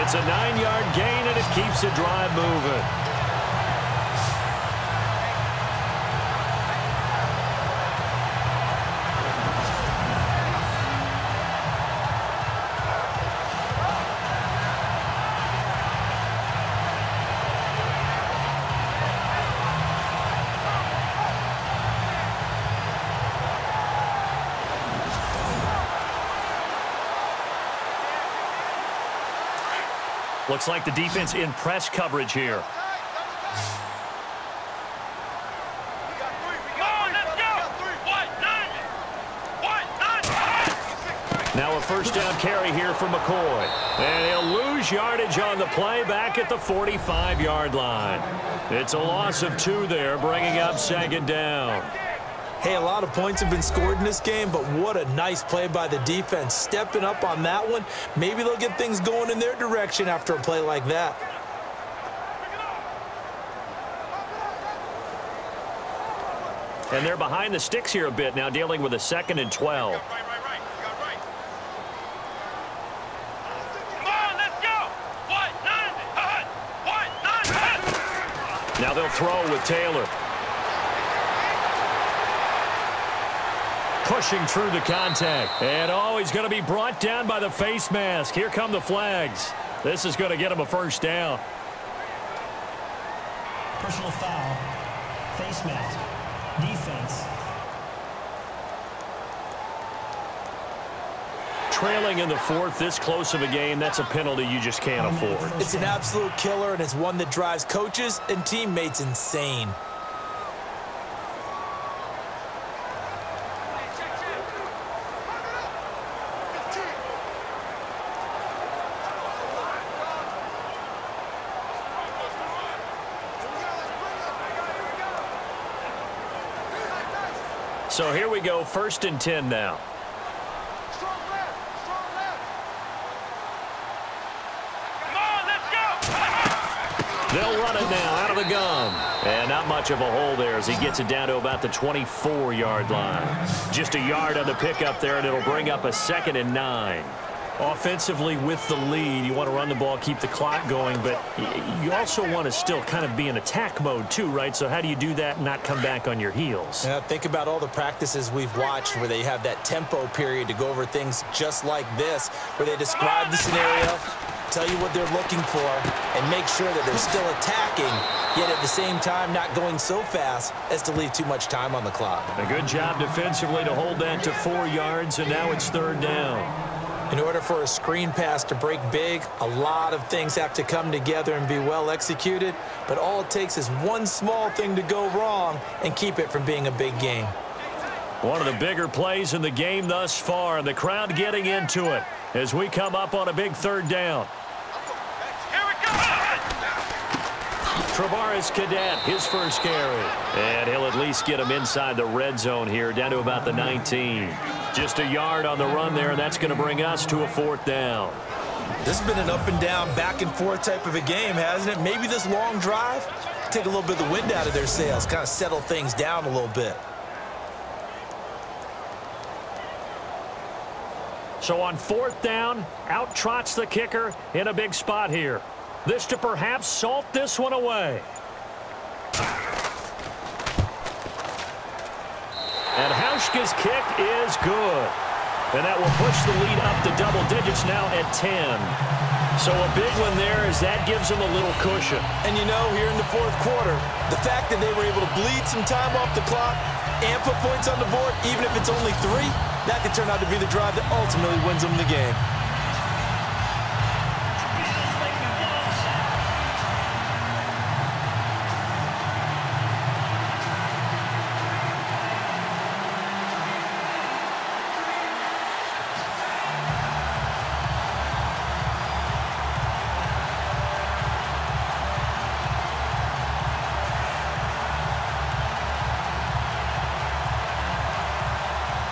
It's a 9-yard gain, and it keeps the drive moving. Looks like the defense in press coverage here. Now a first down carry here for McCoy. And he'll lose yardage on the play back at the 45-yard line. It's a loss of 2 there, bringing up second down. Hey, a lot of points have been scored in this game, but what a nice play by the defense. Stepping up on that one. Maybe they'll get things going in their direction after a play like that. And they're behind the sticks here a bit now, dealing with a 2nd and 12. Now they'll throw with Taylor. Pushing through the contact. And he's going to be brought down by the face mask. Here come the flags. This is going to get him a first down. Personal foul. Face mask. Defense. Trailing in the 4th, this close of a game, that's a penalty you just can't afford. It's an absolute killer, and it's one that drives coaches and teammates insane. So here we go, 1st and 10 now. They'll run it now out of the gun. And not much of a hole there as he gets it down to about the 24-yard line. Just a yard on the pickup there, and it'll bring up a 2nd and 9. Offensively with the lead, you want to run the ball, keep the clock going, but you also want to still kind of be in attack mode too, right? So how do you do that and not come back on your heels? Yeah, think about all the practices we've watched where they have that tempo period to go over things just like this, where they describe the scenario, tell you what they're looking for, and make sure that they're still attacking, yet at the same time not going so fast as to leave too much time on the clock. A good job defensively to hold that to 4 yards, and now it's 3rd down. In order for a screen pass to break big, a lot of things have to come together and be well executed, but all it takes is one small thing to go wrong and keep it from being a big game. One of the bigger plays in the game thus far, and the crowd getting into it as we come up on a big 3rd down. Travaris Cadet, his first carry. And he'll at least get him inside the red zone here, down to about the 19. Just a yard on the run there, and that's going to bring us to a 4th down. This has been an up and down, back and forth type of a game, hasn't it? Maybe this long drive, take a little bit of the wind out of their sails, kind of settle things down a little bit. So on 4th down, out trots the kicker in a big spot here. This to perhaps salt this one away. And Hauschka's kick is good. And that will push the lead up to double digits now at 10. So a big one there as that gives them a little cushion. And you know, here in the 4th quarter, the fact that they were able to bleed some time off the clock and put points on the board, even if it's only 3, that could turn out to be the drive that ultimately wins them the game.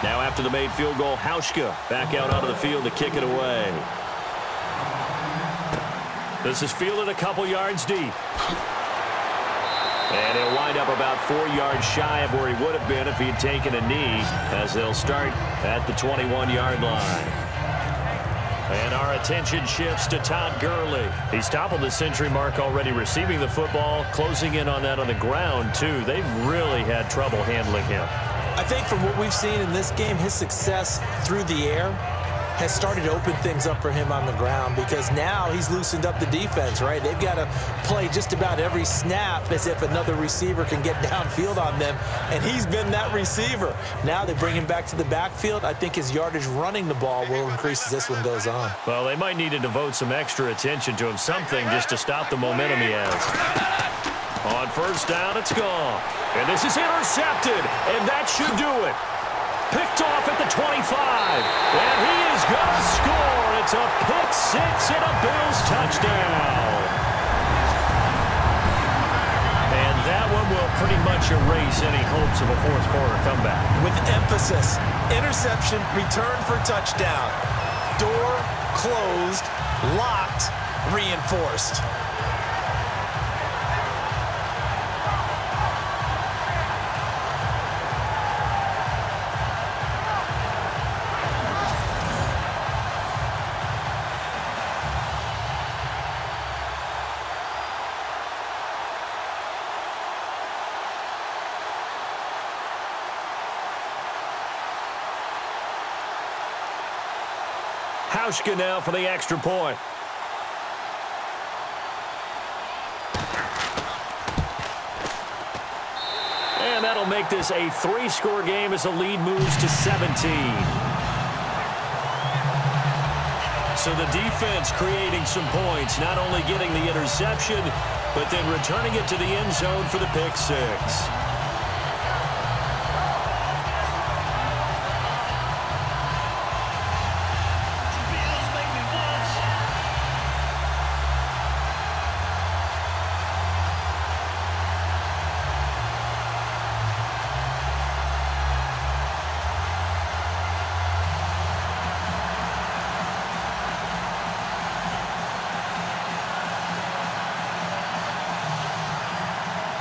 Now after the made field goal, Hauschka back out onto the field to kick it away. This is fielded a couple yards deep. And he'll wind up about 4 yards shy of where he would have been if he had taken a knee, as they'll start at the 21-yard line. And our attention shifts to Todd Gurley. He's toppled the century mark already receiving the football, closing in on that on the ground, too. They've really had trouble handling him. I think from what we've seen in this game, his success through the air has started to open things up for him on the ground, because now he's loosened up the defense, right? They've got to play just about every snap as if another receiver can get downfield on them, and he's been that receiver. Now they bring him back to the backfield. I think his yardage running the ball will increase as this one goes on. Well, they might need to devote some extra attention to him, something just to stop the momentum he has. On first down, it's gone. And this is intercepted, and that should do it. Picked off at the 25, and he is going to score. It's a pick six and a Bills touchdown. And that one will pretty much erase any hopes of a fourth quarter comeback. With emphasis, interception, return for touchdown. Door closed, locked, reinforced. Hauschka now for the extra point. And that'll make this a 3-score game as the lead moves to 17. So the defense creating some points, not only getting the interception, but then returning it to the end zone for the pick six.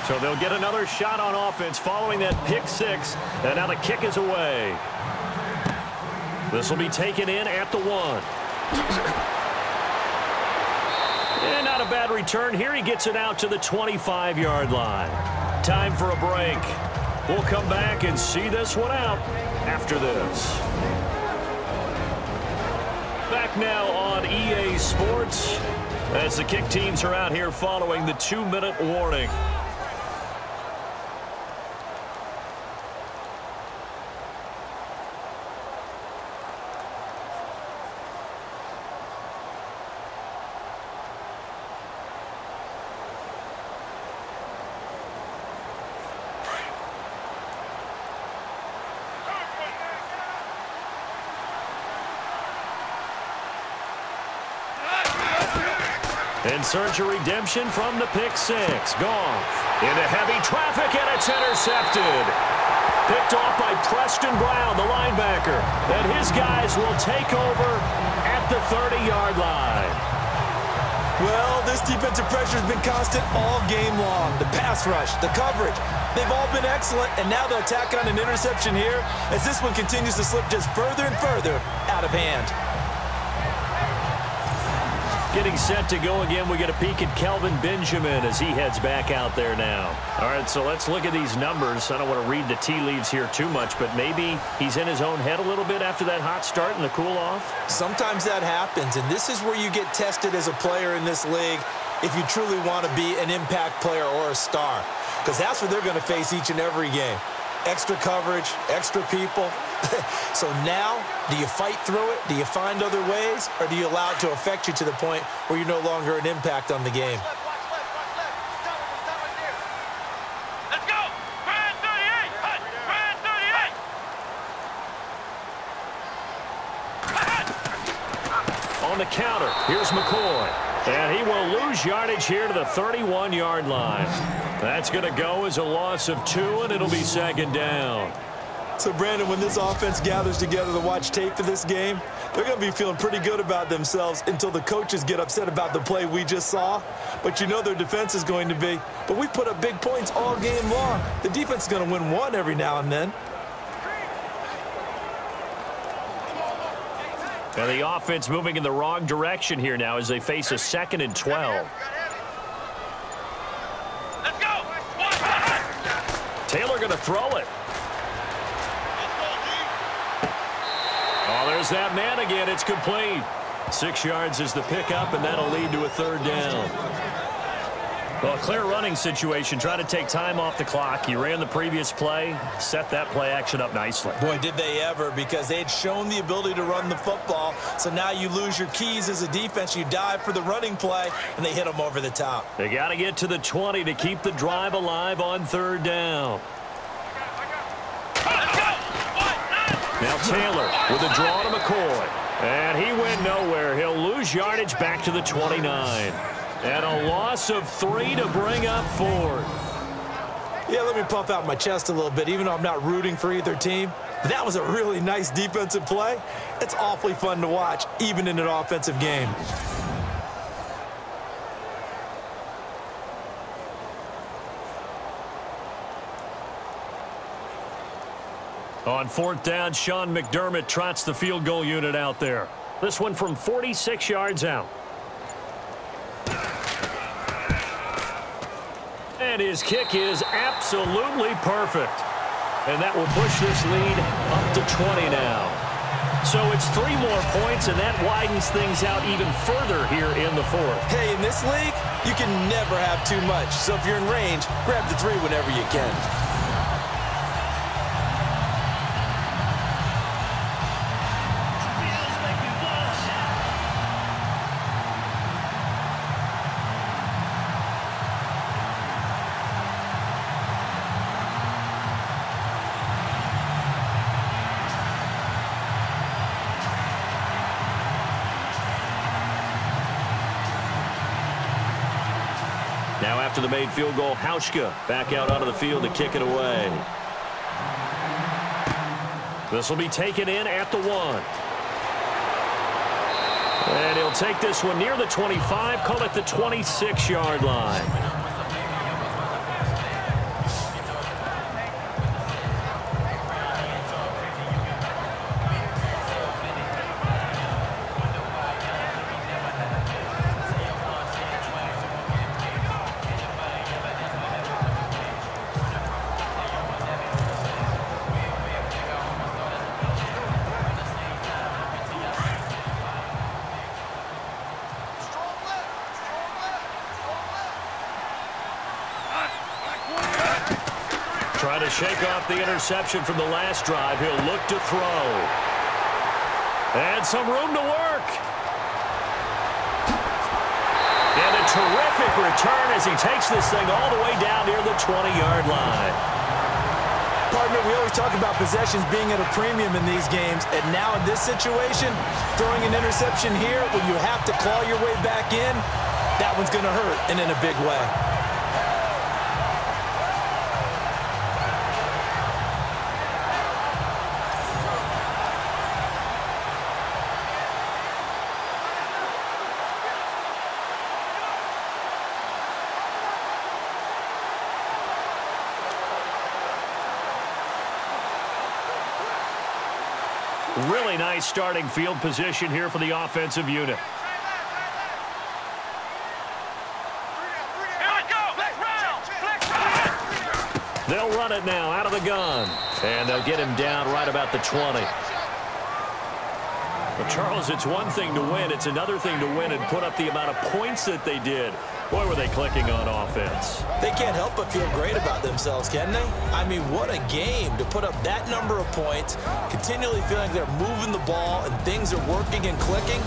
So they'll get another shot on offense following that pick six. And now the kick is away. This will be taken in at the 1. And not a bad return here. He gets it out to the 25-yard line. Time for a break. We'll come back and see this one out after this. Back now on EA Sports as the kick teams are out here following the 2-minute warning. In search of redemption from the pick six. Goff into heavy traffic, and it's intercepted. Picked off by Preston Brown, the linebacker. And his guys will take over at the 30-yard line. Well, this defensive pressure has been constant all game long. The pass rush, the coverage, they've all been excellent, and now they'll tack on an interception here as this one continues to slip just further and further out of hand. Getting set to go again, we get a peek at Kelvin Benjamin as he heads back out there now. All right, so let's look at these numbers. I don't want to read the tea leaves here too much, but maybe he's in his own head a little bit after that hot start and the cool-off. Sometimes that happens, and this is where you get tested as a player in this league if you truly want to be an impact player or a star, because that's what they're going to face each and every game. Extra coverage, extra people. So now, do you fight through it? Do you find other ways? Or do you allow it to affect you to the point where you're no longer an impact on the game? Let's go! Brand 38! Brand 38! On the counter, here's McCoy. And he will lose yardage here to the 31-yard line. That's going to go as a loss of 2, and it'll be second down. So, Brandon, when this offense gathers together to watch tape for this game, they're going to be feeling pretty good about themselves until the coaches get upset about the play we just saw. But you know their defense is going to be. But we put up big points all game long. The defense is going to win one every now and then. And the offense moving in the wrong direction here now as they face a 2nd and 12. Let's go. Taylor going to throw it. Oh, there's that man again. It's complete. 6 yards is the pickup, and that'll lead to a 3rd down. Well, a clear running situation. Try to take time off the clock. He ran the previous play, set that play action up nicely. Boy, did they ever, because they had shown the ability to run the football. So now you lose your keys as a defense. You dive for the running play, and they hit them over the top. They got to get to the 20 to keep the drive alive on 3rd down. Now Taylor with a draw to McCoy. And he went nowhere. He'll lose yardage back to the 29. And a loss of 3 to bring up 4th. Yeah, let me puff out my chest a little bit, even though I'm not rooting for either team. But that was a really nice defensive play. It's awfully fun to watch, even in an offensive game. On 4th down, Sean McDermott trots the field goal unit out there. This one from 46 yards out. And his kick is absolutely perfect. And that will push this lead up to 20 now. So it's 3 more points, and that widens things out even further here in the 4th. Hey, in this league, you can never have too much. So if you're in range, grab the 3 whenever you can. Now after the made field goal, Hauschka back out onto the field to kick it away. This will be taken in at the 1. And he'll take this one near the 25, call it the 26-yard line. Trying to shake off the interception from the last drive. He'll look to throw. And some room to work. And a terrific return as he takes this thing all the way down near the 20-yard line. Partner, we always talk about possessions being at a premium in these games. And now in this situation, throwing an interception here when you have to claw your way back in, that one's going to hurt, and in a big way. Really nice starting field position here for the offensive unit. They'll run it now out of the gun. And they'll get him down right about the 20. Well, Charles, it's one thing to win. It's another thing to win and put up the amount of points that they did. Boy, were they clicking on offense. They can't help but feel great about themselves, can they? I mean, what a game to put up that number of points, continually feeling they're moving the ball and things are working and clicking.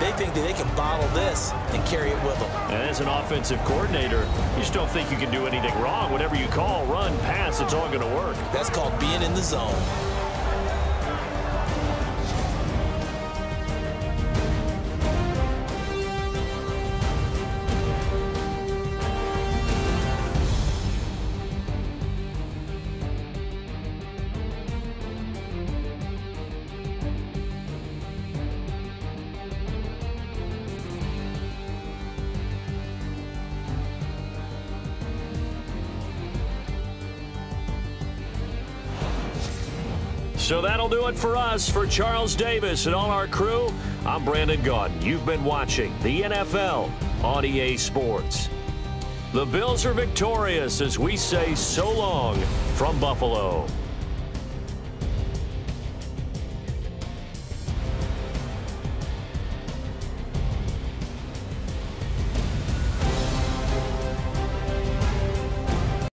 They think that they can bottle this and carry it with them. And as an offensive coordinator, you just don't think you can do anything wrong. Whatever you call, run, pass, it's all going to work. That's called being in the zone. So that'll do it for us. For Charles Davis and all our crew, I'm Brandon Gaudin. You've been watching the NFL on EA Sports. The Bills are victorious as we say so long from Buffalo.